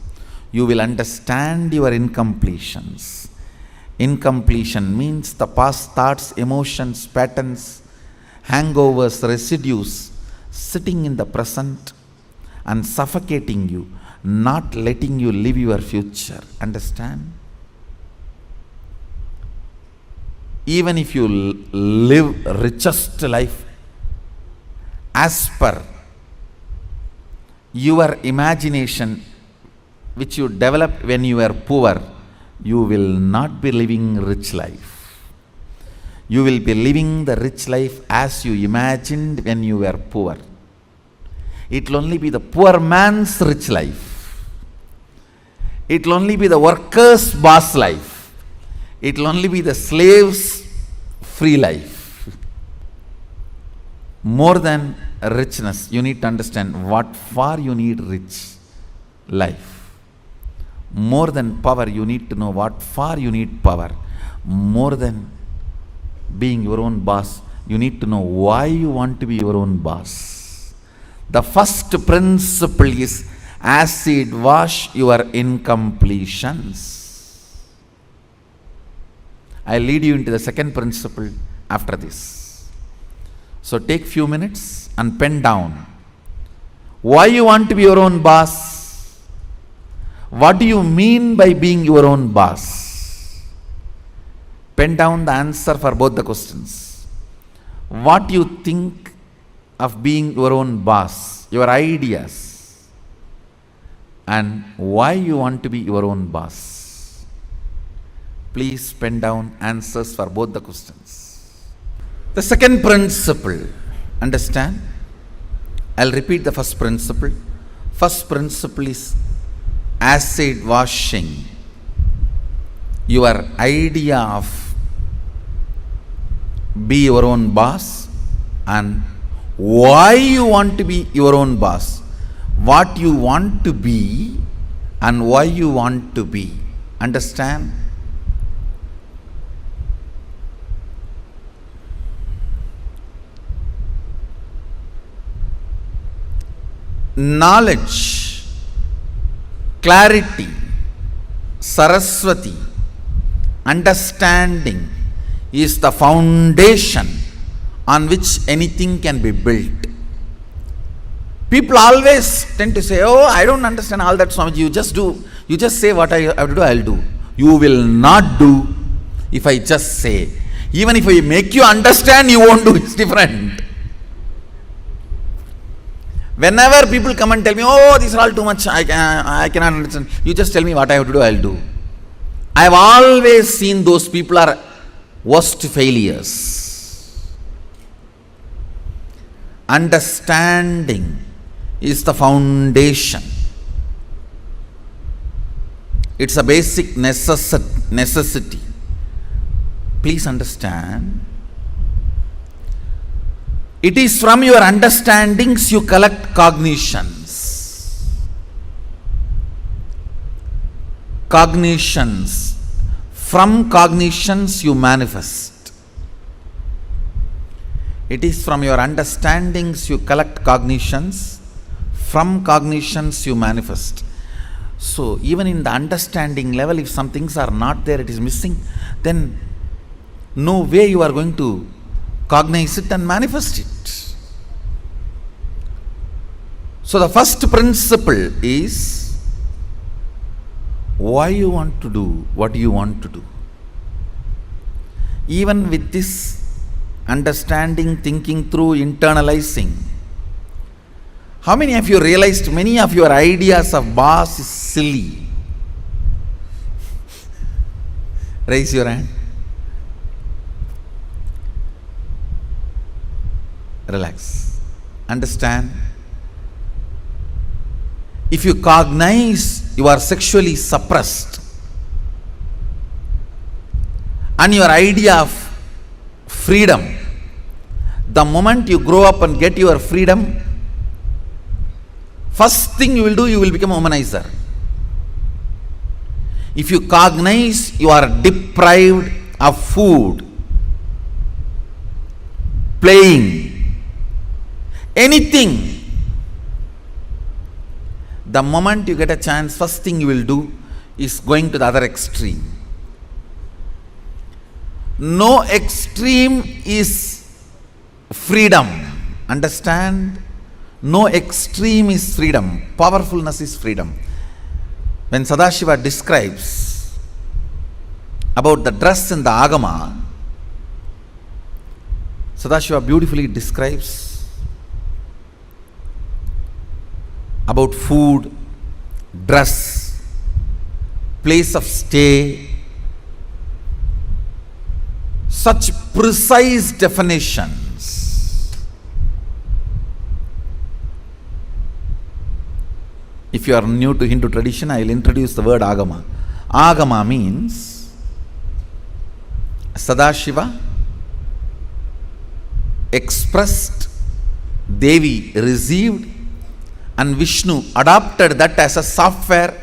You will understand your incompletions. Incompletion means the past thoughts, emotions, patterns, hangovers, residues sitting in the present and suffocating you, not letting you live your future. Understand? Even if you live richest life as per your imagination which you developed when you were poor, you will not be living rich life. You will be living the rich life as you imagined when you were poor. It will only be the poor man's rich life. It will only be the worker's boss life. It will only be the slave's free life. More than richness, you need to understand what for you need rich life. More than power, you need to know what for you need power. More than being your own boss, you need to know why you want to be your own boss. The first principle is acid wash your incompletions. I'll lead you into the second principle after this. So take few minutes and pen down why you want to be your own boss. What do you mean by being your own boss? Pen down the answer for both the questions. What you think of being your own boss, your ideas, and why you want to be your own boss. Please pen down answers for both the questions. The second principle, understand? I'll repeat the first principle. First principle is acid washing your idea of be your own boss and why you want to be your own boss, what you want to be and why you want to be. Understand? Knowledge, clarity, Saraswati, understanding is the foundation on which anything can be built. People always tend to say, oh, I don't understand all that, Swamiji. You just say what I have to do, I'll do. You will not do if I just say. Even if I make you understand, you won't do. It's different. Whenever people come and tell me, oh, these are all too much, I cannot understand. You just tell me what I have to do, I'll do. I have always seen those people are worst failures. Understanding is the foundation. It's a basic necessity. Please understand. It is from your understandings you collect cognitions. Cognitions. From cognitions you manifest. It is from your understandings you collect cognitions. From cognitions you manifest. So even in the understanding level, if some things are not there, it is missing, then no way you are going to cognize it and manifest it. So the first principle is why you want to do what you want to do. Even with this understanding, thinking through, internalizing, how many of you realized many of your ideas of boss is silly? Raise your hand. Relax. Understand? If you cognize you are sexually suppressed and your idea of freedom, the moment you grow up and get your freedom, first thing you will do, you will become a womanizer. If you cognize you are deprived of food, playing, anything, the moment you get a chance, first thing you will do is going to the other extreme. No extreme is freedom. Understand? No extreme is freedom. Powerfulness is freedom. When Sadashiva describes about the dress in the Agama, Sadashiva beautifully describes about food, dress, place of stay, such precise definitions. If you are new to Hindu tradition, I will introduce the word Agama. Agama means Sadashiva expressed, Devi received, and Vishnu adopted that as a software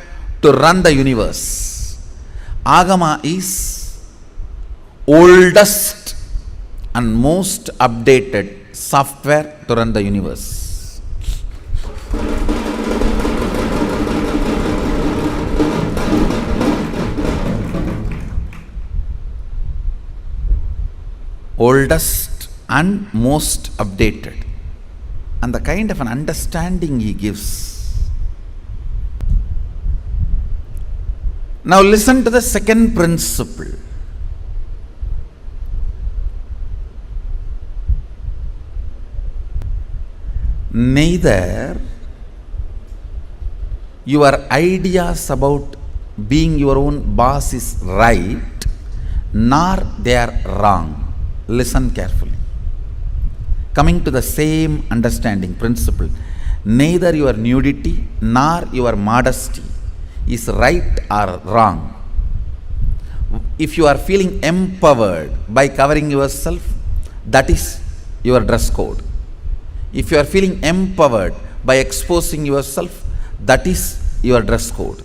to run the universe. Agama is oldest and most updated software to run the universe. oldest and most updated, and the kind of an understanding he gives. Now listen to the second principle. Neither your ideas about being your own boss is right, nor they are wrong. Listen carefully. Coming to the same understanding principle, neither your nudity nor your modesty is right or wrong. If you are feeling empowered by covering yourself, that is your dress code. If you are feeling empowered by exposing yourself, that is your dress code.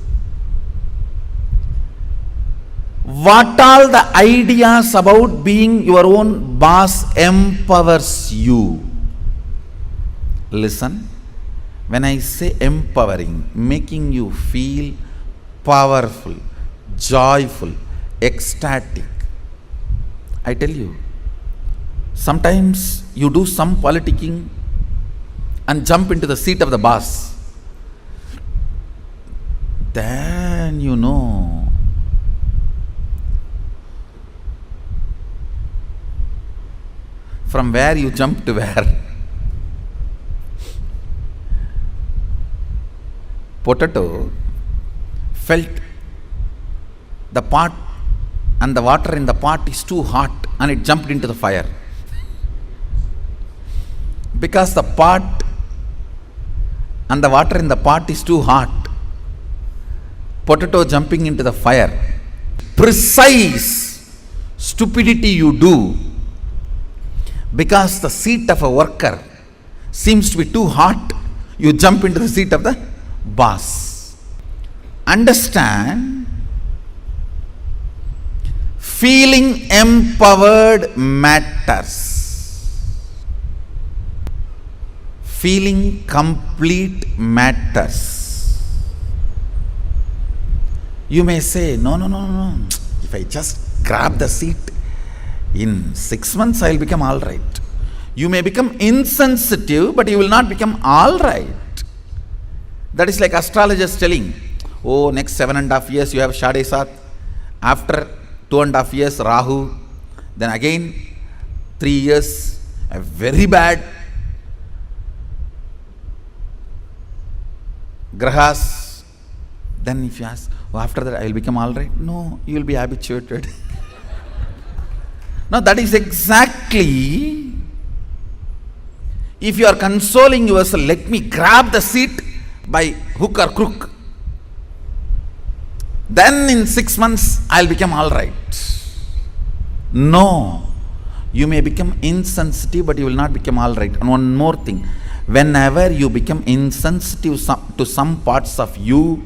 What all the ideas about being your own boss empowers you? Listen, when I say empowering, making you feel powerful, joyful, ecstatic, I tell you, sometimes you do some politicking and jump into the seat of the boss. Then you know from where you jump to where. Potato felt the pot and the water in the pot is too hot and it jumped into the fire. Because the pot and the water in the pot is too hot, potato jumping into the fire. Precise stupidity you do because the seat of a worker seems to be too hot, you jump into the seat of the boss. Understand, feeling empowered matters. Feeling complete matters. You may say, no. If I just grab the seat, in 6 months I will become all right. You may become insensitive, but you will not become all right. That is like astrologers telling, oh, next 7.5 years you have Shade Saath. After 2.5 years, Rahu. Then again, 3 years, a very bad Grahas. Then if you ask, oh, after that I will become all right. No, you will be habituated. Now that is exactly, if you are consoling yourself, let me grab the seat by hook or crook. Then in 6 months I will become all right. No, you may become insensitive, but you will not become all right. And one more thing, whenever you become insensitive to some parts of you,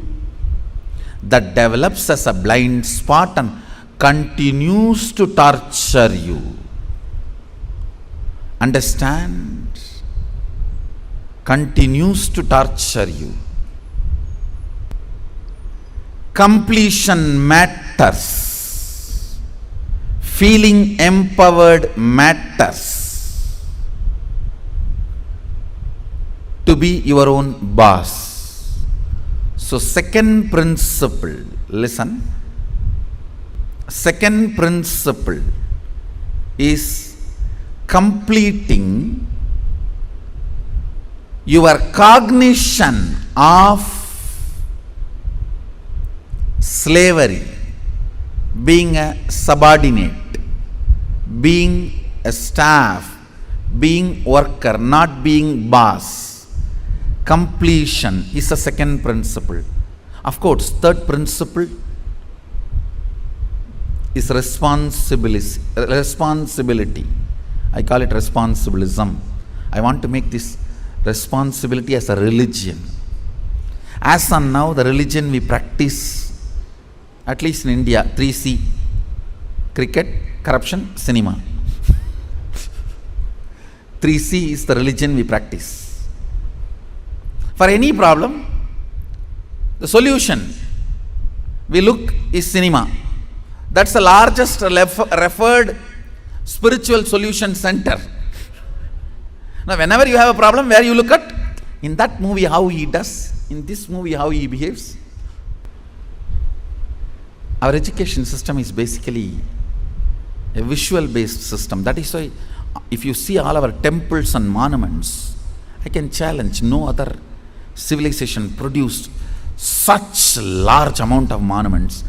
that develops as a blind spot and continues to torture you. Understand? Continues to torture you. Completion matters. Feeling empowered matters. To be your own boss. So second principle, listen. Second principle is completing your cognition of slavery, being a subordinate, being a staff, being worker, not being boss. Completion is the second principle. Of course, third principle is responsibility. I call it responsibilism. I want to make this responsibility as a religion. As on now, the religion we practice, at least in India, 3C: cricket, corruption, cinema. 3C is the religion we practice. For any problem, the solution we look is cinema. That's the largest referred spiritual solution center. Now, whenever you have a problem, where you look at, in that movie how he does, in this movie how he behaves. Our education system is basically a visual based system. That is why if you see all our temples and monuments, I can challenge, no other civilization produced such large amount of monuments.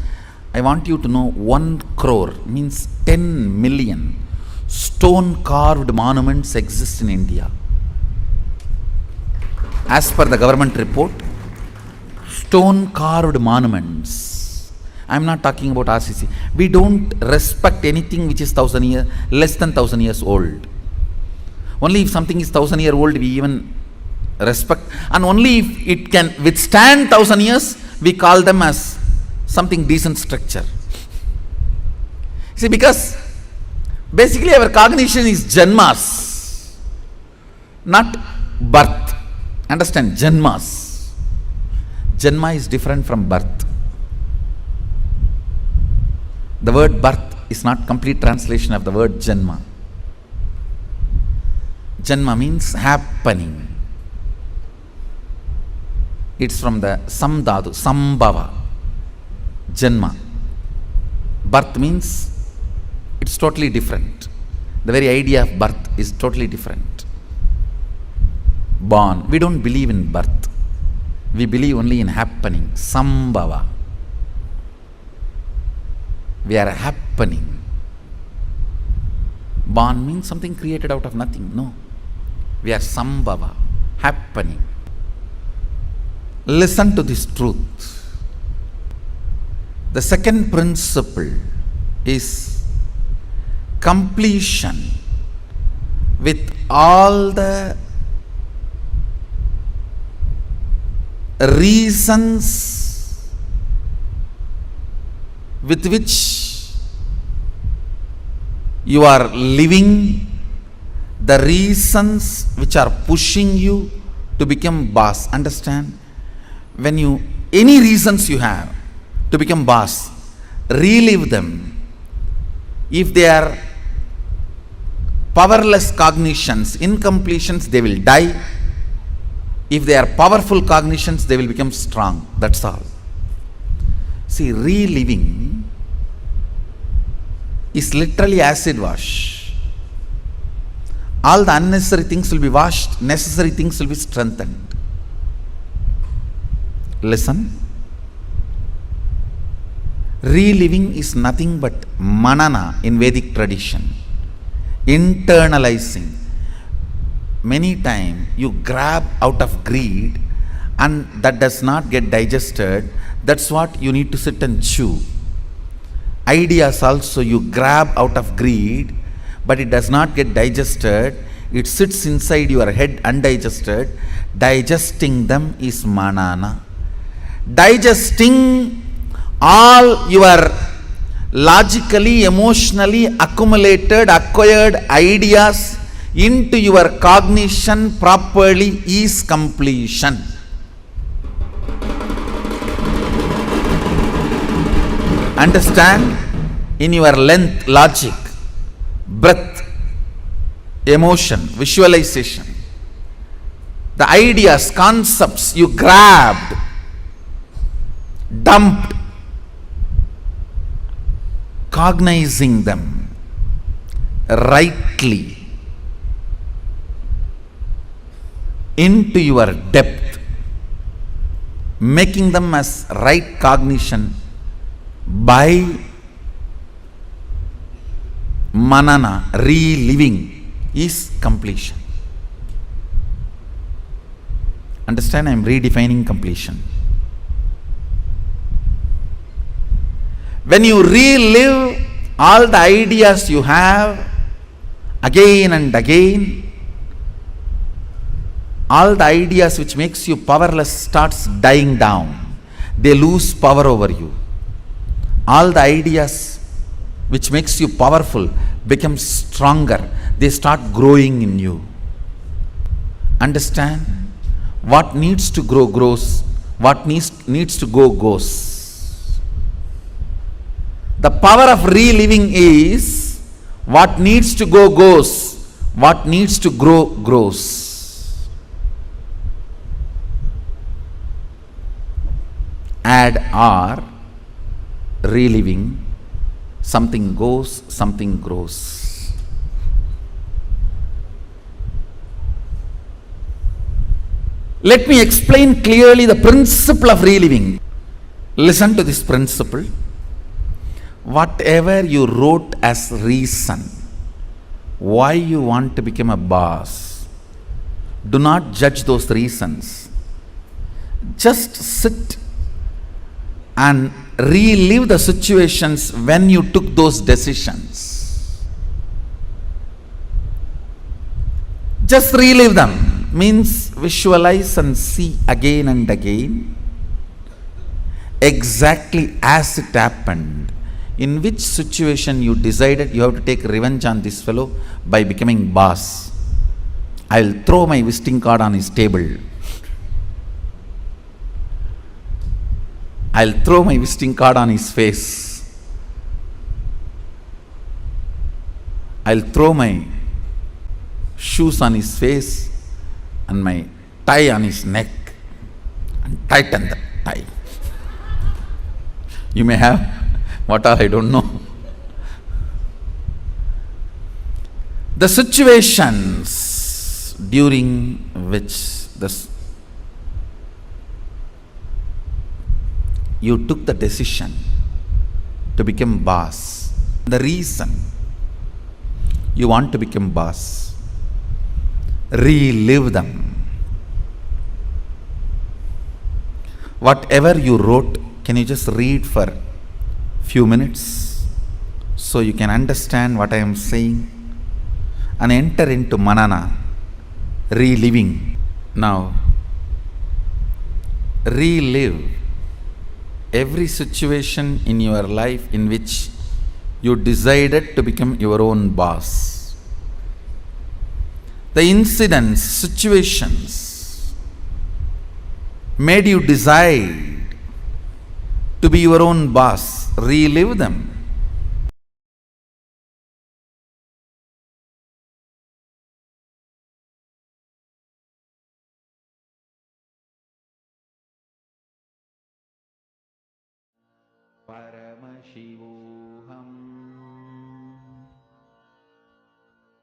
I want you to know 1 crore means 10 million stone carved monuments exist in India. As per the government report, stone carved monuments. I am not talking about RCC. We don't respect anything which is 1,000 years, less than 1,000 years old. Only if something is 1,000 years old, we even respect, and only if it can withstand 1,000 years, we call them as something decent structure. See, because basically our cognition is janmas, not birth. Understand? Janmas. Janma is different from birth. The word birth is not complete translation of the word janma. Janma means happening. It's from the samdhatu, sambhava. Janma. Birth means it's totally different. The very idea of birth is totally different. Born. We don't believe in birth. We believe only in happening. Sambhava. We are happening. Born means something created out of nothing. No. We are sambhava. Happening. Listen to this truth. The second principle is completion with all the reasons with which you are living, the reasons which are pushing you to become boss. Understand? When you, any reasons you have to become boss, relive them. If they are powerless cognitions, incompletions, they will die. If they are powerful cognitions, they will become strong. That's all. See, reliving is literally acid wash. All the unnecessary things will be washed, necessary things will be strengthened. Listen. Reliving is nothing but manana in Vedic tradition. Internalizing. Many times you grab out of greed and that does not get digested. That's what you need to sit and chew. Ideas also you grab out of greed, but it does not get digested. It sits inside your head undigested. Digesting them is manana. Digesting all your logically, emotionally accumulated, acquired ideas into your cognition properly is completion. Understand? In your length, logic, breath, emotion, visualization, the ideas, concepts you grabbed, dumped, cognizing them rightly into your depth, making them as right cognition by manana, reliving, is completion. Understand? I am redefining completion. When you relive all the ideas you have again and again, all the ideas which makes you powerless starts dying down. They lose power over you. All the ideas which makes you powerful become stronger. They start growing in you. Understand? What needs to grow grows. What needs to go goes. The power of reliving is What needs to go goes. What needs to grow grows. Add R, reliving, something goes, something grows. Let me explain clearly the principle of reliving. Listen to this principle. Whatever you wrote as reason, why you want to become a boss, do not judge those reasons. Just sit and relive the situations when you took those decisions. Just relive them, means visualize and see again and again exactly as it happened. In which situation you decided you have to take revenge on this fellow by becoming boss. I'll throw my visiting card on his table. I'll throw my visiting card on his face. I'll throw my shoes on his face and my tie on his neck and tighten the tie. You may have what are, I don't know. The situations during which you took the decision to become boss, the reason you want to become boss, relive them. Whatever you wrote, can you just read for few minutes so you can understand what I am saying and enter into manana, reliving. Now, relive every situation in your life in which you decided to become your own boss. The incidents, situations made you decide to be your own boss. Relive them. Paramashivoham.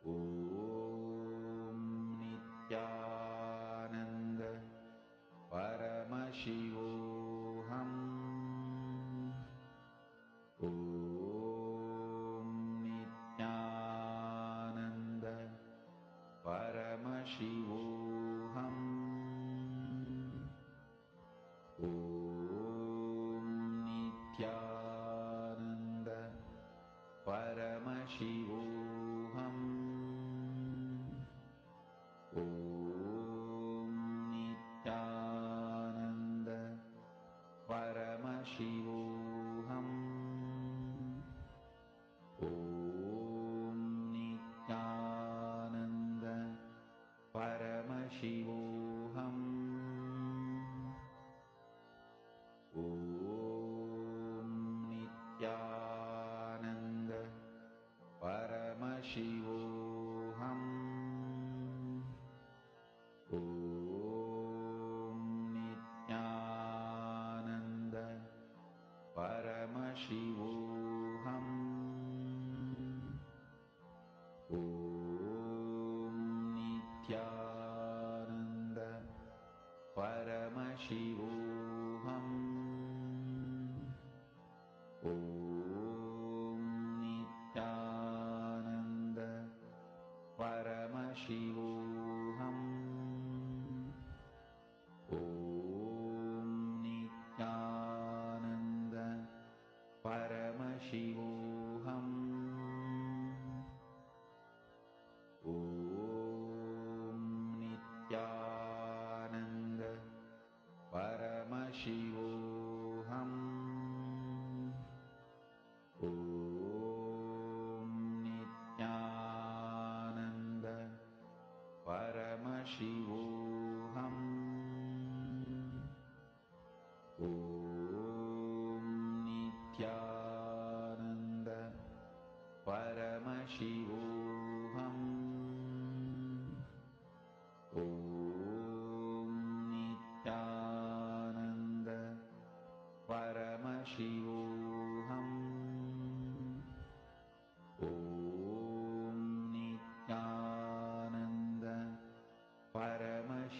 Om Nityananda. Paramashivoham. Om Nityananda. Paramashivoham. Om Nityananda. Paramashivoham. Om Nityananda. Paramashivoham. Om Nityananda. Paramashivoham. Om Nityananda. Paramashivoham. Om Nityananda. Paramashivoham. Om Nityananda.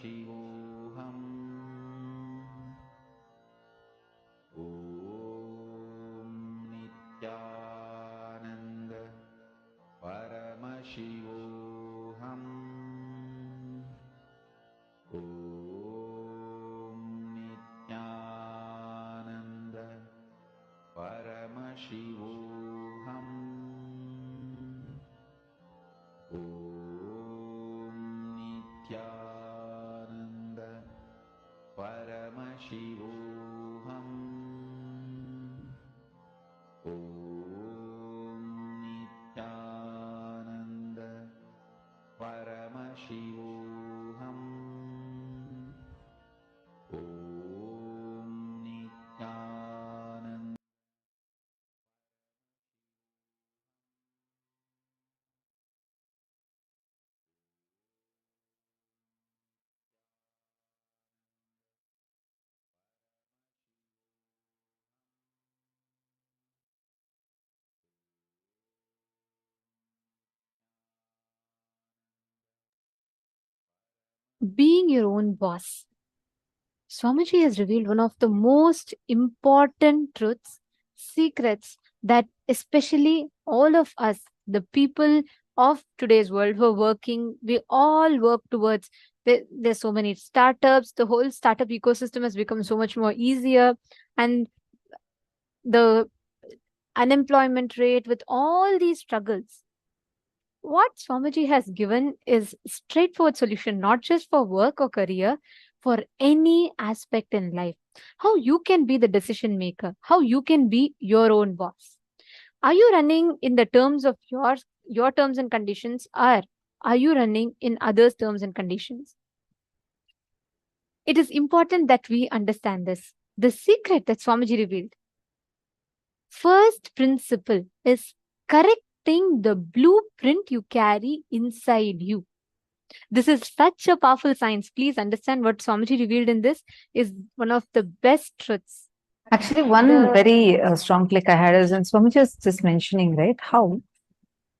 Shivoham. Om Nityananda Paramashivoham. Om Nityananda Paramashivoham. Om Nityananda Paramashivoham. Om Nityananda Paramashivoham. Om Nityananda. Being your own boss. Swamiji has revealed one of the most important truths, secrets that especially all of us, the people of today's world who are working, we all work towards. There's so many startups, the whole startup ecosystem has become so much more easier, and the unemployment rate with all these struggles. What Swamiji has given is straightforward solution, not just for work or career, for any aspect in life. How you can be the decision maker, how you can be your own boss. Are you running in the terms of your terms and conditions, or are you running in others' terms and conditions? It is important that we understand this. The secret that Swamiji revealed. First principle is correcting the blueprint you carry inside you. This is such a powerful science. Please understand what Swamiji revealed in this is one of the best truths. Actually, one very strong click I had is when Swamiji was just mentioning, right, how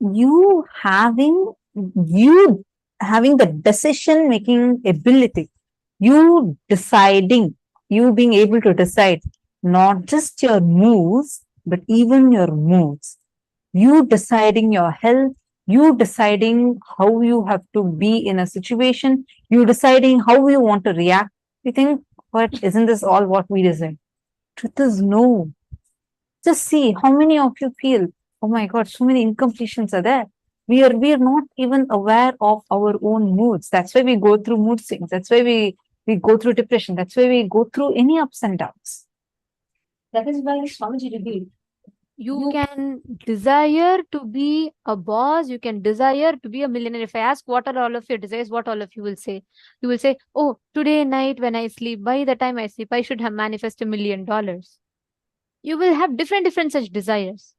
you having you having the decision making ability, you deciding, you being able to decide not just your moves, but even your moods. You deciding your health, you deciding how you have to be in a situation, you deciding how you want to react. You think, but isn't this all what we deserve? Truth is no. Just see how many of you feel, oh my God, so many incompletions are there. We are not even aware of our own moods. That's why we go through mood swings. That's why we go through depression. That's why we go through any ups and downs. That is why Swamiji revealed. You can desire to be a boss, you can desire to be a millionaire. If I ask what are all of your desires, what all of you will say? You will say, oh, today night when I sleep, by the time I sleep, I should have manifested $1 million. You will have different such desires.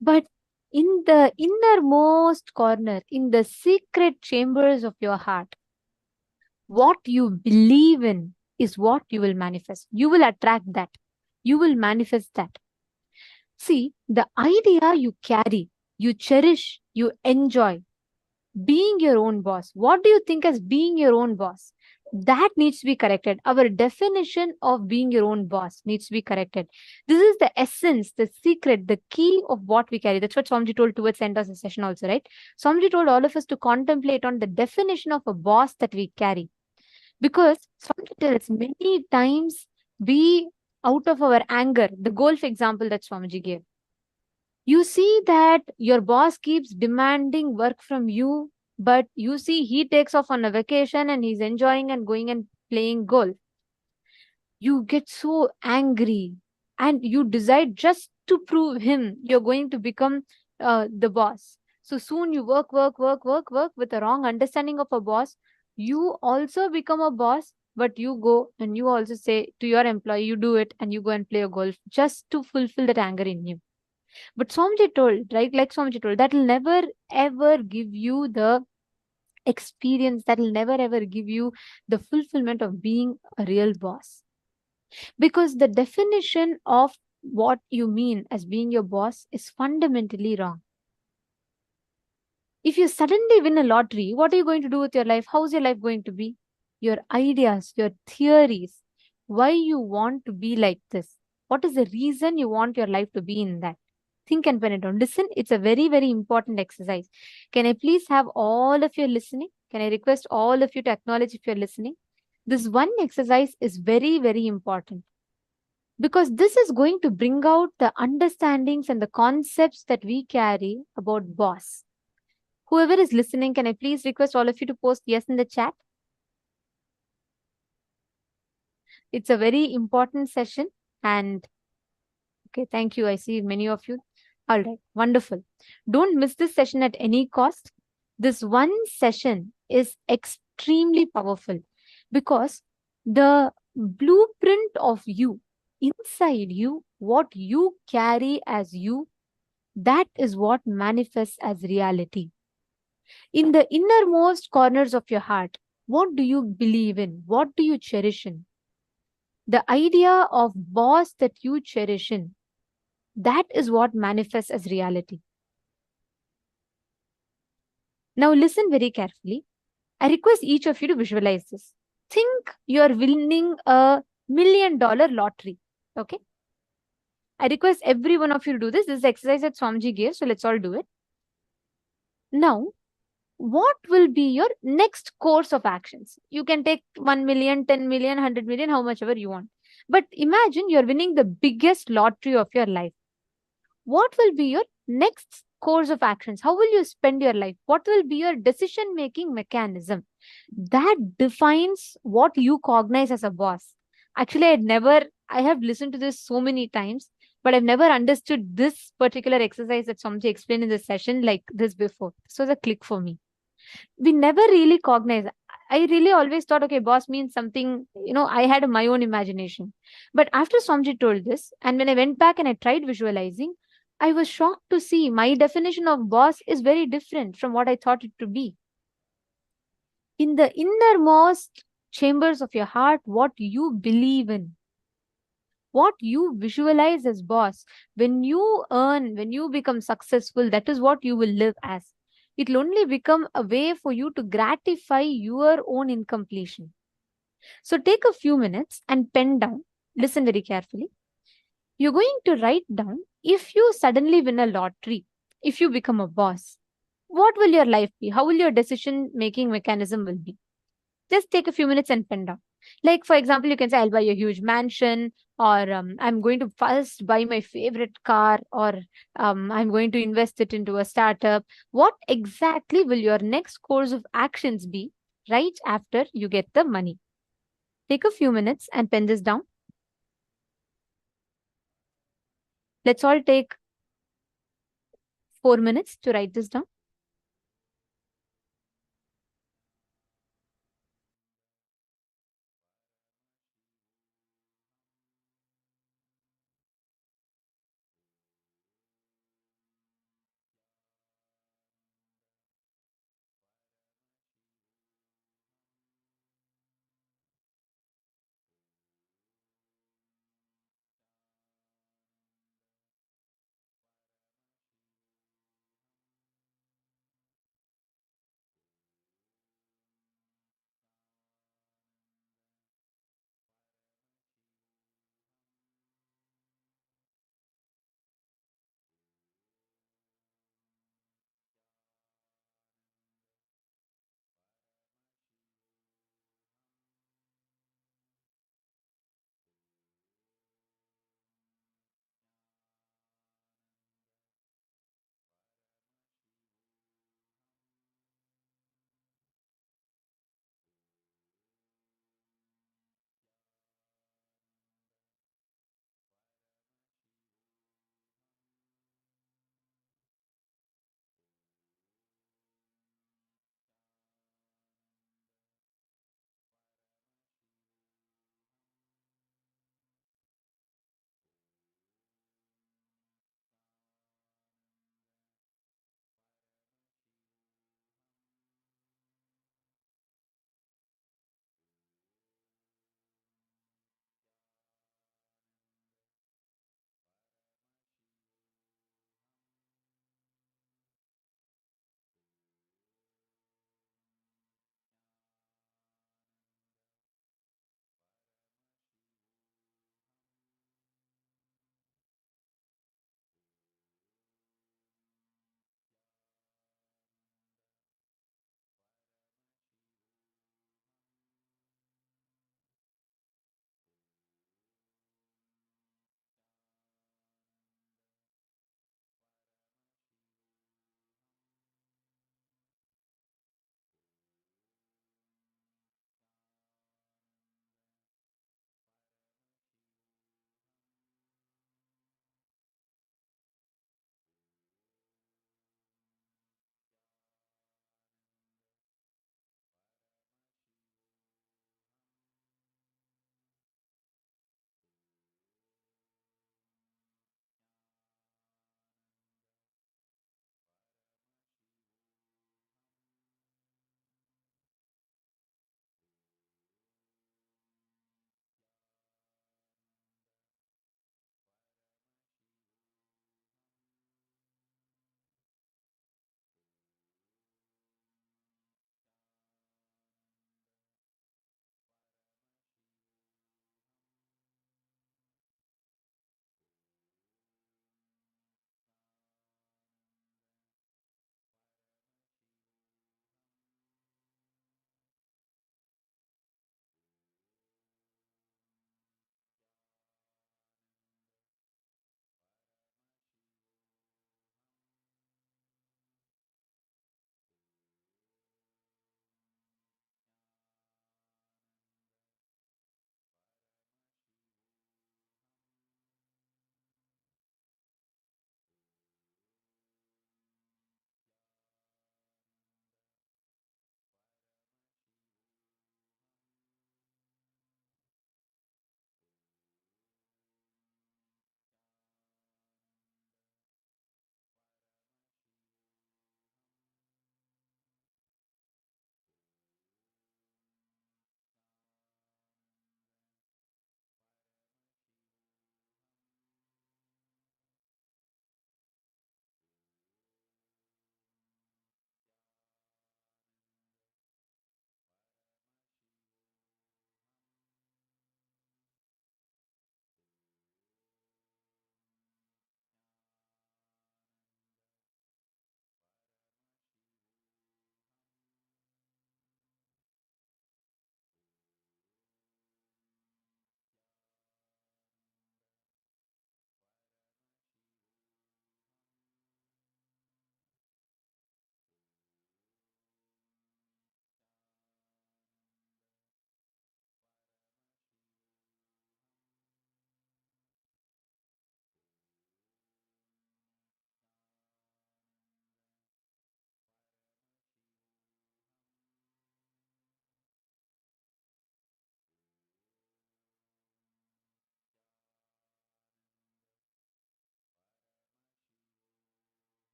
But in the innermost corner, in the secret chambers of your heart, what you believe in is what you will manifest. You will attract that. You will manifest that. See, the idea you carry, you cherish, you enjoy, being your own boss. What do you think as being your own boss? That needs to be corrected. Our definition of being your own boss needs to be corrected. This is the essence, the secret, the key of what we carry. That's what Swamiji told towards the end of the session also, right? Swamiji told all of us to contemplate on the definition of a boss that we carry. Because Swamiji tells many times we, out of our anger, the golf example that Swamiji gave, you see that your boss keeps demanding work from you, but you see he takes off on a vacation and he's enjoying and going and playing golf. You get so angry and you decide just to prove him you're going to become the boss. So soon you work with a wrong understanding of a boss. You also become a boss, but you go and you also say to your employee, you do it and you go and play a golf just to fulfill that anger in you. But Swamiji told, right? Like Swamiji told, that will never ever give you the experience, that will never ever give you the fulfillment of being a real boss. Because the definition of what you mean as being your boss is fundamentally wrong. If you suddenly win a lottery, what are you going to do with your life? How's your life going to be? your ideas, your theories, why you want to be like this. What is the reason you want your life to be in that? Think and pen it down. Listen, it's a very, very important exercise. Can I please have all of you listening? Can I request all of you to acknowledge if you're listening? This one exercise is very, very important because this is going to bring out the understandings and the concepts that we carry about boss. Whoever is listening, can I please request all of you to post yes in the chat? It's a very important session. And okay, thank you. I see many of you. All right, wonderful. Don't miss this session at any cost. This one session is extremely powerful because the blueprint of you, inside you, what you carry as you, that is what manifests as reality. In the innermost corners of your heart, what do you believe in? What do you cherish in? The idea of boss that you cherish in, that is what manifests as reality. Now listen very carefully. I request each of you to visualize this. Think you are winning a $1 million lottery. Okay. I request every one of you to do this. This is the exercise that Swamiji gave, so let's all do it. Now, what will be your next course of actions? You can take 1 million, 10 million, 100 million, how much ever you want. But imagine you're winning the biggest lottery of your life. What will be your next course of actions? How will you spend your life? What will be your decision making mechanism? That defines what you cognize as a boss. Actually, I have listened to this so many times, but I've never understood this particular exercise that Somji explained in this session like this before. So it's a click for me. We never really cognize. I really always thought, okay, boss means something, I had my own imagination. But after Somji told this, and when I went back and I tried visualizing, I was shocked to see my definition of boss is very different from what I thought it to be. In the innermost chambers of your heart, what you believe in, what you visualize as boss, when you earn, when you become successful, that is what you will live as. It will only become a way for you to gratify your own incompletion. So take a few minutes and pen down. Listen very carefully. You're going to write down, if you suddenly win a lottery, if you become a boss, what will your life be? How will your decision making mechanism will be? Just take a few minutes and pen down. Like, for example, you can say, I'll buy a huge mansion, or I'm going to first buy my favorite car, or I'm going to invest it into a startup. What exactly will your next course of actions be right after you get the money? Take a few minutes and pen this down. Let's all take 4 minutes to write this down.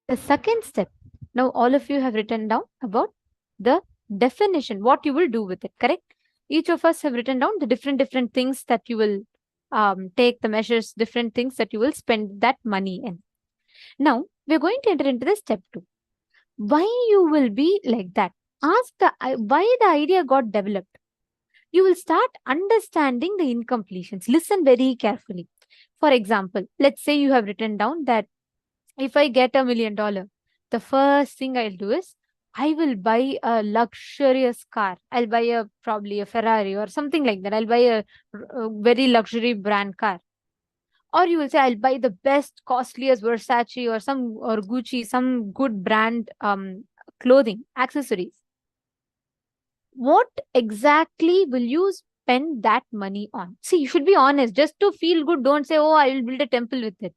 The second step, now all of you have written down about the definition, what you will do with it, correct? Each of us have written down the different things that you will take, the measures, different things that you will spend that money in. Now, we're going to enter into the step 2. Why you will be like that? Ask why the idea got developed. You will start understanding the incompletions. Listen very carefully. For example, let's say you have written down that if I get $1 million, the first thing I'll do is I will buy a luxurious car. I'll buy probably a Ferrari or something like that. I'll buy a very luxury brand car. Or you will say, I'll buy the best, costliest Versace or Gucci, some good brand clothing, accessories. What exactly will you spend that money on? See, you should be honest. Just to feel good, don't say, oh, I will build a temple with it.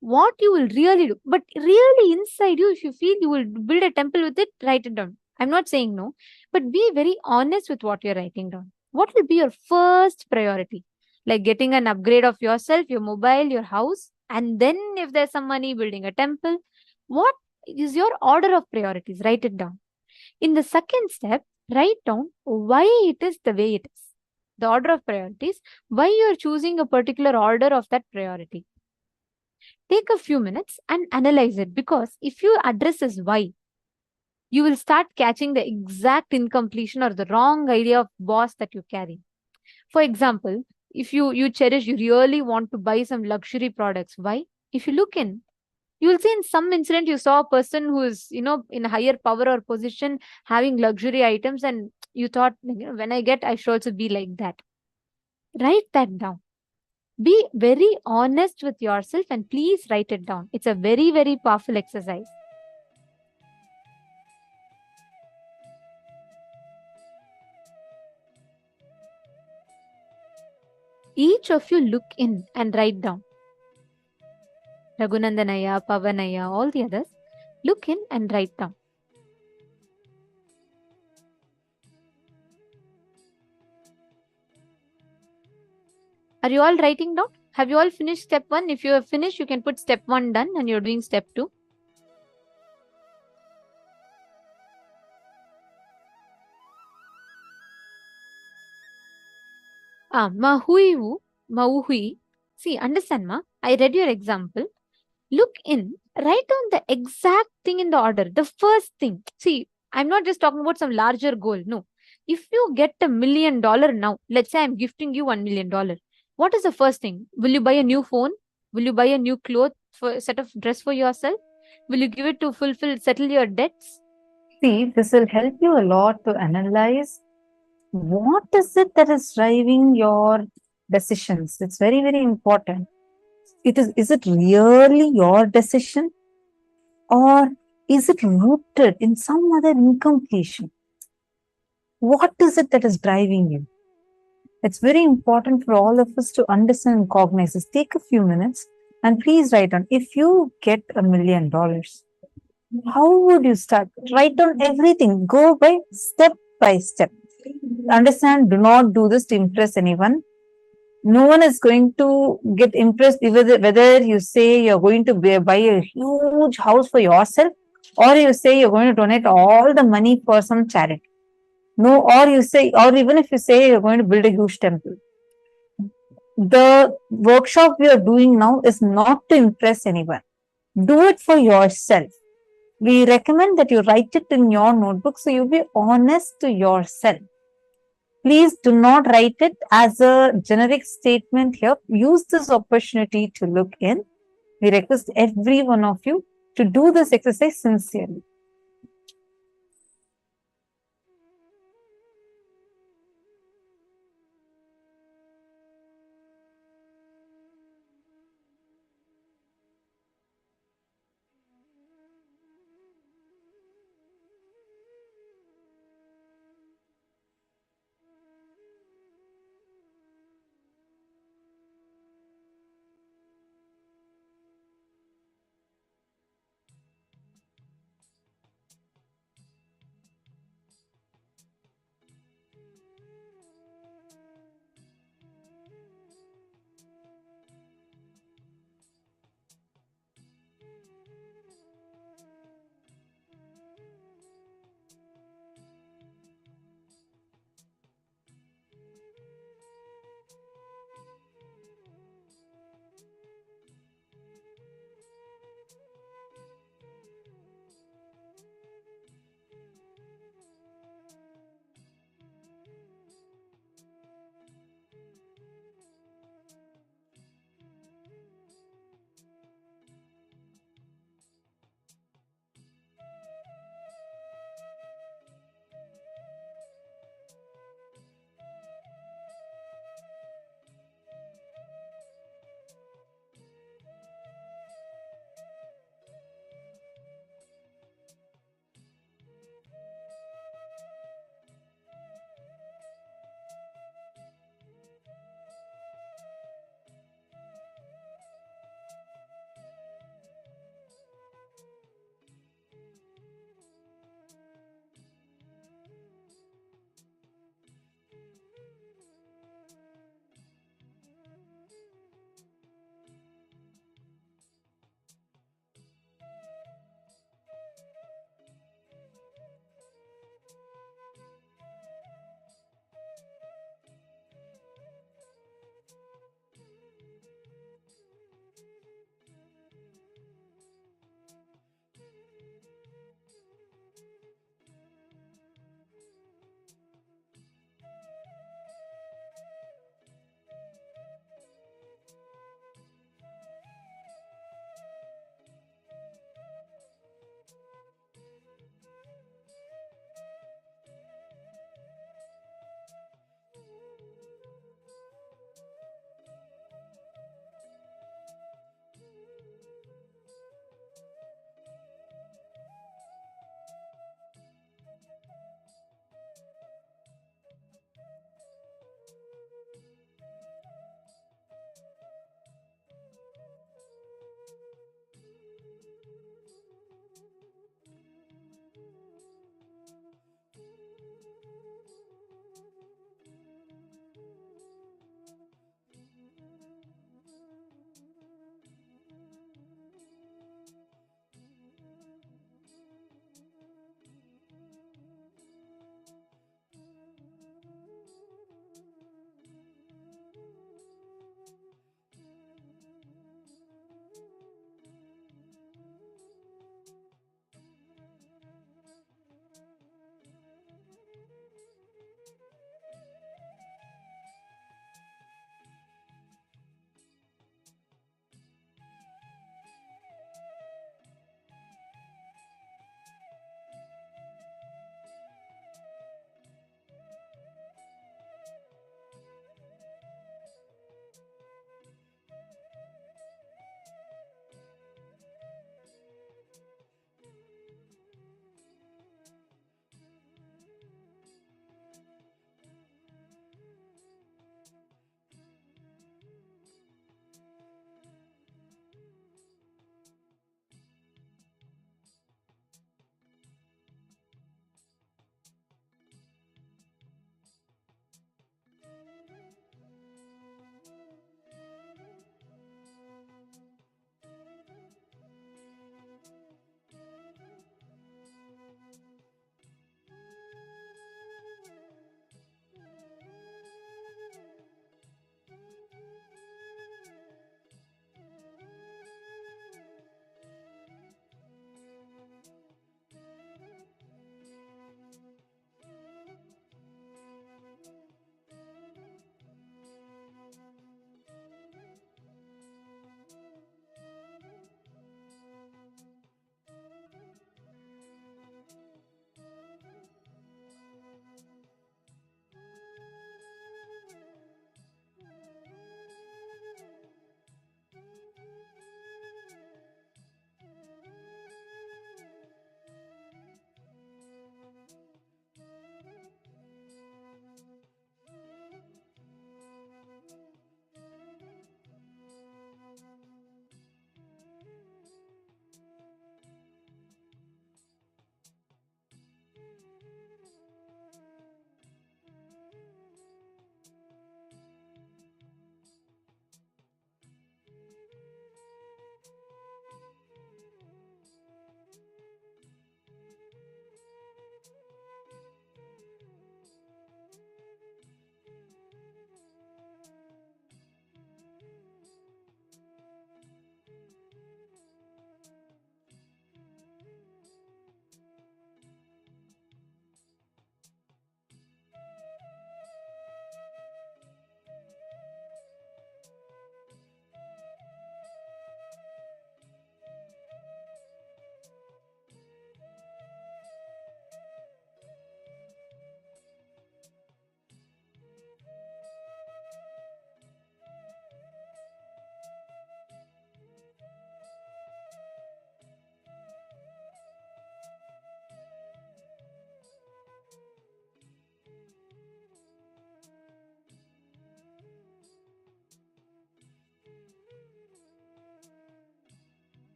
What you will really do, but really inside you, if you feel you will build a temple with it, write it down. I'm not saying no, but be very honest with what you're writing down. What will be your first priority? Like getting an upgrade of yourself, your mobile, your house, and then if there's some money, building a temple. What is your order of priorities? Write it down. In the second step, write down why it is the way it is. The order of priorities, why you're choosing a particular order of that priority. Take a few minutes and analyze it, because if you address this why, you will start catching the exact incompletion or the wrong idea of boss that you carry. For example, if you cherish, you really want to buy some luxury products. Why? If you look in, you will see in some incident you saw a person who is, in a higher power or position having luxury items, and you thought, when I get, I should also be like that. Write that down. Be very honest with yourself and please write it down. It's a very, very powerful exercise. Each of you look in and write down. Raghunandanaya, Pavanaya, all the others, look in and write down. Are you all writing down? Have you all finished step 1? If you have finished, you can put step 1 done and you're doing step 2. Mahuivu, Mauhui. See, understand, ma? I read your example. Look in, write down the exact thing in the order. The first thing. See, I'm not just talking about some larger goal. No. If you get $1 million now, let's say I'm gifting you $1 million. What is the first thing? Will you buy a new phone? Will you buy a new cloth for set of dress for yourself? Will you give it to settle your debts? See, this will help you a lot to analyze what is it that is driving your decisions. It's very, very important. Is it really your decision, or is it rooted in some other incompletion? What is it that is driving you? It's very important for all of us to understand and cognize this. Take a few minutes and please write down, if you get $1 million, how would you start? Write down everything. Go by step by step. Understand, do not do this to impress anyone. No one is going to get impressed whether you say you're going to buy a huge house for yourself, or you say you're going to donate all the money for some charity. No, or even if you say you're going to build a huge temple. The workshop we are doing now is not to impress anyone. Do it for yourself. We recommend that you write it in your notebook so you be honest to yourself. Please do not write it as a generic statement here. Use this opportunity to look in. We request every one of you to do this exercise sincerely.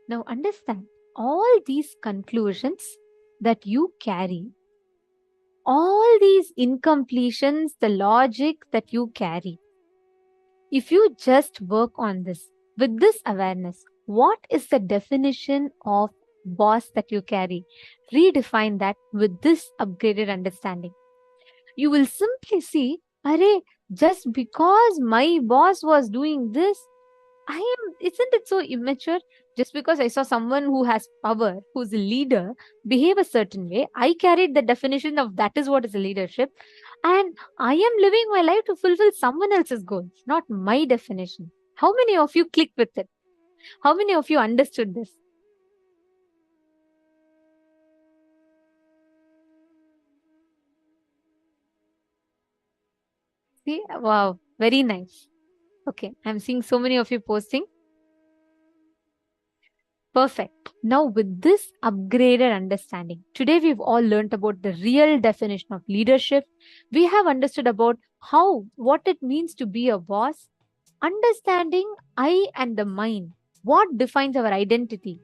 Now understand all these conclusions that you carry, all these incompletions, the logic that you carry. If you just work on this with this awareness, what is the definition of boss that you carry? Redefine that with this upgraded understanding. You will simply see, Arey, just because my boss was doing this, isn't it so immature? Just because I saw someone who has power, who's a leader, behave a certain way, I carried the definition of that is what is a leadership. And I am living my life to fulfill someone else's goals, not my definition. How many of you click with it? How many of you understood this? See, wow, very nice. Okay, I'm seeing so many of you posting. Perfect. Now, with this upgraded understanding, today we've all learned about the real definition of leadership. We have understood about what it means to be a boss, understanding I and the mind, what defines our identity.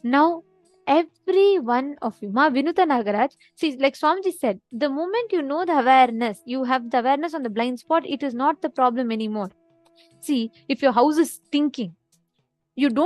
Now, every one of you, Ma Vinuta Nagaraj, see, like Swamiji said, the moment you know the awareness, you have the awareness on the blind spot, it is not the problem anymore. See, if your house is stinking, you don't